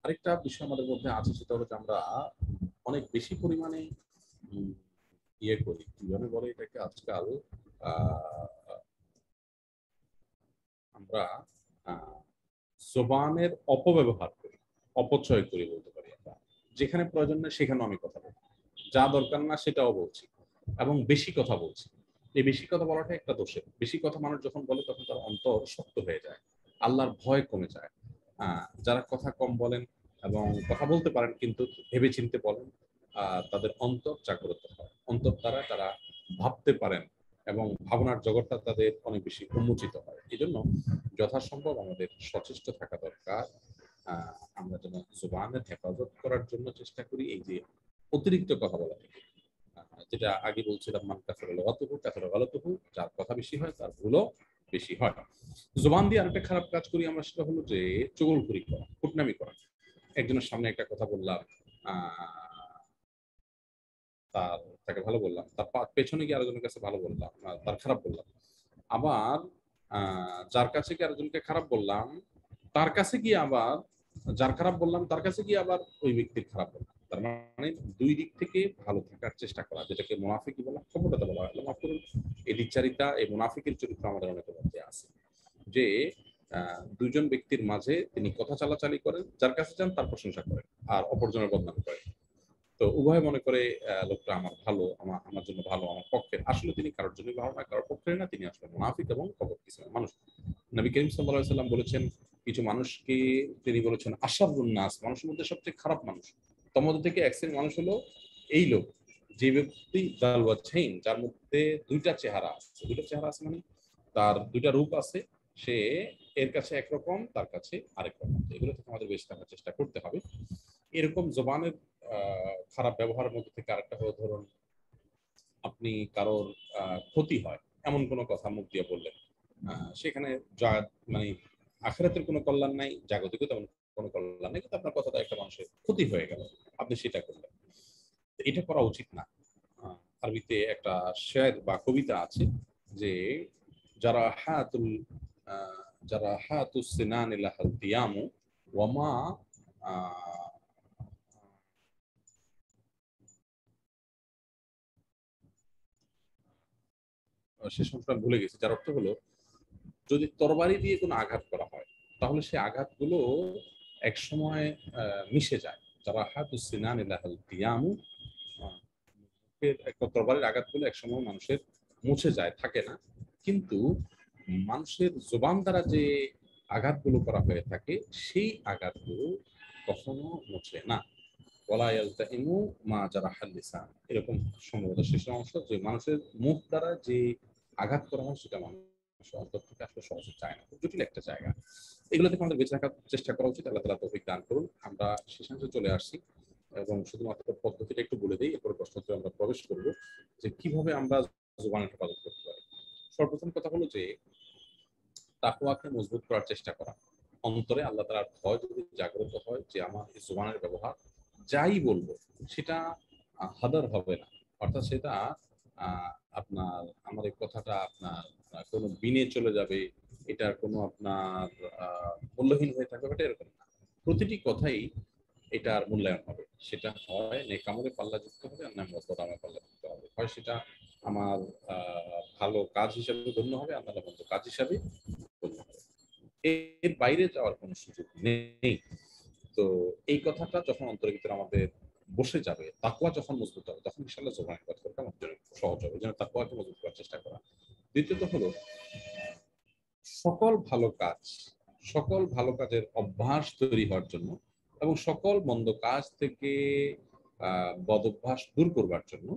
আরেকটা বিষয় আমাদের মধ্যে আছে, সেটা হলো যে আমরা অনেক বেশি পরিমাণে ইয়ে করি, কি জানে বলে এটাকে আজকাল, আমরা জবানের অপব্যবহার করি, অপচয় করি বলতে পারি আমরা। যেখানে প্রয়োজন নেই সেখানেও আমি কথা বলছি, যা দরকার না সেটাও বলছি, এবং বেশি কথা বলছি। এই বেশি কথা বলাটা একটা দোষের। বেশি কথা মানুষ যখন বলে তখন তার অন্তর শক্ত হয়ে যায়, আল্লাহর ভয় কমে যায়। যারা কথা কম বলেন এবং কথা বলতে পারেন কিন্তু ভেবে চিনতে বলেন, তাদের অন্তর জাগ্রত হয়, অন্তর দ্বারা তারা ভাবতে পারেন এবং ভাবনার জগৎটা তাদের অনেক বেশি উন্মোচিত হয়। এই জন্য যথাসম্ভব আমাদের সচেষ্ট থাকা দরকার। আমরা যেন জুবানের হেফাজত করার জন্য চেষ্টা করি, এই যে অতিরিক্ত কথা বলা থেকে। যেটা আগে বলছিলাম, মান কাসারা লাগাতুহু কাসারা গালাতুহু, যার কথা বেশি হয় তার ভুলও বেশি হয়। জুবান দিয়ে আরেকটা খারাপ কাজ করি আমরা, সেটা হলো যে চগলখড়ি করা, কুটনামি করা। একজনের সামনে একটা কথা বললাম, তাকে ভালো বললাম, তার পেছনে গিয়ে আরেকজনের কাছে ভালো বললাম, তার খারাপ বললাম। আবার যার কাছে গিয়ে আরেকজনকে খারাপ বললাম, তার কাছে গিয়ে আবার যার খারাপ বললাম তার কাছে গিয়ে আবার ওই ব্যক্তির খারাপ বললাম। তার মানে দুই দিক থেকে ভালো থাকার চেষ্টা করা, যেটাকে মুনাফিকি বলা, খবরটা বলা হয়। মাফ করুন, এই দ্বিচারিতা, এই মুনাফিকের চরিত্র আমাদের অনেকের মধ্যে আছে, যে দুইজন ব্যক্তির মাঝে তিনি কথা চালাচালি করেন, যার কাছে যান তার প্রশংসা করেন আর অপরজনের বদনাম করেন। তো উভয় মনে করে লোকটা আমার ভালো, আমার জন্য ভালো, আমার পক্ষের। আসলে তিনি কারোর জন্য ভালো না, কারোর পক্ষের না, তিনি আসলে মুনাফিক এবং কপট কিসিমের মানুষ। নবী করিম সাল্লাল্লাহু আলাইহি সাল্লাম বলেছেন, কিছু মানুষকে তিনি বলেছেন আশারুন নাস, মানুষের মধ্যে সবচেয়ে খারাপ মানুষ। তার মধ্যে থেকে এক শ্রেণীর মানুষ হলো এই লোক, যে ব্যক্তি যার ওয়াজহাইন, যার মধ্যে দুইটা চেহারা আছে। দুইটা চেহারা আছে মানে তার দুইটা রূপ আছে, সে এর কাছে একরকম, তার কাছে আরেক রকম। এগুলো থেকে আমাদের বেঁচে থাকার চেষ্টা করতে হবে। এরকম জবানের খারাপ ব্যবহারের মধ্যে থেকে আরেকটা হলো, ধরুন আপনি কারোর ক্ষতি হয় এমন কোনো কথা মুখ দিয়ে বললেন, সেখানে যা মানে আখিরাতের কোনো কল্যাণ নাই, জাগতিকও তেমন কোনো কল্যাণ নেই, কিন্তু আপনার কথাটা একটা মানুষের ক্ষতি হয়ে গেল, আপনি সেটা করলেন। এটা করা উচিত না। আরবিতে একটা শের বা কবিতা আছে যে যারা হাতুল যারা হাতুস সিনান লাহাল দিয়ামু ওয়ামা, সে সংখ্যা ভুলে গেছি, যার অর্থ হলো যদি তরবারি দিয়ে কোনো আঘাত করা হয় তাহলে সে আঘাতগুলো এক সময় মিশে যায়। যারা হাতুস সিনান লাহাল দিয়ামু, একটা তরবারির আঘাতগুলো এক সময় মানুষের মুছে যায়, থাকে না। কিন্তু মানুষের জবান দ্বারা যে আঘাতগুলো করা হয়ে থাকে সেই আঘাতগুলো কখনো মুছে না। ওয়ালা ইয়ালতাইমু মা জারাহাল লিসান, এরকম সম্ভবত শেষের অংশ, যে মানুষের মুখ দ্বারা যে আঘাত করা হয় সেটা মানুষের অন্তর থেকে আসলে সহজে চায় না, খুব জটিল একটা জায়গা। এগুলো থেকে আমাদের বেঁচে থাকার চেষ্টা করা উচিত। আল্লাহ তাআলা তৌফিক দান করুন। আমরা শেষাংশে চলে আসছি এবং শুধুমাত্র পদ্ধতিটা একটু বলে দিই, এরপর প্রশ্নতে আমরা প্রবেশ করব যে কিভাবে আমরা জুবানের হেফাজত করতে পারি। সর্বপ্রথম কথা হলো যে তাকওয়াকে মজবুত করার চেষ্টা করা। অন্তরে আল্লাহ তাআলার ভয় যদি জাগ্রত হয় যে আমার এই জুবানের ব্যবহার যাই বলবো সেটা হাদার হবে না, অর্থাৎ সেটা আপনার আমার এই কথাটা আপনার কোনো বিনে চলে যাবে, এটার কোনো আপনার মূল্যহীন হয়ে থাকবে, এটা এরকম না। প্রতিটি কথাই এটার মূল্যায়ন হবে, সেটা হয় নেক আমলে পাল্লাযুক্ত হবে আর না বদআমলে পাল্লাযুক্ত হবে। হয় সেটা আমার ভালো কাজ হিসেবে গণ্য হবে, আর নাহলে মন্দ কাজ হিসাবে গণ্য হবে। এর বাইরে যাওয়ার কোনো সুযোগ নেই। তো এই কথাটা যখন অন্তরের ভিতরে আমাদের বসে যাবে, তাকওয়া যখন মজবুত হবে, তখন ইনশাআল্লাহ জবানের কাজ করাটা আমাদের জন্য সহজ হবে। যেন তাকওয়াকে মজবুত করার চেষ্টা করা। দ্বিতীয়ত হলো সকল ভালো কাজ, সকল ভালো কাজের অভ্যাস তৈরি হওয়ার জন্য এবং সকল মন্দ কাজ থেকে বদঅভ্যাস দূর করবার জন্য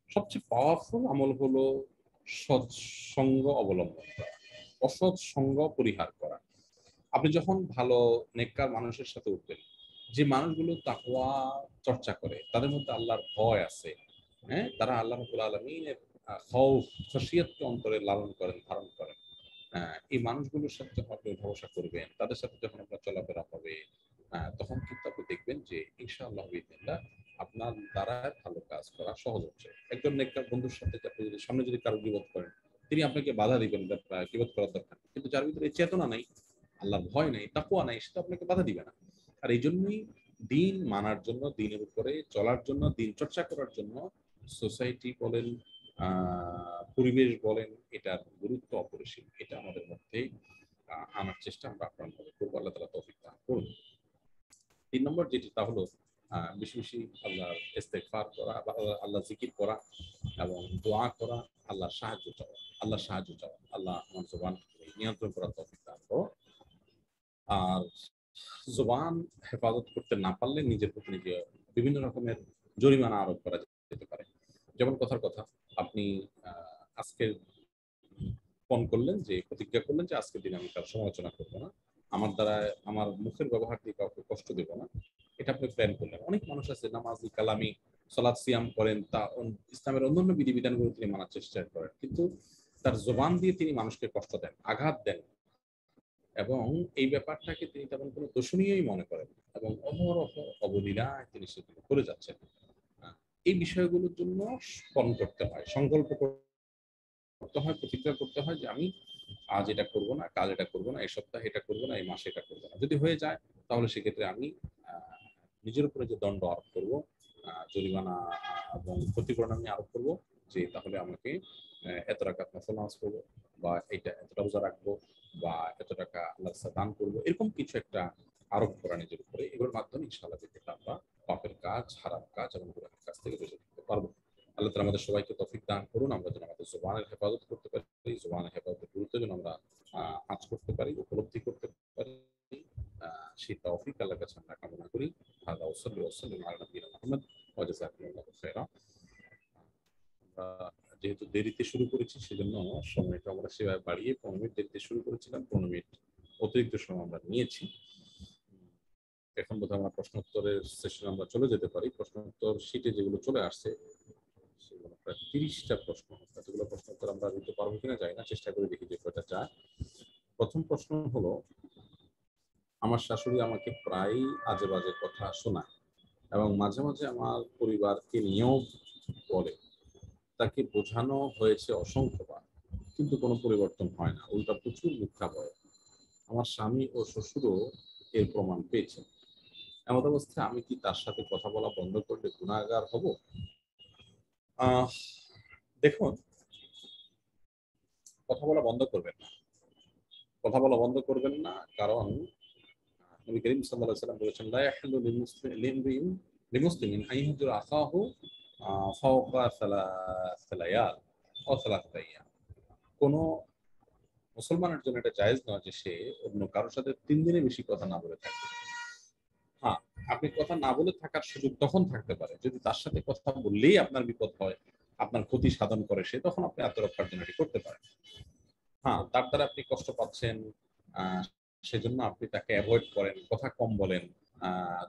সবচেয়ে পাওয়ারফুল আমল হলো সৎসঙ্গ অবলম্বন করা, অসৎ সঙ্গ পরিহার করা। আপনি যখন ভালো নেককার মানুষের সাথে উঠবেন, যে মানুষগুলো তাকওয়া চর্চা করে, তাদের মধ্যে আল্লাহর ভয় আছে, হ্যাঁ, তারা আল্লাহ রাব্বুল আলামিনের খৌফ খশিয়াতকে অন্তরে লালন করেন, ধারণ করেন। এই মানুষগুলোর সাথে যখন আপনি ভরসা করবেন, তাদের সাথে যখন আপনার চলাফেরা হবে, তখন কিন্তু আপনি দেখবেন যে ইনশাআল্লাহ বিইذনিল্লাহ আপনার দ্বারা ভালো কাজ করা সহজ হচ্ছে। একজন নেককার বন্ধুর সাথে আপনি যদি সামনে যদি কারো গীবত করেন, তিনি আপনাকে বাধা দিবেন গীবত করার দরকার, কিন্তু যার ভিতরে এই চেতনা নাই, আল্লাহর ভয় নাই, তাকওয়া নাই, সেটা আপনাকে বাধা দিবে না। আর এই জন্যই দিন মানার জন্য, দিনের উপরে চলার জন্য, দিন চর্চা করার জন্য সোসাইটি বলেন, পরিবেশ বলেন, এটার গুরুত্ব অপরিসীম। এটা আমাদের মধ্যে আনার চেষ্টা আমরা আপ্রাণভাবে করবো। আল্লাহ তাআলা তৌফিক দান করুন। ৩ নম্বর যেটি, তা হলো বেশি বেশি আল্লাহর ইস্তেগফার করা বা আল্লাহ জিকির করা এবং দোয়া করা, আল্লাহর সাহায্য চাওয়া, আল্লাহর সাহায্য চাওয়া। আল্লাহ আমার জবানকে নিয়ন্ত্রণ করার তৌফিক দান করো। আর জবান হেফাজত করতে না পারলে নিজের প্রতি নিজে বিভিন্ন রকমের জরিমানা আরোপ করা যেতে পারে। যেমন কথার কথা, আপনি আজকে ফোন করলেন, যে প্রতিজ্ঞা করলেন যে আজকের দিনে আমি কারো সমালোচনা করবো না, আমার দ্বারা আমার মুখের ব্যবহার দিয়ে কাউকে কষ্ট দেবো না, এটা আপনি প্ল্যান করলেন। অনেক মানুষ আছে নামাজি কালামি সালাত সিয়াম করেন, তা ইসলামের অন্যান্য বিধিবিধানগুলো তিনি মানার চেষ্টা করেন, কিন্তু তার জবান দিয়ে তিনি মানুষকে কষ্ট দেন, আঘাত দেন, এবং এই ব্যাপারটাকে তিনি তেমন কোনো দোষণীয়ই মনে করেন এবং অহরহ অবলীলায় তিনি সেগুলো করে যাচ্ছেন। এই বিষয়গুলোর জন্য স্মরণ করতে হয়, সংকল্প করতে হয়, প্রতিজ্ঞা করতে হয় যে আমি আজ এটা করবো না, কাল এটা করবো না, এই সপ্তাহে এটা করবো না, এই মাসে এটা করবো না। যদি হয়ে যায় তাহলে সেক্ষেত্রে আমি নিজের উপরে যে দণ্ড আরোপ করবো, জরিমানা এবং ক্ষতিপূরণ আমি আরোপ করবো, যে তাহলে আমাকে এত টাকা নফল নামাজ পড়বো, বা এটা এতটা রোজা রাখবো, বা এত টাকা আল্লাহর রাস্তায় দান করবো, এরকম কিছু একটা আরোপ করা নিজের উপরে। এগুলোর মাধ্যমে ইনশাআল্লাহ যেটা আমরা পাপের কাজ, হারাম কাজ এবং গুনাহের কাজ থেকে বেঁচে থাকতে পারবো। আল্লাহ তাআলা আমাদের সবাইকে তৌফিক দান করুন। আমরা যেন আমাদের জবানের হেফাজত করতে পারি, জবানের হেফাজতের গুরুত্ব যেন আমরা আঁচ করতে পারি, উপলব্ধি করতে পারি। সেই তৌফিক আল্লাহর কাছে আমরা কামনা করি। হাদা ওয়াসাল্লি ওয়াসাল্লিম আলা নবিয়িনা মুহাম্মদ ওয়া জাযাকুমুল্লাহু খাইরা। আমরা যেহেতু দেরিতে শুরু করেছি, সেজন্য সময়টা আমরা সেভাবে বাড়িয়ে 15 মিনিট দেরিতে শুরু করেছিলাম, 15 মিনিট অতিরিক্ত সময় আমরা নিয়েছি। এখন বোধহয় আমরা প্রশ্নোত্তরের সেশনে আমরা চলে যেতে পারি। প্রশ্নোত্তর শীটে যেগুলো চলে আসছে সেগুলো প্রায় 30টা প্রশ্ন। এতগুলো প্রশ্ন উত্তর আমরা দিতে পারবো কিনা জানি না, চেষ্টা করে দেখি যে কয়টা যায়। প্রথম প্রশ্ন হলো, আমার শাশুড়ি আমাকে প্রায়ই আজে বাজে কথা শোনায় এবং মাঝে মাঝে আমার পরিবারকে নিয়েও বলে। তাকে বোঝানো হয়েছে অসংখ্যবার, কিন্তু কোনো পরিবর্তন হয় না, উল্টা প্রচুর মিথ্যা বলে। আমার স্বামী ও শ্বশুরও এর প্রমাণ পেয়েছেন। এমত অবস্থায় আমি কি তার সাথে কথা বলা বন্ধ করলে গুনাহগার হব? দেখুন, কথা বলা বন্ধ করবেন না, কথা বলা বন্ধ করবেন না, কারণ নবী করিম সাল্লাল্লাহু আলাইহি ওয়াসাল্লাম বলেছেন, লা ইয়াহিল্লু লিমুসলিমিন আন ইয়াহজুরা আখাহু ফাওকা সালায়াল আও সালাসাত আইয়াম। কোন মুসলমানের জন্য এটা জায়েজ নয় যে সে অন্য কারোর সাথে 3 দিনের বেশি কথা না বলে থাকে। হ্যাঁ, আপনি কথা না বলে থাকার সুযোগ তখন থাকতে পারে যদি তার সাথে কথা বললেই আপনার বিপদ হয়, আপনার ক্ষতি সাধন করে সে, তখন আপনি আত্মরক্ষার জন্য এটি করতে পারেন। হ্যাঁ, তার দ্বারা আপনি কষ্ট পাচ্ছেন, আহ, সেজন্য আপনি তাকে অ্যাভয়েড করেন, কথা কম বলেন,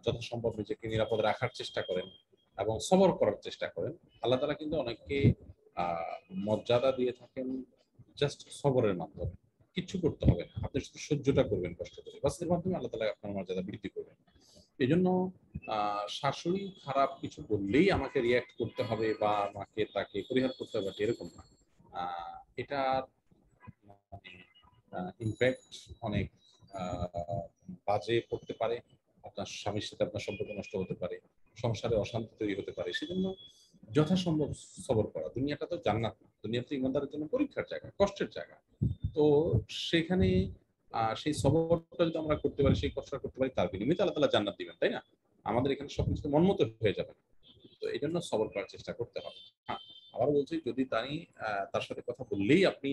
যথাসম্ভব নিজেকে নিরাপদ রাখার চেষ্টা করেন এবং সবর করার চেষ্টা করেন। আল্লাহ তাআলা কিন্তু অনেককে আহ, মর্যাদা দিয়ে থাকেন জাস্ট সবরের মাধ্যমে। কিচ্ছু করতে হবে না, আপনি শুধু সহ্যটা করবেন কষ্ট করে, বাস এর মাধ্যমে আল্লাহ তাআলা আপনার মর্যাদা বৃদ্ধি করবেন। এই জন্য শাশুড়ি খারাপ কিছু বললেই আমাকে রিয়াক্ট করতে হবে বা আমাকে তাকে পরিহার করতে হবে এরকম না। এটার মানে ইমপ্যাক্ট অনেক বাজে পড়তে পারে। আপনার স্বামীর সাথে আপনার সম্পর্ক নষ্ট হতে পারে, সংসারে অশান্তি তৈরি হতে পারে। সেজন্য যথাসম্ভব সবর করা। দুনিয়াটা তো জান্নাত না, দুনিয়া তো ইমানদারের জন্য পরীক্ষার জায়গা, কষ্টের জায়গা। তো সেখানে সেই সবরটা যদি আমরা করতে পারি, সেই কষ্টটা করতে পারি, তার বিনিময়ে তো আল্লাহ তাআলা জান্নাত দিবেন, তাই না? আমাদের এখানে সবকিছু মনমতো হয়ে যাবে না। তো এই জন্য সবর করার চেষ্টা করতে হবে। হ্যাঁ, আবার বলছি, যদি তার সাথে কথা বললেই আপনি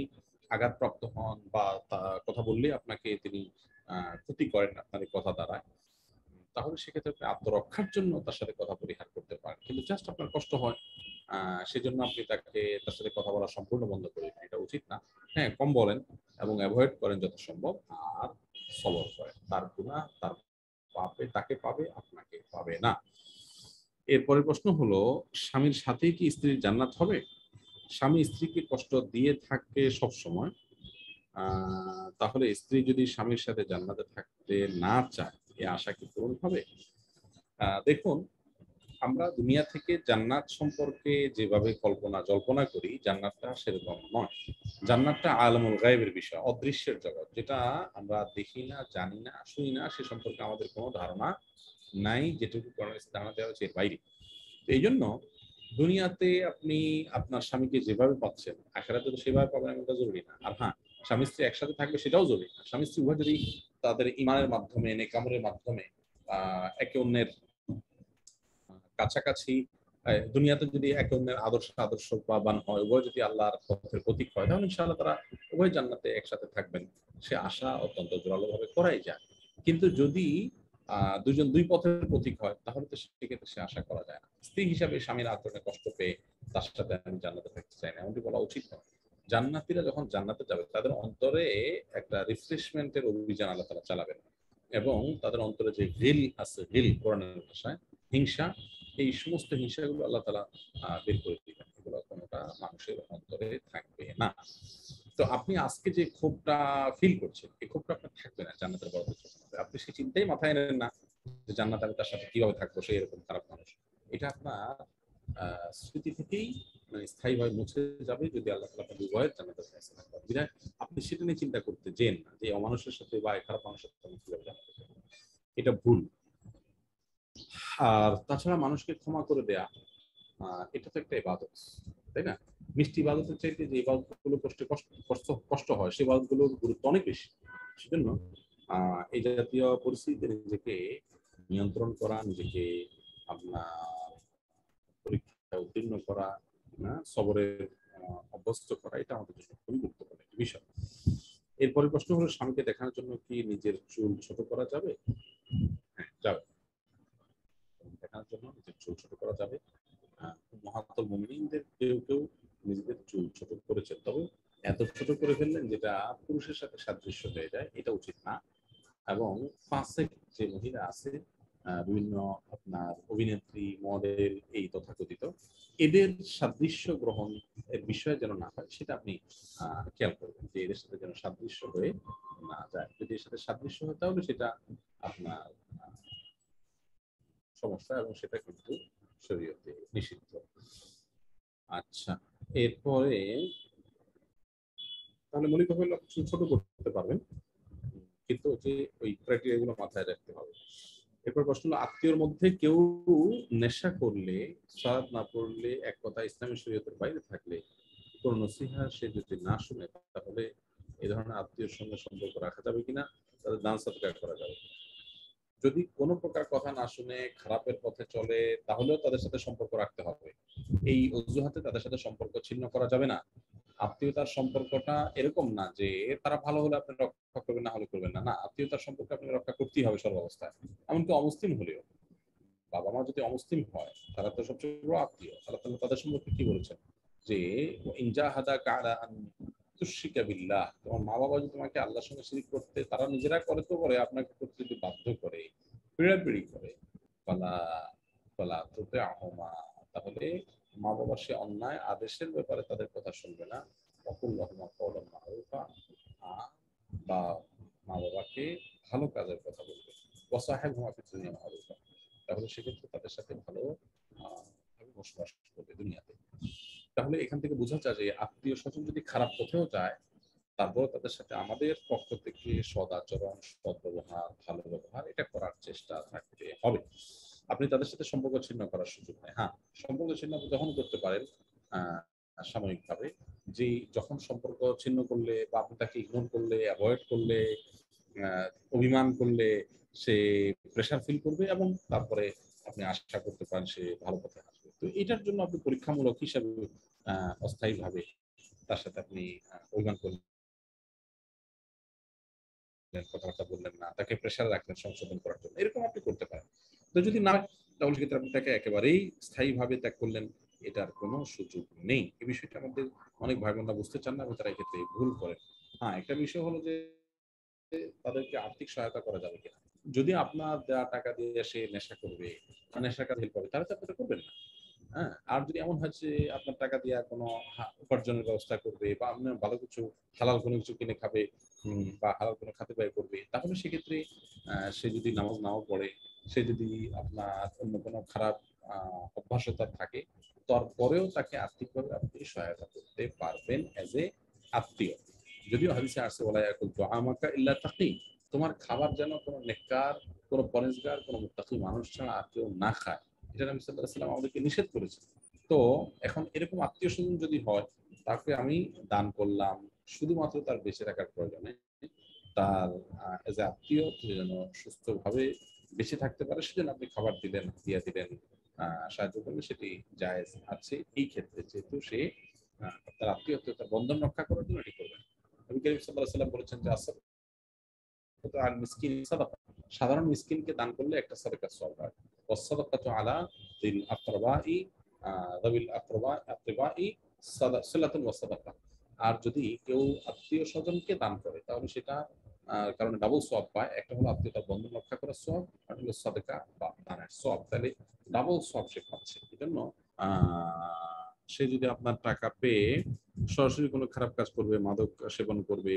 আঘাতপ্রাপ্ত হন বা কথা বললেই আপনাকে তিনি ক্ষতি করেন আপনার এই কথা দ্বারা, তাহলে সেক্ষেত্রে আপনি আত্মরক্ষার জন্য তার সাথে কথা পরিহার করতে পারেন। কিন্তু জাস্ট আপনার কষ্ট হয়, সেজন্য আপনি তার সাথে কথা বলা সম্পূর্ণ বন্ধ করে দিন, এটা উচিত না। হ্যাঁ, কম বলেন এবং অ্যাভয়েড করেন যথাসম্ভব। আর সবর করেন, তার গুনাহ তার পাবে, তাকে পাবে, আপনাকে পাবে না। এরপরের প্রশ্ন হলো, স্বামীর সাথেই কি স্ত্রীর জান্নাত হবে? স্বামী স্ত্রীকে কষ্ট দিয়ে থাকে সব সময়, তাহলে স্ত্রী যদি স্বামীর সাথে জান্নাতে থাকতে না চায়, এ আশা কি পূরণ হবে? দেখুন, আমরা দুনিয়া থেকে জান্নাত সম্পর্কে যেভাবে কল্পনা জল্পনা করি, জান্নাতটা সেরকম নয়। জান্নাতটা আলমুল গায়েবের বিষয়, অদৃশ্যের জগৎ, যেটা আমরা দেখি না, জানি না, শুনি না, সে সম্পর্কে আমাদের কোনো ধারণা নাই। যেটুকু ধারণা দেওয়া হচ্ছে এর বাইরে। তো এই জন্য দুনিয়াতে আপনি আপনার স্বামীকে যেভাবে পাচ্ছেন, আখেরাতে তো সেভাবে পাবেন এমনটা জরুরি না। আর হ্যাঁ, স্বামী স্ত্রী একসাথে থাকবে সেটাও জরুরি না। স্বামী স্ত্রী উভয় যদি তাদের ইমানের মাধ্যমে, নেকামলের মাধ্যমে একে অন্যের কাছাকাছি, দুনিয়াতে যদি একে অন্যের আদর্শবান হয়, উভয় যদি আল্লাহর পথের প্রতীক হয়, তাহলে ইনশাআল্লাহ তারা উভয় জান্নাতে একসাথে থাকবেন। সে আশা অত্যন্ত জোরালোভাবে করাই যায়। কিন্তু যদি দুজন দুই পথের প্রতীক হয়, তাহলে তো সেক্ষেত্রে সে আশা করা যায় না। স্ত্রী হিসাবে স্বামীর আচরণে কষ্ট পেয়ে তার সাথে আমি জান্নাতে থাকতে চাই না, এমনটি বলা উচিত নয়। জান্নাতীরা যখন জান্নাতে যাবে, তাদের অন্তরে একটা রিফ্রেশমেন্টের অভিযান আল্লাহ তাআলা চালাবেন এবং তাদের অন্তরে যে গিল আছে, গিল কোরআনের ভাষায় হিংসা, এই সমস্ত হিংসাগুলো আল্লাহ তাআলা বের করে দিবেন। এগুলো কোনোটা মানুষের অন্তরে থাকবে না। তো আপনি আজকে যে ক্ষোভটা ফিল করছেন, এই ক্ষোভটা আপনার থাকবে না জান্নাতের বরকত যখন হবে। আপনি সেই চিন্তাই মাথায় নেন না যে জান্নাতে আমি তার সাথে কিভাবে থাকবো, সে এরকম খারাপ মানুষ। এটা আপনার স্মৃতি থেকেই মানে স্থায়ীভাবে মুছে যাবে যদি আল্লাহ তাআলা আপনার উভয়ের জান্নাতের ফয়সালা করেন। বিধায় আপনি সেটা নিয়ে চিন্তা করতে যেন না যে অমানুষের সাথে বা খারাপ মানুষের সাথে আমি কিভাবে জান্নাতে যাবো। এটা ভুল। আর তাছাড়া মানুষকে ক্ষমা করে দেয়া, এটা তো একটা ইবাদত, তাই না? মিষ্টি ইবাদতের চাইতে যে ইবাদত গুলো কষ্ট হয়, সেই ইবাদত গুলোর গুরুত্ব অনেক বেশি। সেজন্য এই জাতীয় পরিস্থিতিতে নিজেকে নিয়ন্ত্রণ করা, নিজেকে আপনার পরীক্ষায় উত্তীর্ণ করা, সবরের অভ্যস্ত করা, এটা আমাদের জন্য খুবই গুরুত্বপূর্ণ একটি বিষয়। এরপরে প্রশ্ন হলো, স্বামীকে দেখানোর জন্য কি নিজের চুল ছোট করা যাবে? হ্যাঁ, যাবে। দেখানোর জন্য নিজের চুল ছোট করা যাবে। মহাত্মা মুমিনদের কেউ কেউ নিজেদের চুল ছোট করেছেন, তবে এত ছোট করে ফেললেন যেটা পুরুষের সাথে সাদৃশ্য হয়ে যায়, এটা উচিত না। এবং ফাসেক যে মহিলা আছে, বিভিন্ন আপনার অভিনেত্রী, মডেল, এই তথাকথিত, এদের সাদৃশ্য গ্রহণ এর বিষয়ে যেন না হয়, সেটা আপনি খেয়াল করবেন যে এদের সাথে যেন সাদৃশ্য হয়ে না যায়। যদি এর সাথে সাদৃশ্য হয় তাহলে সেটা আপনার সমস্যা এবং সেটা কিন্তু শরীয়তে নিষিদ্ধ। আচ্ছা, এরপরে তাহলে মৌলিক হলো আপনি ছোট করতে পারবেন, কিন্তু যে ওই ক্রাইটেরিয়া গুলো মাথায় রাখতে হবে। এরপর প্রশ্ন হলো, আত্মীয়র মধ্যে কেউ নেশা করলে, সালাত না পড়লে, এক কথা ইসলামী শরীয়তের বাইরে থাকলে, কোন নসিহা সে যদি না শুনে, তাহলে এই ধরনের আত্মীয়র সঙ্গে সম্পর্ক রাখা যাবে কিনা, তাদের দান সৎকার করা যাবে? যদি কোনো প্রকার কথা না শুনে খারাপের পথে চলে, তাহলেও তাদের সাথে সম্পর্ক রাখতে হবে। এই অজুহাতে তাদের সাথে সম্পর্ক ছিন্ন করা যাবে না। আত্মীয়তার সম্পর্কটা এরকম না যে তারা ভালো হলে আপনি রক্ষা করবেন, না হলে করবেন না। না, আত্মীয়তার সম্পর্ক আপনি রক্ষা করতেই হবে সর্বাবস্থায়, এমনকি অমুসলিম হলেও। বাবা মা যদি অমুসলিম হয়, তারা তো সবচেয়ে বড় আত্মীয়। আল্লাহ তাআলা তাদের সম্পর্কে কি বলেছেন যে ইন জাহাদাকা আলা আন তুশরিকা বিল্লাহ, তোমার মা বাবা যদি তোমাকে আল্লাহর সঙ্গে শিরিক করতে, তারা নিজেরা করে তো করে, আপনাকে করতে যদি বাধ্য করে, পীড়াপিড়ি করে, ফালা ফালা তুতিআহুমা, তাহলে মা বাবার সে অন্যায় আদেশের ব্যাপারে তাদের কথা শুনবে না। ওয়াকুল লাহুমা কওলান মারুফা, বা মা বাবাকে ভালো কাজের কথা বলবে। ওয়াসাহিবহুমা ফিদ দুনিয়া মারুফা, তাহলে সেক্ষেত্রে তাদের সাথে ভালো ভাবে বসবাস করবে দুনিয়াতে। তাহলে এখান থেকে বোঝা যায় যে আত্মীয় স্বজন যদি খারাপ পথেও যায়, তারপর তাদের সাথে আমাদের পক্ষ থেকে সদাচরণ, সদ্ব্যবহার, ভালো ব্যবহার এটা করার চেষ্টা থাকতে হবে। আপনি তাদের সাথে সম্পর্ক ছিন্ন করার সুযোগ নেই। হ্যাঁ, সম্পর্ক ছিন্ন আপনি যখন করতে পারেন আহ সাময়িকভাবে, যে যখন সম্পর্ক ছিন্ন করলে বা আপনি তাকে ইগনোর করলে, অ্যাভয়েড করলে, আহ, অভিমান করলে সে প্রেশার ফিল করবে, এবং তারপরে আপনি আশা করতে পারেন সে ভালো পথে আসবে। তো এটার জন্য আপনি পরীক্ষামূলক হিসাবে অস্থায়ীভাবে তার সাথে আপনি অভিমান করলেন, কথাবার্তা বললেন না, তাকে প্রেশার রাখলেন সংশোধন করার জন্য, এরকম আপনি করতে পারেন। তো যদি না, তাহলে সেক্ষেত্রে আপনি তাকে একেবারেই স্থায়ীভাবে ত্যাগ করলেন, এটার কোনো সুযোগ নেই। এই বিষয়টা আমাদের অনেক ভাই বোনরা বুঝতে চান না এবং তারা এক্ষেত্রে ভুল করেন। হ্যাঁ, একটা বিষয় হলো যে তাদেরকে আর্থিক সহায়তা করা যাবে কিনা। যদি আপনার দেওয়া টাকা দিয়ে সে নেশা করবে, নেশার কাজে হেল্প করবে, তাহলে তো আপনি এটা করবেন না। হ্যাঁ, আর যদি এমন হয় যে আপনার টাকা দিয়ে কোনো উপার্জনের ব্যবস্থা করবে, বা আপনার ভালো কিছু হালাল কোনো কিছু কিনে খাবে, বা হালাল কোনো খাতে ব্যয় করবে, তাহলে সেক্ষেত্রে সে যদি নামাজ নাও পড়ে, সে যদি আপনার অন্য কোনো খারাপ অভ্যাসতা থাকে, তারপরেও তাকে আর্থিকভাবে আপনি সহায়তা করতে পারবেন এজ এ আত্মীয়। যদিও হাদিসে আসছে ওয়ালা ইয়াকুল তুআমাকা ইল্লা তাকী, তোমার খাবার যেন কোনো নেককার, কোনো পরেজগার, কোনো মুত্তাকি মানুষ ছাড়া আর কেউ না খায়, এটা নবী সাল্লাল্লাহু আলাইহি ওয়াসাল্লাম আমাদেরকে নিষেধ করেছেন। তো এখন এরকম আত্মীয় স্বজন যদি হয়, তাকে আমি দান করলাম শুধুমাত্র তার বেঁচে থাকার প্রয়োজনে, তার এজ এ আত্মীয় সে যেন সুস্থভাবে বেঁচে থাকতে পারে সেজন্য আপনি খাবার দিলেন, দিয়ে দিলেন, সাহায্য করলেন, সেটি জায়েজ আছে এই ক্ষেত্রে, যেহেতু সে তার আত্মীয়তার বন্ধন রক্ষা করার জন্য এটি করবেন। নবী করিম সাল্লাল্লাহু আলাইহি ওয়াসাল্লাম বলেছেন যে আল মিসকিন সাদাকা, সাধারণ মিসকিনকে দান করলে একটা সাদাকার সওয়াব হয়। ওয়াস সাদাকাতু আলা যিল আকরাবাই যাবিল আকরাবাই সিলাতুন ওয়া সাদাকা, আর যদি কেউ আত্মীয় স্বজনকে দান করে তাহলে সেটা কারণে ডাবল সওয়াব পায়। একটা হলো আত্মীয়তার বন্ধন রক্ষা করার সওয়াব, আর হলো সাদাকা বা দানের সওয়াব, তাহলে ডাবল সওয়াব সে পাচ্ছে। এজন্য সে যদি আপনার টাকা পেয়ে সরাসরি কোনো খারাপ কাজ করবে, মাদক সেবন করবে,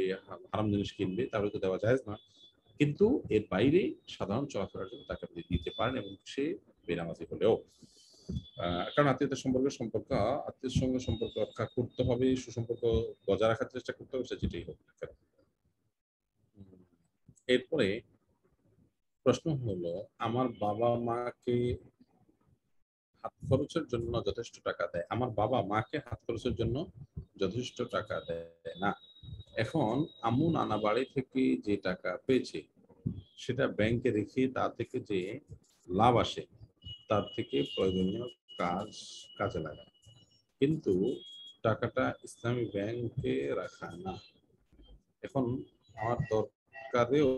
হারাম জিনিস কিনবে, তাহলে তো দেওয়া যায় না। কিন্তু এর বাইরে সাধারণ চলাফেরার জন্য তাকে আপনি দিতে পারেন, এবং সে বেনামাজি হলেও। কারণ আত্মীয়তার আত্মীয়র সঙ্গে সম্পর্ক রক্ষা করতে হবে, সুসম্পর্ক বজায় রাখার চেষ্টা করতে হবে, সে যেটাই হোক না কেন। এরপরে প্রশ্ন হলো, আমার বাবা মাকে হাত খরচের জন্য যথেষ্ট টাকা দেয়, আমার বাবা মাকে হাত খরচের জন্য যথেষ্ট টাকা দেয় না। এখন আম্মু নানা বাড়ি থেকে যে টাকা পেয়েছে সেটা ব্যাংকে রেখে তা থেকে যে লাভ আসে তার থেকে প্রয়োজনীয় কাজে লাগায়, কিন্তু টাকাটা ইসলামী ব্যাংকে রাখা না। এখন আমার দরকারেও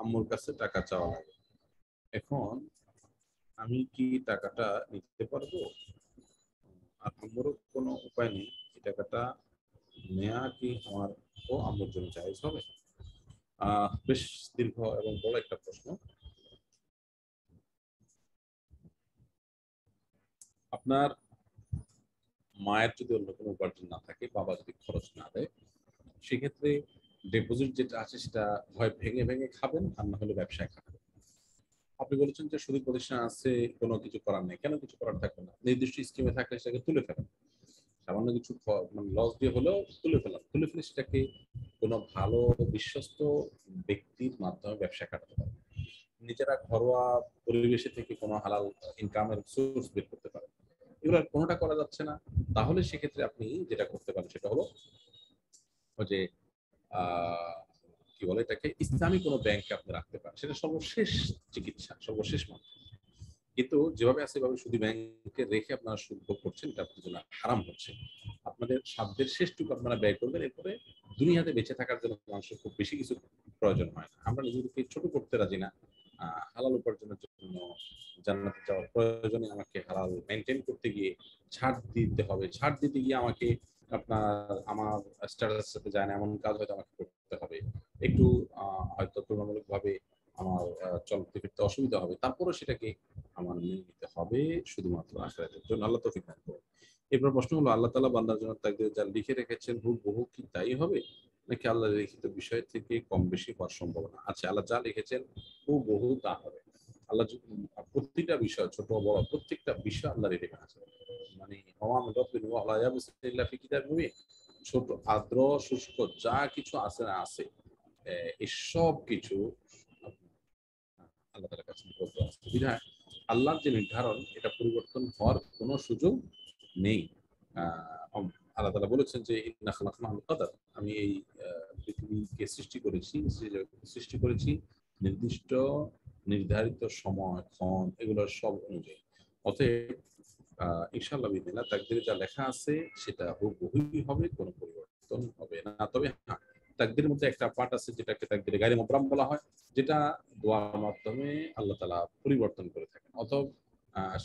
আম্মুর কাছে টাকা চাওয়া লাগে। এখন আমি কি টাকাটা নিতে পারবো? আর আম্মুরও কোনো উপায় নেই, এই টাকাটা নেয়া কি আমার ও আম্মুর জন্য জায়েজ হবে? বেশ দীর্ঘ এবং বড় একটা প্রশ্ন। আপনার মায়ের যদি অন্য কোনো উপার্জন না থাকে, বাবা যদি খরচ না দেয়, সেক্ষেত্রে ডিপোজিট যেটা আছে সেটা হয় ভেঙে ভেঙে খাবেন, আর না হলে ব্যবসায় খাবেন। আপনি বলেছেন যে সুদী প্রতিষ্ঠান আছে, কোনো কিছু করার নেই, কেন কিছু করার থাকবে না? নির্দিষ্ট স্কিমে থাকলে সেটাকে তুলে ফেলেন, সামান্য কিছু মানে লস দিয়ে হলেও তুলে ফেলে সেটাকে কোনো ভালো বিশ্বস্ত ব্যক্তির মাধ্যমে ব্যবসা কাটাতে পারেন। নিজেরা ঘরোয়া পরিবেশে থেকে কোনো হালাল ইনকামের সোর্স বের করতে পারেন। এগুলো কোনোটা করা যাচ্ছে না, তাহলে সেক্ষেত্রে আপনি যেটা করতে পারেন সেটা হলো ওই যে আহ, কি বলে এটাকে, ইসলামী কোনো ব্যাংকে আপনি রাখতে পারেন, সেটা সর্বশেষ চিকিৎসা, সর্বশেষ মাত্রা। কিন্তু যেভাবে আছে এভাবে শুধু ব্যাংকে রেখে আপনারা সুদ ভোগ করছেন, এটা আপনার জন্য হারাম হচ্ছে। আপনাদের সাধ্যের শেষটুকু আপনারা ব্যয় করবেন, এরপরে দুনিয়াতে বেঁচে থাকার জন্য মানুষের খুব বেশি কিছু প্রয়োজন হয় না। আমরা নিজেদেরকে ছোট করতে রাজি না। হালাল উপার্জনের জন্য জান্নাতে যাওয়ার প্রয়োজনে আমাকে হালাল মেনটেন করতে গিয়ে ছাড় দিতে হবে, ছাড় দিতে গিয়ে আমাকে আপনার আমার স্ট্যাটাসের সাথে যায় না এমন কাজ হয়তো আমাকে করতে হবে, একটু হয়তো তুলনামূলকভাবে আমার চলতে ফিরতে অসুবিধা হবে, তারপরেও সেটাকে আমার মেনে নিতে হবে শুধুমাত্র আখিরাতের জন্য। আল্লাহ তৌফিক দান করুন। এরপর প্রশ্ন হলো, আল্লাহ তাআলা বান্দার জন্য তাকদীরে যা লিখে রেখেছেন হুবহু কি তাই হবে, নাকি আল্লাহর লিখিত বিষয় থেকে কম বেশি হওয়ার সম্ভাবনা আছে? আল্লাহ যা লিখেছেন হুবহু তা হবে। আল্লাহ প্রতিটা বিষয়, ছোট বড় প্রত্যেকটা বিষয় আল্লাহর লেখা আছে। মানে ওমা মিন রাব্বিন ওয়া লা ইয়াবসু ইল্লা ফি কিতাবিন মুবিন। ছোট আর্দ্র শুষ্ক যা কিছু আছে না আছে, এই সব কিছু আল্লাহ তাআলার কাছে নিবদ্ধ আছে। বিধায় আল্লাহর যে নির্ধারণ এটা পরিবর্তন হওয়ার কোনো সুযোগ নেই। আল্লাহ তাআলা বলেছেন যে ইন্না খালাকনাহুল কদর, আমি এই পৃথিবীকে সৃষ্টি করেছি নির্দিষ্ট নির্ধারিত সময় ক্ষণ এগুলোর সব অনুযায়ী। অতএব ইনশাআল্লাহ বিদিনা তাকদীরে যা লেখা আছে সেটা হুবহুই হবে, কোনো পরিবর্তন হবে না। তবে হ্যাঁ, তাকদীরের মধ্যে একটা পার্ট আছে যেটাকে তাকদীরে গায়রে মুবরাম বলা হয়, যেটা দোয়ার মাধ্যমে আল্লাহ তাআলা পরিবর্তন করে থাকেন। অতএব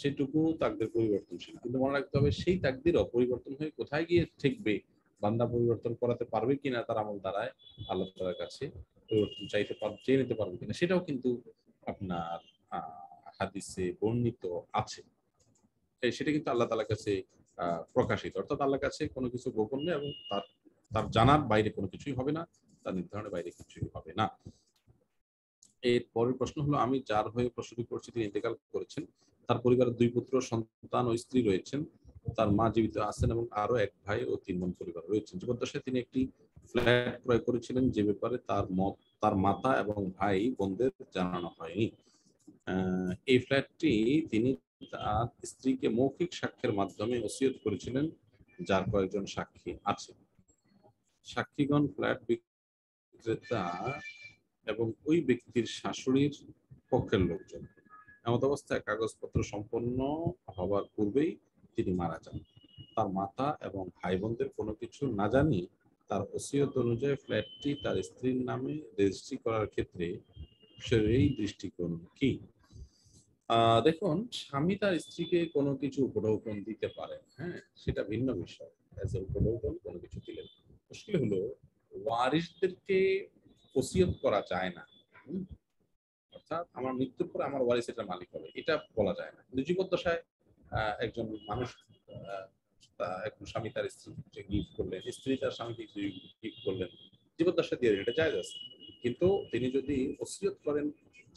সেটুকু তাকদীর পরিবর্তনশীল। কিন্তু মনে রাখতে হবে সেই তাকদীরও পরিবর্তন হয়ে কোথায় গিয়ে ঠেকবে, বান্দা পরিবর্তন করাতে পারবে কিনা তার আমল দ্বারায় আল্লাহ তাআলার কাছে পরিবর্তন চেয়ে নিতে পারবে কিনা সেটাও কিন্তু আপনার হাদিসে বর্ণিত আছে। সেটা কিন্তু আল্লাহ তাআলার কাছে প্রকাশিত। অর্থাৎ আল্লাহর কাছে কোনো কিছু গোপন নেই এবং তার তার জানার বাইরে কোনো কিছুই হবে না, তার নির্ধারণের বাইরে কিছুই হবে না। এর পরের প্রশ্ন হলো, আমি যার হয়ে প্রশ্নটি করছি তিনি ইন্তেকাল করেছেন। তার পরিবারের ২ পুত্র সন্তান ও স্ত্রী রয়েছেন। তার মা জীবিত আছেন এবং আরো ১ ভাই ও ৩ বোন পরিবার রয়েছেন। জীবদ্দশায় তিনি একটি ফ্ল্যাট ক্রয় করেছিলেন যে ব্যাপারে তার মাতা এবং ভাই বোনদের জানানো হয়নি। এই ফ্ল্যাটটি তিনি তার স্ত্রীকে মৌখিক সাক্ষ্যের মাধ্যমে ওসিয়ত করেছিলেন, যার কয়েকজন সাক্ষী আছে। সাক্ষীগণ ফ্ল্যাট বিক্রেতা এবং ওই ব্যক্তির শাশুড়ির পক্ষের লোকজন। এমত অবস্থায় কাগজপত্র সম্পন্ন হবার পূর্বেই তিনি মারা যান। তার মাতা এবং ভাই বোনদের কোনো কিছু না জানিয়ে তার ওসিয়ত অনুযায়ী ফ্ল্যাটটি তার স্ত্রীর নামে রেজিস্ট্রি করার ক্ষেত্রে সেই দৃষ্টিকোণ কি? দেখুন, স্বামী তার স্ত্রীকে কোনো কিছু উপঢৌকন দিতে পারেন, হ্যাঁ? সেটা ভিন্ন বিষয়। অ্যাজ এ উপঢৌকন কোনো কিছু দিলেন। মুশকিল হলো ওয়ারিসদেরকে ওসিয়ত করা যায় না। হুম? অর্থাৎ আমার মৃত্যুর পরে আমার ওয়ারিস এটার মালিক হবে। এটা বলা যায় না। কিন্তু জীবদ্দশায় একজন মানুষ একজন স্বামী তার স্ত্রীকে গিফট করলেন, স্ত্রী তার স্বামীকে গিফট করলেন। জীবদ্দশায় দিয়ে এটা জায়েজ আছে। কিন্তু তিনি যদি ওসিয়ত করেন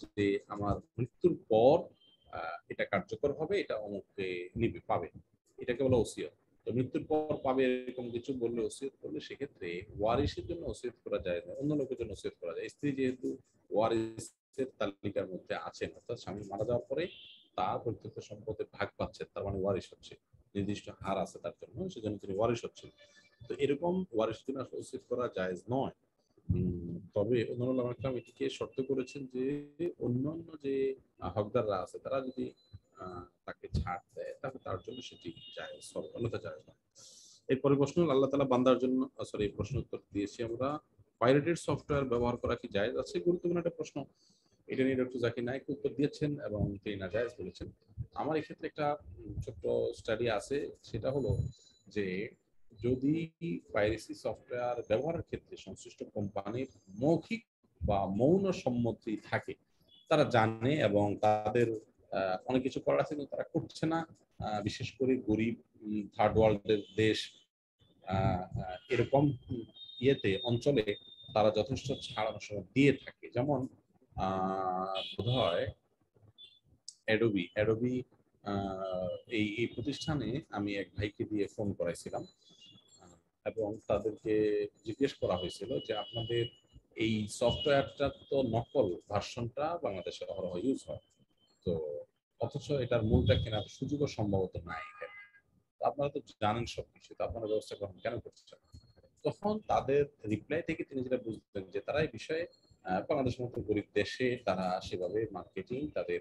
যে আমার মৃত্যুর পর এটা কার্যকর হবে, এটা অমুককে পাবে। এটাকে বলা ওসিয়ত। তো মৃত্যুর পর পাবে এরকম কিছু বললে ওসিয়ত করলে সেক্ষেত্রে ওয়ারিসের জন্য ওসিয়ত করা যায় না, অন্য লোকের জন্য ওসিয়ত করা যায়। স্ত্রী যেহেতু ওয়ারিসের তালিকার মধ্যে আছেন, অর্থাৎ স্বামী মারা যাওয়ার পরে তার পৈতৃক সম্পদে ভাগ পাচ্ছেন, তার মানে ওয়ারিস হচ্ছে, নির্দিষ্ট হার আছে তার জন্য, সেজন্য তিনি ওয়ারিস হচ্ছেন। তো এরকম ওয়ারিস জন্য ওসিয়ত করা জায়েজ নয়। তবে অন্যান্য ওলামা কেরাম এটিকে শর্ত করেছেন যে অন্যান্য যে হকদাররা আছে তারা যদি তাকে ছাড় দেয় তাহলে তার জন্য সেটি জায়েজ হবে, অন্যথা জায়েজ নয়। এরপরে প্রশ্ন হলো, আল্লাহ তাআলা বান্দার জন্য সরি এই প্রশ্ন উত্তর দিয়েছি আমরা, পাইরেটেড সফটওয়্যার ব্যবহার করা কি জায়েজ আছে? গুরুত্বপূর্ণ একটা প্রশ্ন। এটা নিয়ে ডক্টর জাকির নায়েক উত্তর দিয়েছেন এবং তিনি নাজায়েজ বলেছেন। আমার এক্ষেত্রে একটা ছোট্ট স্টাডি আছে, সেটা হলো যে যদি পাইরেসি সফটওয়্যার ব্যবহারের ক্ষেত্রে সংশ্লিষ্ট কোম্পানির মৌখিক বা মৌন সম্মতি থাকে, তারা জানে এবং তাদের অনেক কিছু করার আছে কিন্তু তারা করছে না, বিশেষ করে গরিব থার্ড ওয়ার্ল্ডের দেশ এরকম ইয়েতে অঞ্চলে তারা যথেষ্ট ছাড় অনেক সময় দিয়ে থাকে। যেমন বোধহয় অ্যাডোবি এই প্রতিষ্ঠানে আমি এক ভাইকে দিয়ে ফোন করাইছিলাম এবং তাদেরকে জিজ্ঞেস করা হয়েছিল যে আপনাদের এই সফটওয়্যারটা তো নকল ভার্সনটা বাংলাদেশে অহরহ ইউজ হয়, তো অথচ এটার মূলটা কেনার সুযোগও সম্ভবত নাই এখানে। আপনারা তো জানেন সবকিছু, তো আপনারা ব্যবস্থা গ্রহণ কেন করছেন? তখন তাদের রিপ্লাই থেকে তিনি যেটা বুঝতেন যে তারা এই বিষয়ে বাংলাদেশের মতো গরিব দেশে তারা সেভাবে মার্কেটিং তাদের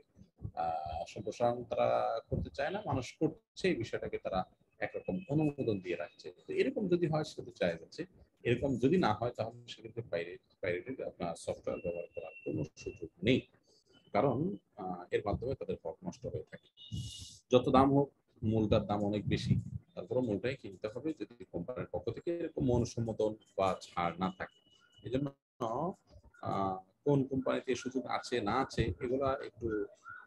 সম্প্রসারণ তারা করতে চায় না, মানুষ করছে এই বিষয়টাকে তারা একরকম অনুমোদন দিয়ে রাখছে। তো এরকম যদি হয় সেটা তো জায়েজ আছে। এরকম যদি না হয় তাহলে সেক্ষেত্রে পাইরেটেড আপনার সফটওয়্যার ব্যবহার করার কোনো সুযোগ নেই। কারণ এর মাধ্যমে তাদের হক নষ্ট হয়ে থাকে। যত দাম হোক, মূলটার দাম অনেক বেশি, তারপরে মূলটাই কিনতে হবে যদি কোম্পানির পক্ষ থেকে এরকম অনুসম্মতন বা ছাড় না থাকে। এই জন্য কোন কোম্পানিতে সুযোগ আছে না আছে এগুলা একটু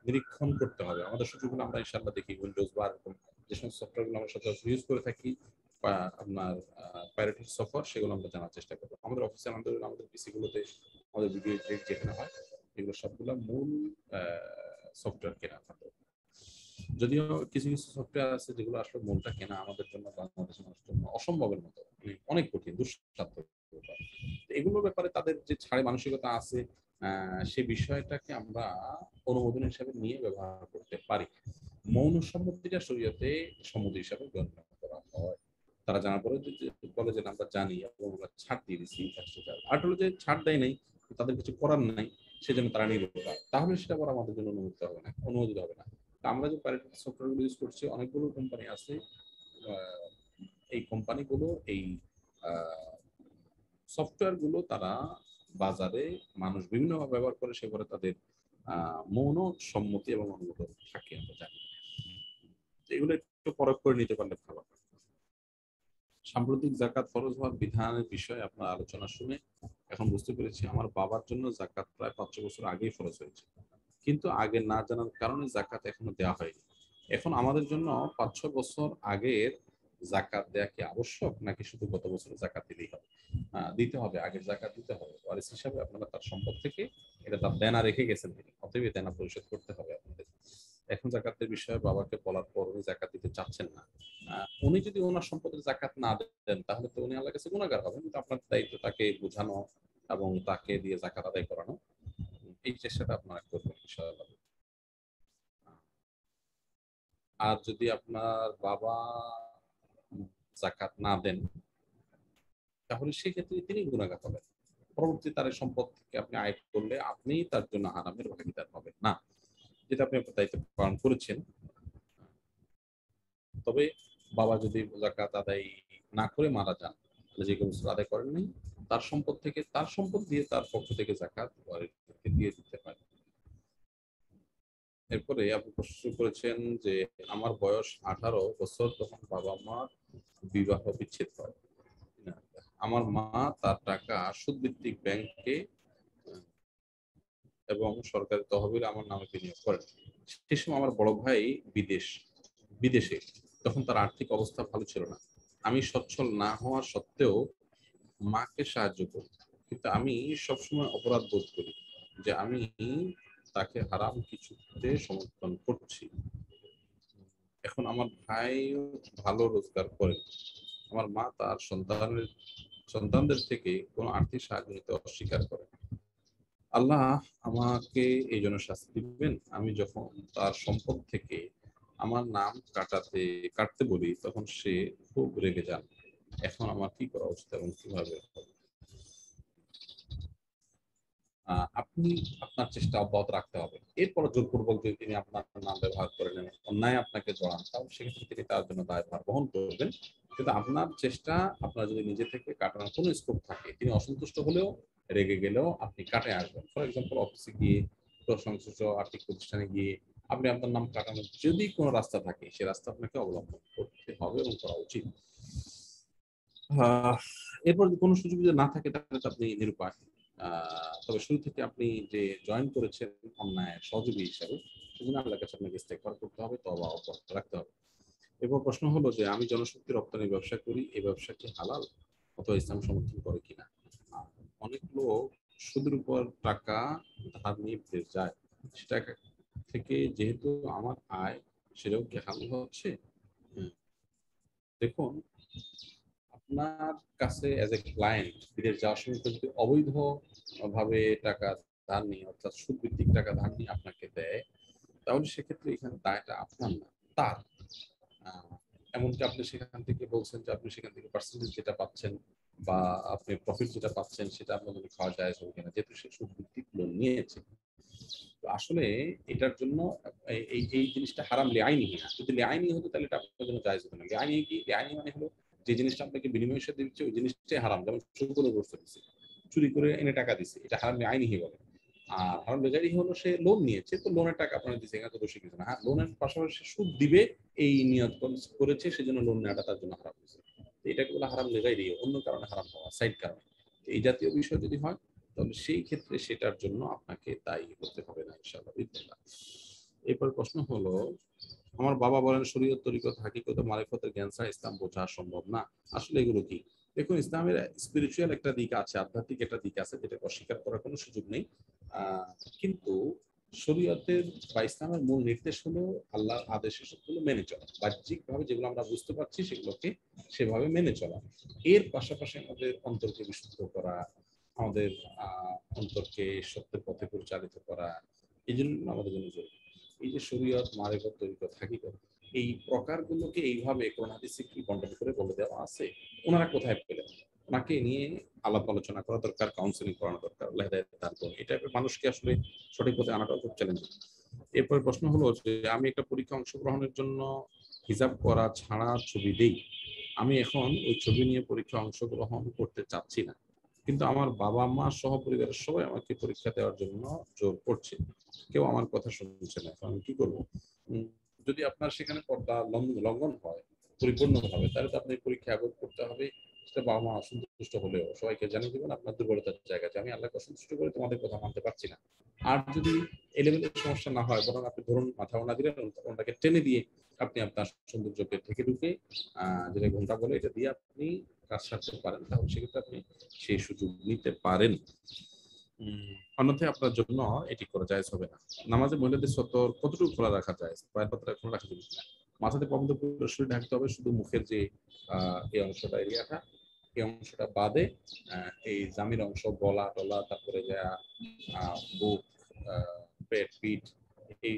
নিরীক্ষণ করতে হবে। আমাদের সুযোগগুলো আমরা ইনশাল্লাহ দেখি উইন্ডোজ বা এরকম যে সমস্ত সফটওয়্যারগুলো আমরা সচরাচর ইউজ করে থাকি বা আপনার পাইরেটেড সফটওয়্যার, সেগুলো আমরা জানার চেষ্টা করবো। আমাদের অফিসে আমাদের পিসি গুলোতে আমাদের ভিডিও যেখানে হয় এগুলো সবগুলো মূল সফটওয়্যার কেনা থাকে। যদিও কিছু কিছু সফটওয়্যার আছে যেগুলো আসলে মূলটা কেনা আমাদের জন্য বাংলাদেশের মানুষের জন্য অসম্ভবের মতো, অনেক কঠিন, দুঃসাধ্য ব্যাপার। এগুলোর ব্যাপারে তাদের যে ছাড়ে মানসিকতা আছে, সে বিষয়টাকে আমরা অনুমোদন হিসাবে নিয়ে ব্যবহার করতে পারি। মৌন সম্মতিটা শরীয়তে সম্মতি হিসাবে গণ্য করা হয়। তারা জানার পরে বলে যে আমরা জানি এবং আমরা ছাড় দিয়ে দিচ্ছি, আর হলো যে ছাড় দেয় নাই, তাদের কিছু করার নাই, সেজন্য তারা নিরুপায়, তাহলে সেটা আবার আমাদের জন্য অনুমোদিত হবে না, অনুমোদিত হবে না। আমরা যে প্যারেন্ট সফটওয়্যারগুলো ইউজ করছি, অনেকগুলো কোম্পানি আছে, এই কোম্পানিগুলো এই সফটওয়্যারগুলো তারা বাজারে মানুষ বিভিন্নভাবে ব্যবহার করে, সেগুলো তাদের মৌন সম্মতি এবং অনুমোদন থাকে, আমরা জানি। এগুলো একটু পরখ করে নিতে পারলে ভালো। সাম্প্রতিক জাকাত ফরজ হওয়ার বিধানের বিষয়ে আপনার আলোচনা শুনে এখন বুঝতে পেরেছি আমার বাবার জন্য জাকাত প্রায় 500 বছর আগেই ফরজ হয়েছে, কিন্তু আগে না জানার কারণে জাকাত এখনো দেওয়া হয়নি। এখন আমাদের জন্য 5-6 বছর আগের জাকাত দেয়া কি আবশ্যক, নাকি শুধু গত বছর জাকাত দিলেই হবে? দিতে হবে, আগের জাকাত দিতে হবে। ওয়ারিস হিসাবে আপনারা তার সম্পদ থেকে এটা তার দেনা রেখে গেছেন তিনি, অতএব দেনা পরিশোধ করতে হবে আপনাদের। এখন জাকাতের বিষয়ে বাবাকে বলার পর উনি জাকাত দিতে চাচ্ছেন না। উনি যদি ওনার সম্পদের জাকাত না দেন তাহলে তো উনি আল্লাহর কাছে গুনাহগার হবেন, কিন্তু আপনার দায়িত্ব তাকে বোঝানো এবং তাকে দিয়ে জাকাত আদায় করানো। এই চেষ্টাটা আপনারা করবেন ইনশাআল্লাহ। আর যদি আপনার বাবা জাকাত না দেন তাহলে সেক্ষেত্রে তিনি গুনাহগার হবেন। পরবর্তী তার সম্পদ থেকে আপনি আয় করলে আপনি তার জন্য হারামের ভাগীদার হবেন না, যেটা আপনি আপনার দায়িত্ব পালন করেছেন। তবে বাবা যদি জাকাত আদায় না করে মারা যান, যে কোনো আদায় করেন নাই, তার সম্পদ থেকে তার সম্পদ দিয়ে তার পক্ষ থেকে জাকাত দিয়ে দিতে পারে। এরপরে আপনি প্রশ্ন করেছেন যে আমার বয়স 18 বছর, তখন বাবা মা বিবাহ বিচ্ছেদ হয়। আমার মা তার টাকা সুদভিত্তিক ব্যাংকে এবং সরকারি তহবিলে আমার নামে বিনিয়োগ করেন। সে সময় আমার বড় ভাই বিদেশে, তখন তার আর্থিক অবস্থা ভালো ছিল না। আমি সচ্ছল না হওয়া সত্ত্বেও মাকে সাহায্য করি, কিন্তু আমি সবসময় অপরাধ বোধ করি যে আমি তাকে হারাম কিছুতে সমর্থন করছি। এখন আমার ভাইও ভালো রোজগার করে, আমার মা তার সন্তানদের থেকে কোনো আর্থিক সাহায্য নিতে অস্বীকার করে। আল্লাহ আমাকে এই জন্য শাস্তি দিবেন? আমি যখন তার সম্পদ থেকে আমার নাম কাটতে বলি তখন সে খুব রেগে যান। এখন আমার কি করা উচিত এবং কিভাবে? আপনি আপনার চেষ্টা অব্যাহত রাখতে হবে। এরপর জোরপূর্বক যদি তিনি আপনার নাম ব্যবহার করে নেন, অন্যায় আপনাকে জড়ান, তাহলে সেক্ষেত্রে তিনি তার জন্য দায়ভার বহন করবেন। কিন্তু আপনার চেষ্টা, আপনার যদি নিজে থেকে কাটানোর কোনো স্কোপ থাকে, তিনি অসন্তুষ্ট হলেও রেগে গেলেও আপনি কাটে আসবেন। ফর এক্সাম্পল অফিসে গিয়ে, সংশ্লিষ্ট আর্থিক প্রতিষ্ঠানে গিয়ে আপনি আপনার নাম কাটানোর যদি কোনো রাস্তা থাকে, সে রাস্তা আপনাকে অবলম্বন করতে হবে এবং করা উচিত। এরপর কোনো সুযোগ যদি না থাকে তাহলে তো আপনি নিরুপায়। তবে শুরু থেকে আপনি যে জয়েন করেছেন অন্যায় সহযোগী হিসাবে, সেজন্য আল্লাহর কাছে আপনাকে ইস্তেগফার করতে হবে, তওবা অব্যাহত রাখতে হবে। এরপর প্রশ্ন হলো যে আমি জনশক্তি রপ্তানি ব্যবসা করি, এই ব্যবসা কি হালাল অথবা ইসলাম সমর্থন করে কিনা? অনেক লোক সুদের উপর টাকা ধার নিয়ে বিদেশ যায়, সেটা থেকে যেহেতু আমার আয়, সেটাও কি হালাল হচ্ছে? দেখুন, আপনার কাছে অ্যাজ এ ক্লায়েন্ট বিদেশ যাওয়ার সময় যদি অবৈধ ভাবে টাকা ধার নিয়ে, অর্থাৎ সুদ ভিত্তিক টাকা ধার নিয়ে আপনাকে দেয়, তাহলে সেক্ষেত্রে এখানে দায়টা আপনার না, তার। আহ, এমনকি আপনি সেখান থেকে বলছেন যে আপনি সেখান থেকে পার্সেন্টেজ যেটা পাচ্ছেন বা আপনি প্রফিট যেটা পাচ্ছেন সেটা আপনার জন্য খাওয়া যায় হবে কিনা, যেহেতু সে সুদ ভিত্তিক লোন নিয়েছে। তো আসলে এটার জন্য এই এই জিনিসটা হারাম লিআইনি না। যদি লিআইনি হতো তাহলে এটা আপনার জন্য জায়েজ হতো না। লিআইনি কি? লিআইনি মানে হলো যে জিনিসটা আপনাকে বিনিময়ের সাথে দিচ্ছে ওই জিনিসটাই হারাম। যেমন শুকরের গোশত দিচ্ছে, চুরি করে এনে টাকা দিচ্ছে, এটা হারাম লিআইনিহি বলে। আর হারাম লিগাইরিহি হলো সে লোন নিয়েছে, তো লোনের টাকা আপনার দিচ্ছে, এখানে তো দোষী কিছু না। হ্যাঁ, লোনের পাশাপাশি সে সুদ দিবে এই নিয়ত করেছে, সেজন্য লোন নেওয়াটা তার জন্য হারাম হয়েছে। এটাকে বলে হারাম লিগাইরিহি, অন্য কারণে হারাম হওয়া, সাইড কারণে। এই জাতীয় বিষয় যদি হয় তাহলে সেই ক্ষেত্রে সেটার জন্য আপনাকে দায়ী হতে হবে না ইনশাআল্লাহ। এরপর প্রশ্ন হলো, আমার বাবা বলেন শরীয়ত তরিকত হাকিকত মারিফতের জ্ঞান ছাড়া ইসলাম বোঝা সম্ভব না। আসলে এগুলো কি? দেখুন, ইসলামের স্পিরিচুয়াল একটা দিক আছে, আধ্যাত্মিক একটা দিক আছে, যেটা অস্বীকার করার কোনো সুযোগ নেই। কিন্তু শরীয়তের বা ইসলামের মূল নির্দেশ হলো আল্লাহর আদেশ সবগুলো মেনে চলা, বাহ্যিকভাবে যেগুলো আমরা বুঝতে পারছি সেগুলোকে সেভাবে মেনে চলা। এর পাশাপাশি আমাদের অন্তরকে বিশুদ্ধ করা, আমাদের অন্তরকে সত্যের পথে পরিচালিত করা, এই জন্য আমাদের জন্য জরুরি। এই যে শরীয়ত, মারিফত, তরিকত, হাকিকত, এই প্রকারগুলোকে এইভাবে কোরআন হাদিসে কি বন্টন করে বলে দেওয়া আছে, ওনারা কোথায় পেলেন? ওনাকে নিয়ে আলাপ আলোচনা করা দরকার, কাউন্সিলিং করানো দরকার, আল্লাহ হেদায়েত দান করুন। এটা মানুষকে আসলে সঠিক পথে আনাটাও খুব চ্যালেঞ্জিং। এরপর প্রশ্ন হলো যে আমি একটা পরীক্ষা অংশগ্রহণের জন্য হিসাব করা ছাড়া ছবি দেই। আমি এখন ওই ছবি নিয়ে পরীক্ষা অংশগ্রহণ করতে চাচ্ছি না, কিন্তু আমার বাবা মা সহ পরিবারের সবাই আমাকে পরীক্ষা দেওয়ার জন্য জোর করছে, কেউ আমার কথা শুনছে না, আমি কি করবো? যদি আপনার সেখানে পর্দা লঙ্ঘন হয় পরিপূর্ণভাবে, তাহলে তো আপনি পরীক্ষা অ্যাভয়েড করতে হবে। সেটা বাবা মা অসন্তুষ্ট হলেও সবাইকে জানিয়ে দেবেন আপনার দুর্বলতার জায়গা, যে আমি আল্লাহকে অসন্তুষ্ট করে তোমাদের কথা মানতে পারছি না। আর যদি এলেভেলের সমস্যা না হয়, বরং আপনি ধরুন মাথাও না দিলেন, ওটাকে টেনে দিয়ে আপনি আপনার সৌন্দর্যকে থেকে ঢুকে যেটা ঘন্টা বলে এটা দিয়ে আপনি কাজ সারতে পারেন, তাহলে সেক্ষেত্রে আপনি সেই সুযোগ নিতে পারেন। অন্যথায় আপনার জন্য এটি করা জায়েজ হবে না। নামাজে মহিলাদের সতর কতটুকু খোলা রাখা যায়? পায়ের পাতাটা খোলা রাখা যাবে না। মাথাতে পর্যন্ত পুরো শরীর ঢাকতে হবে, শুধু মুখের যে এই অংশটা, এরিয়াটা, এই অংশটা বাদে এই জামির অংশ, গলা টলা, তারপরে যা বুক, পেট, পিঠ, এই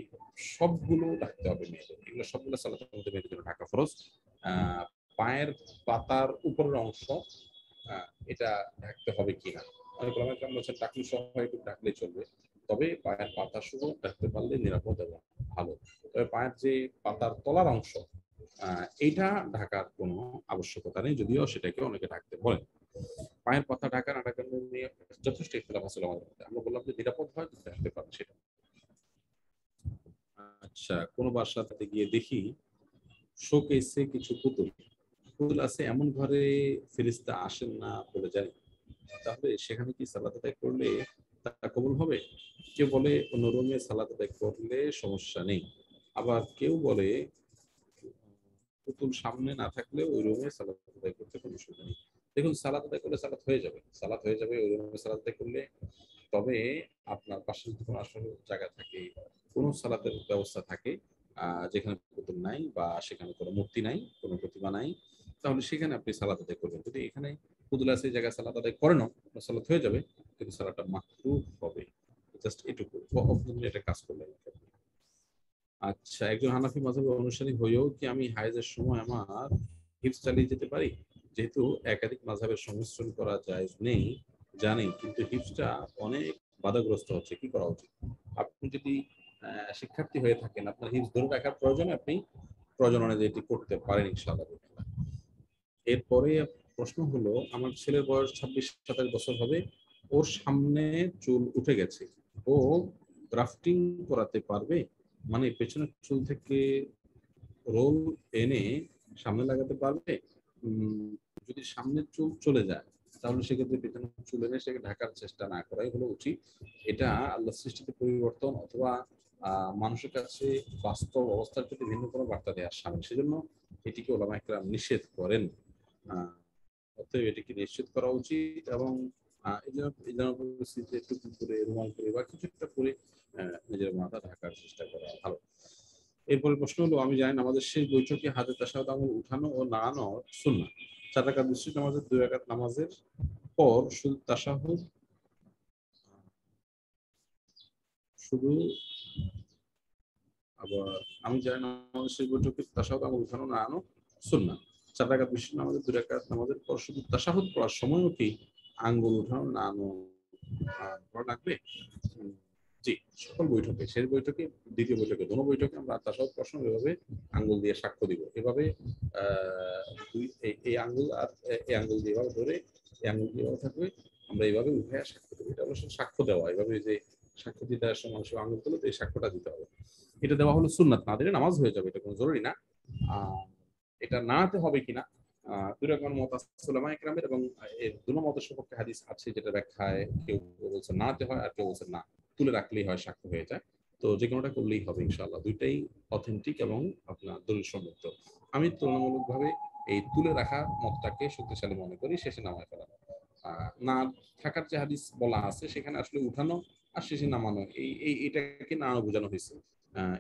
সবগুলো ঢাকতে হবে মেয়েদের। এগুলো সবগুলো সালাতের মধ্যে মেয়েদের জন্য ঢাকা ফরজ। পায়ের পাতার উপরের অংশ এটা ঢাকতে হবে কিনা, অনেক ওলামায়ে বলছেন টাকলু সহ একটু ঢাকলেই চলবে, তবে পায়ের পাতা সহ ঢাকতে পারলে নিরাপদ এবং ভালো। তবে পায়ের যে পাতার তলার অংশ এইটা ঢাকার কোনো আবশ্যকতা নেই, যদিও সেটাকে অনেকে ঢাকতে বলেন। পায়ের পাতা ঢাকা না ঢাকা নিয়ে যথেষ্ট ইখতিলাফ আছে আমাদের মধ্যে। আমরা বললাম যে নিরাপদ হয় ঢাকতে পারবে সেটা। আচ্ছা, কোনো বাসাতে গিয়ে দেখি শোকেসে কিছু পুতুল পুতুল আছে, এমন ঘরে ফেরেশতা আসেন না বলে জানি, তাহলে সেখানে কি সালাত আদায় করলে তা কবুল হবে? কেউ বলে অন্য রুমে সালাত আদায় করলে সমস্যা নেই, আবার কেউ বলে পুতুল সামনে না থাকলে ওই রুমে সালাত আদায় করতে কোনো অসুবিধা নেই। দেখুন, সালাত আদায় করলে সালাত হয়ে যাবে, সালাত হয়ে যাবে ওই রুমে সালাত আদায় করলে। তবে আপনার পাশে যদি কোনো আসলে জায়গা থাকে, কোনো সালাতের ব্যবস্থা থাকে যেখানে পুতুল নাই বা সেখানে কোনো মূর্তি নাই, কোনো প্রতিমা নাই, তাহলে সেখানে আপনি সালাত আদায় করবেন। যদি এখানে পুতুল আছে এই জায়গায় সালাত আদায় করেন, সালাত হয়ে যাবে, কিন্তু সালাতটা মাকরুহ হবে। জাস্ট এটুকু এটা কাজ করলেন। আচ্ছা, একজন হানাফি মাযহাবের অনুসারী হয়েও কি আমি হায়েজের সময় আমার হিফজ চালিয়ে যেতে পারি? যেহেতু একাধিক মাযহাবের সংমিশ্রণ করা জায়েজ নেই জানি, কিন্তু হিফজটা অনেক বাধাগ্রস্ত হচ্ছে, কি করা উচিত? আপনি যদি শিক্ষার্থী হয়ে থাকেন, আপনার হিফজ ধরে রাখার প্রয়োজনে আপনি প্রয়োজন অনুযায়ী এটি করতে পারেন ইনশাআল্লাহ। এরপরে প্রশ্ন হলো, আমার ছেলের বয়স 26-27 বছর হবে, ওর সামনে চুল উঠে গেছে, ও গ্রাফটিং করাতে পারবে? মানে পেছনের চুল থেকে রোল এনে সামনে লাগাতে পারবে? যদি সামনের চুল চলে যায় তাহলে সেক্ষেত্রে পেছনের চুল এনে সেকে ঢাকার চেষ্টা না করাই হলো উচিত। এটা আল্লাহ সৃষ্টিতে পরিবর্তন অথবা মানুষের কাছে বাস্তব অবস্থার প্রতি ভিন্ন কোনো বার্তা দেওয়ার সামিল, সেজন্য এটিকে ওলামায়ে কেরাম নিষেধ করেন। অতএব এটিকে নিশ্চিত করা উচিত, এবং এই জন্য পরিস্থিতিতে একটু করে রুমাল করে বা কিছু একটা করে নিজের মাথা ঢাকার চেষ্টা করা ভালো। এরপরে প্রশ্ন হলো, আমি জানি আমাদের শেষ বৈঠকে হাতে তাশাহুদ আঙ্গুল উঠানো ও নাড়ানো সুন্নাহ। 4 রাকাত বিশিষ্ট নামাজের 2 রাকাত নামাজের পর শুধু তাশাহুদ শুধু আবার আমি জানি আমাদের শেষ বৈঠকে তাশাহুদ আঙ্গুল উঠানো নাড়ানো সুন্নাহ। 4 রাকাত বিশিষ্ট নামাজের 2 রাকাত নামাজের পর শুধু তাশাহুদ পড়ার সময়ও কি আঙ্গুল উঠানো নাড়ানো করা লাগবে? জি, সকল বৈঠকে, শেষ বৈঠকে, দ্বিতীয় বৈঠকে, দোনো বৈঠকে আমরা তাসাউদ প্রশ্ন এভাবে আঙ্গুল দিয়ে সাক্ষ্য দিব। এভাবে এই আঙ্গুল আর এই আঙ্গুল দিয়ে এভাবে ধরে এই আঙ্গুল দিয়ে এভাবে থাকবে, আমরা এইভাবে উভয় সাক্ষ্য দেবো। এটা হলো সাক্ষ্য দেওয়া। এভাবে যে সাক্ষ্য দিতে আসলে মানুষের আঙ্গুল তুলে এই সাক্ষ্যটা দিতে হবে। এটা দেওয়া হলো সুন্নাত, না দিলে নামাজ হয়ে যাবে, এটা কোনো জরুরি না। এটা নাতে হবে কিনা দুই রকমের মত আছে উলামায়ে কেরামের, এবং এর দুটো মতের সপক্ষে হাদিস আছে, যেটা ব্যাখ্যায় কেউ বলছে নাতে হয় আর কেউ বলছে না তুলে রাখলেই হয়, সাক্ষ্য হয়ে যায়। তো যে কোনোটা করলেই হবে ইনশাআল্লাহ, দুইটাই অথেন্টিক এবং আপনার দলিল সম্মত। আমি তুলনামূলকভাবে এই তুলে রাখা মতটাকে শক্তিশালী মনে করি, শেষে নামায় ফেলা। না থাকার যে হাদিস বলা আছে সেখানে আসলে উঠানো আর শেষে নামানো এটাকে না বোঝানো হয়েছে,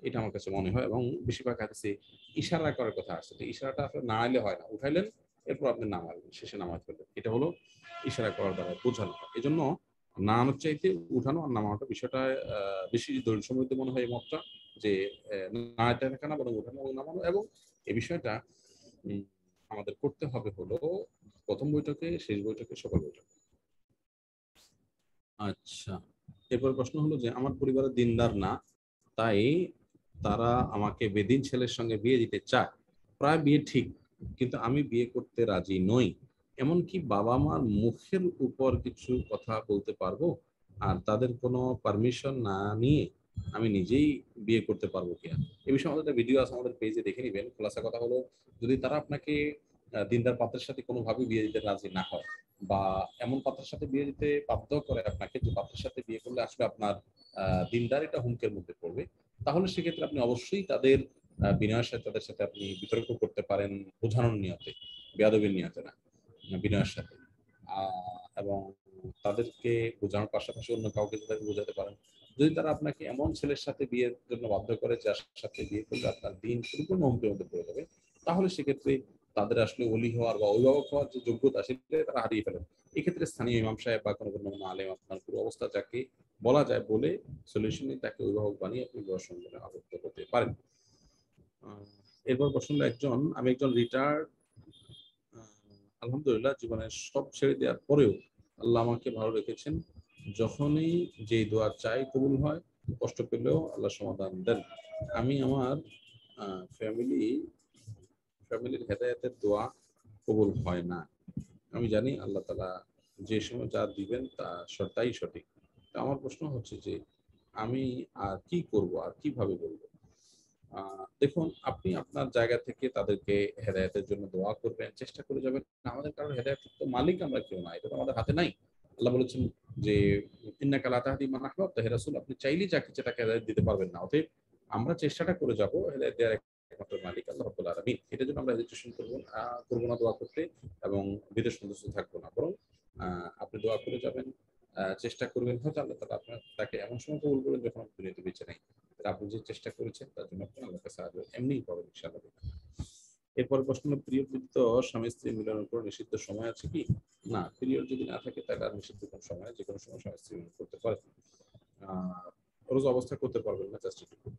এটা আমার কাছে মনে হয়। এবং বেশিরভাগ হাদিসে ইশারা করার কথা আছে, তো ইশারাটা আসলে না এলে হয় না, উঠাইলেন এরপর আপনি নামাবেন, শেষে নামাজ ফেলবেন, এটা হলো ইশারা করার দ্বারা বোঝানো হয়। এই জন্য নামানোর চাইতে উঠানো আর নামানোটা বিষয়টা বেশি দলিল সমৃদ্ধ মনে হয় এই মতটা, যে না এটা থাকা না বরং উঠানো এবং নামানো। এবং এই বিষয়টা আমাদের করতে হবে হলো প্রথম বৈঠকে, শেষ বৈঠকে, সকল বৈঠকে। আচ্ছা, এরপর প্রশ্ন হলো যে আমার পরিবারের দিনদার না, তাই তারা আমাকে বেদিন ছেলের সঙ্গে বিয়ে দিতে চায়। প্রায় বিয়ে ঠিক, কিন্তু আমি বিয়ে করতে রাজি নই। এমনকি বাবা মার মুখের উপর কিছু কথা বলতে পারবো? আর তাদের কোনো পারমিশন না নিয়ে আমি নিজেই বিয়ে করতে পারবো কিনা? এই বিষয়ে আমাদের একটা ভিডিও আছে, আমাদের পেজে দেখে নিবেন। খোলাসা কথা হলো, যদি তারা আপনাকে দিনদার পাত্রের সাথে কোনোভাবে বিয়ে দিতে রাজি না হয়, বা এমন পাত্রের সাথে বিয়ে দিতে বাধ্য করে আপনাকে, যে পাত্রের সাথে বিয়ে করলে আসলে আপনার দিনদারিটা হুমকের মধ্যে পড়বে, তাহলে সেক্ষেত্রে আপনি অবশ্যই তাদের বিনয়ের সাথে, তাদের সাথে আপনি বিতর্ক করতে পারেন, বোঝানোর নিয়তে, বেয়াদবির নিয়তে না, বিনয়ের সাথে। এবং তাদেরকে বোঝানোর পাশাপাশি অন্য কাউকে তাদেরকে বোঝাতে পারেন। যদি তারা আপনাকে এমন ছেলের সাথে বিয়ের জন্য বাধ্য করে যার সাথে বিয়ে করলে আপনার দিন পরিপূর্ণ হুমকির মধ্যে পড়ে যাবে, তাহলে সেক্ষেত্রে তাদের আসলে ওলি হওয়ার বা অভিভাবক হওয়ার যে যোগ্যতা সেটা তারা হারিয়ে ফেলেন। এক্ষেত্রে স্থানীয় ইমাম সাহেব বা কোনো আলেম আপনার পুরো অবস্থা যাকে বলা যায় বলে সলিউশনে তাকে অভিভাবক বানিয়ে আপনি বিবাহ সম্পর্কে আবদ্ধ করতে পারেন। এরপর প্রশ্ন আমি একজন রিটায়ার্ড, আলহামদুলিল্লাহ জীবনের সব ছেড়ে দেওয়ার পরেও আল্লাহ আমাকে ভালো রেখেছেন। যখনই যে দোয়া চাই কবুল হয়, কষ্ট পেলেও আল্লাহ সমাধান দেন। আমি আমার ফ্যামিলির হেদায়েতের দোয়া কবুল হয় না। আমি জানি আল্লাহ তাআলা যে সময় যা দিবেন তাই সঠিক। আমার প্রশ্ন হচ্ছে যে আমি আর কি করব, আর কিভাবে বলবো? দেখুন, আপনি আপনার জায়গা থেকে তাদেরকে হেদায়েতের জন্য দোয়া করবেন, চেষ্টা করে যাবেন। আমাদের কারোর হেদায়েতের তো মালিক আমরা কেউ না, এটা তো আমাদের হাতে নাই। আল্লাহ বলেছেন যে ইন্নাকা লা তাহদি মান আহবাবতা, হে রাসূল আপনি চাইলেই যাকে তাকে হেদায়েত দিতে পারবেন না। অতএব আমরা চেষ্টাটা করে যাব, হেদায়েত দেওয়ার একমাত্র মালিক আল্লাহ রাব্বুল আলামিন। এটার জন্য আমরা হেজিটেশন করব না দোয়া করতে, এবং বিদেশ সন্তুষ্ট থাকবো না, বরং আপনি দোয়া করে যাবেন, চেষ্টা করবেন, হয়তো আল্লাহ তাআলা তাকে এমন সময় কবুল করবেন যখন আপনি দুনিয়াতে বেঁচে নেই। আপনি যে চেষ্টা করেছেন তার জন্য আপনি আল্লাহর কাছে সাহায্য এমনিই পাবেন ইনশাআল্লাহ। এরপর প্রশ্ন হলো, প্রিয়বৃত্ত স্বামী স্ত্রী মিলনের উপর নিষিদ্ধ সময় আছে কি? না, পিরিয়ড যদি না থাকে তাহলে আর নিষিদ্ধ কোনো সময়, যে কোনো সময় স্বামী স্ত্রী মিলন করতে পারে। রোজা অবস্থা করতে পারবেন না, জাস্ট একটু।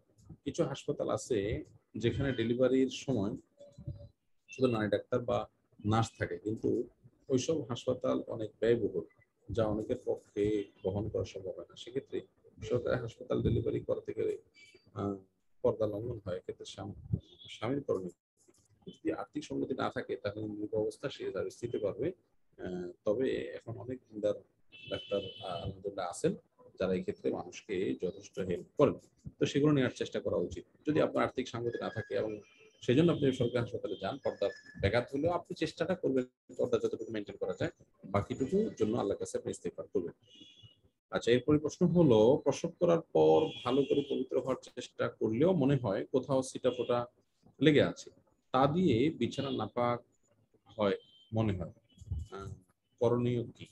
কিছু হাসপাতাল আছে যেখানে ডেলিভারির সময় শুধু নারী ডাক্তার বা নার্স থাকে, কিন্তু ওইসব হাসপাতাল অনেক ব্যয়বহুল, যা অনেকের পক্ষে বহন করা সম্ভব হয় না। সেক্ষেত্রে সরকারি হাসপাতাল ডেলিভারি করতে গেলে পর্দা লঙ্ঘন হয়, এক্ষেত্রে স্বামীর করণীয়। যদি আর্থিক সঙ্গতি না থাকে তাহলে মূল অবস্থা সে সার্ভিস দিতে পারবে। তবে এখন অনেক দিনদার ডাক্তার আলহামদুলিল্লাহ আছেন, যারা এই ক্ষেত্রে মানুষকে যথেষ্ট হেল্প করেন। তো সেগুলো নেওয়ার চেষ্টা করা উচিত। যদি আপনার আর্থিক সঙ্গতি না থাকে এবং সেই জন্য আপনি সরকারি হাসপাতালে যান, পর্দার ব্যাঘাত হলেও আপনি চেষ্টাটা করবেন পর্দা যতটুকু মেনটেন করা যায়, বাকিটুকুর জন্য আল্লাহর কাছে আপনি ইস্তেগফার করবেন। আচ্ছা, এরপরে প্রশ্ন হলো, প্রসব করার পর ভালো করে পবিত্র হওয়ার চেষ্টা করলেও মনে হয় কোথাও ছিটাফোঁটা লেগে আছে, তা দিয়ে বিছানা নাপাক হয় মনে হয়, করণীয় কি?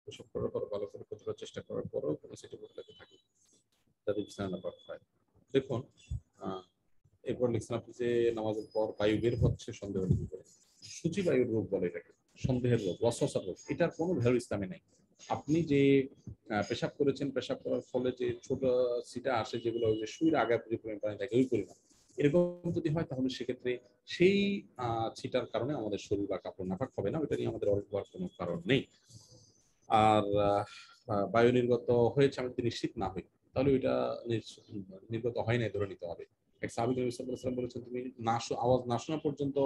প্রসব করার পর ভালো করে প্রতিরোধ করার চেষ্টা করার পরও কোনো ছিটাফোঁটা লেগে থাকে, যাতে বিছানা নাপাক হয়। দেখুন, এরপর লিখছেন আপনি যে নামাজের পর বায়ু বের হচ্ছে সন্দেহ করে, সূচি বায়ুর রোগ বলে এটাকে, সন্দেহের রোগ, ওয়াসওয়াসার রোগ। এটার কোনো ভ্যালু ইসলামে নেই। আপনি যে পেশাব করেছেন, পেশাব করার ফলে যে ছোট ছিটা আসে, যেগুলো ওই যে সুইয়ের আগা যে পরিমাণ পানি থাকে ওই পরিমাণ, এরকম যদি হয় তাহলে সেক্ষেত্রে সেই ছিটার কারণে আমাদের শরীর বা কাপড় নাপাক হবে না, ওইটা নিয়ে আমাদের অনেক কোনো কারণ নেই। আর বায়ু নির্গত হয়েছে আমি যদি নিশ্চিত না হই, তাহলে ওইটা নির্গত হয় নাই ধরে নিতে হবে। এক সাহাবী নবী সাল্লাল্লাহু আলাইহি ওয়াসাল্লাম বলেছেন, তুমি আওয়াজ না শোনা পর্যন্ত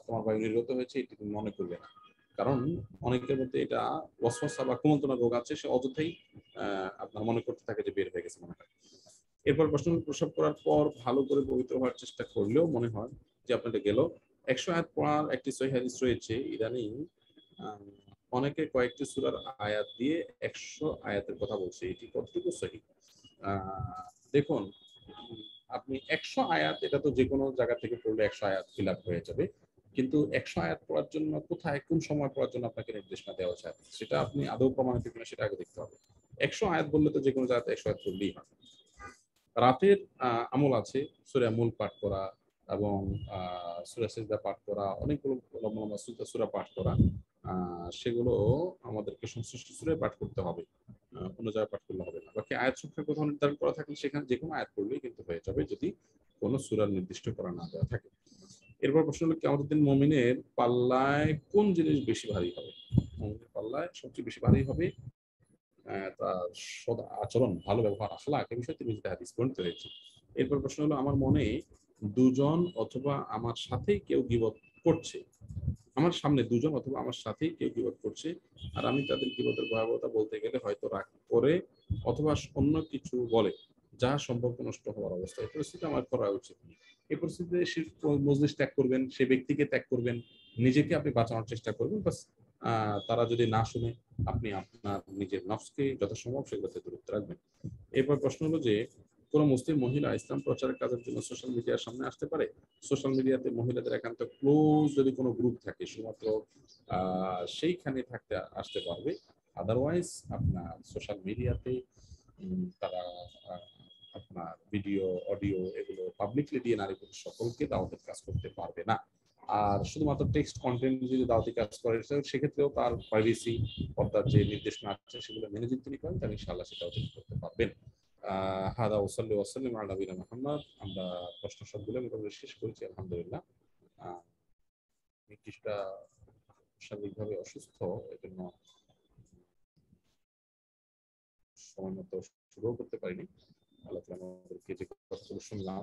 তোমার বায়ু নির্গত হয়েছে এটি তুমি মনে করবে না। কারণ অনেকের মধ্যে এটা ওয়াসওয়াসা বা কুমন্ত্রণা রোগ আছে, সে অযথাই আপনার মনে করতে থাকে যে বের হয়ে গেছে মনে হয়। এরপর প্রশ্ন, প্রসব করার পর ভালো করে পবিত্র হওয়ার চেষ্টা করলেও মনে হয় যে আপনাদের গেল। 100 আয়াত পড়ার একটি সহিহ হাদিস রয়েছে। ইদানিং অনেকে কয়েকটি সূরার আয়াত দিয়ে 100 আয়াতের কথা বলছে, এটি কতটুকু সহিহ? দেখুন, আপনি 100 আয়াত, এটা তো যে কোনো জায়গা থেকে পড়লে 100 আয়াত ফিল আপ হয়ে যাবে, কিন্তু 100 আয়াত পড়ার জন্য কোথায় কোন সময় পড়ার জন্য আপনাকে নির্দেশনা দেওয়া হয়েছে, সেটা আপনি আদৌ প্রমাণিত কিনা সেটা আগে দেখতে হবে। 100 আয়াত বললে তো যে কোনো জায়গাতে 100 আয়াত পড়লেই হয়। রাতের আমল আছে, সূরা মুলক পাঠ করা এবং সূরা সিজদা পাঠ করা, অনেকগুলো লম্বা লম্বা সূরা পাঠ করা, সেগুলো আমাদেরকে সংশ্লিষ্ট সূরায় পাঠ করতে হবে, অন্য জায়গায় পাঠ করলে হবে না। বাকি আয়াত সংখ্যা কোথাও নির্ধারণ করা থাকলে সেখানে যে কোনো আয়াত পড়লেই কিন্তু হয়ে যাবে, যদি কোনো সূরার নির্দিষ্ট করা না দেওয়া থাকে। এরপর প্রশ্ন হলো, কিয়ামতের দিন মুমিনের পাল্লায় কোন জিনিস বেশি ভারী হবে? মুমিনের পাল্লায় সবচেয়ে বেশি ভারী হবে তার সদ আচরণ, ভালো ব্যবহার, আখলাক, এই বিষয়ে তিনি হাদিস বর্ণিত হয়েছে। এরপর প্রশ্ন হলো, আমার মনে দুজন অথবা আমার সাথেই কেউ গীবত করছে, আমার সামনে দুজন অথবা আমার সাথেই কেউ গীবত করছে, আর আমি তাদের গীবতের ভয়াবহতা বলতে গেলে হয়তো রাগ করে অথবা অন্য কিছু বলে যা সম্পর্ক নষ্ট হওয়ার অবস্থা। এই পরিস্থিতি আমার করা উচিত। এই পরিস্থিতিতে সে মজলিস ত্যাগ করবেন, সে ব্যক্তিকে ত্যাগ করবেন, নিজেকে আপনি বাঁচানোর চেষ্টা করবেন। বাস তারা যদি না শুনে, আপনি আপনার নিজের নফসকে যথাসম্ভব সেগুলোতে দূরত্ব রাখবেন। এরপর প্রশ্ন হলো যে, কোনো মুসলিম মহিলা ইসলাম প্রচারের কাজের জন্য সোশ্যাল মিডিয়ার সামনে আসতে পারে? সোশ্যাল মিডিয়াতে মহিলাদের একান্ত ক্লোজ যদি কোনো গ্রুপ থাকে, শুধুমাত্র সেইখানে আসতে পারবে। আদারওয়াইজ আপনার সোশ্যাল মিডিয়াতে তারা আপনার ভিডিও, অডিও এগুলো পাবলিকলি দিয়ে নারী পুরুষ সকলকে দাওয়াতের কাজ করতে পারবে না। আর শুধুমাত্র টেক্সট কন্টেন্ট যদি দাওয়াতি কাজ করে, সেক্ষেত্রেও তার প্রাইভেসি পর্দার যে নির্দেশনা আছে সেগুলো মেনে যদি তিনি করেন, তাহলে ইনশাআল্লাহ সেটাও তিনি করতে পারবেন। হাদা ওয়াসাল্লি ওয়াসাল্লিম আলা নবিয়িনা মুহাম্মদ। আমরা প্রশ্ন সবগুলো মোটামুটি শেষ করেছি, আলহামদুলিল্লাহ। আমি কিছুটা শারীরিকভাবে অসুস্থ, এজন্য সময় মতো শুরুও করতে পারিনি। আল্লাহ তাআলা আমাদেরকে যে কথাগুলো শুনলাম,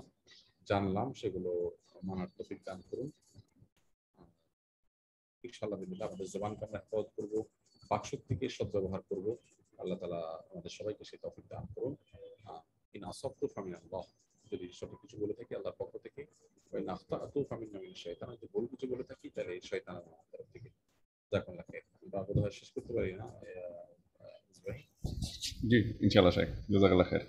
জানলাম, সেগুলো মানার তৌফিক দান করুন। ইনশাআল্লাহ বিল্লাহ আমাদের জবানকে আমরা হেফাজত করবো, বাকশক্তিকে সদ্ব্যবহার করবো। আল্লাহ তাআলা আমাদের সবাইকে সেই তৌফিক দান করুন। ইন আসাবতু ফামিনাল্লাহ, যদি সঠিক কিছু বলে থাকি আল্লাহর পক্ষ থেকে, ওয়া ইন আখতাতু ফামিন্না মিনাশ শাইতান, যদি ভুল কিছু বলে থাকি তাহলে শয়তানের তরফ থেকে। জাযাকাল্লাহ খাইর। আমরা বোধহয় শেষ করতে পারি না ভাই? জি ইনশাআল্লাহ শেখ, জাযাকাল্লাহ খাইর।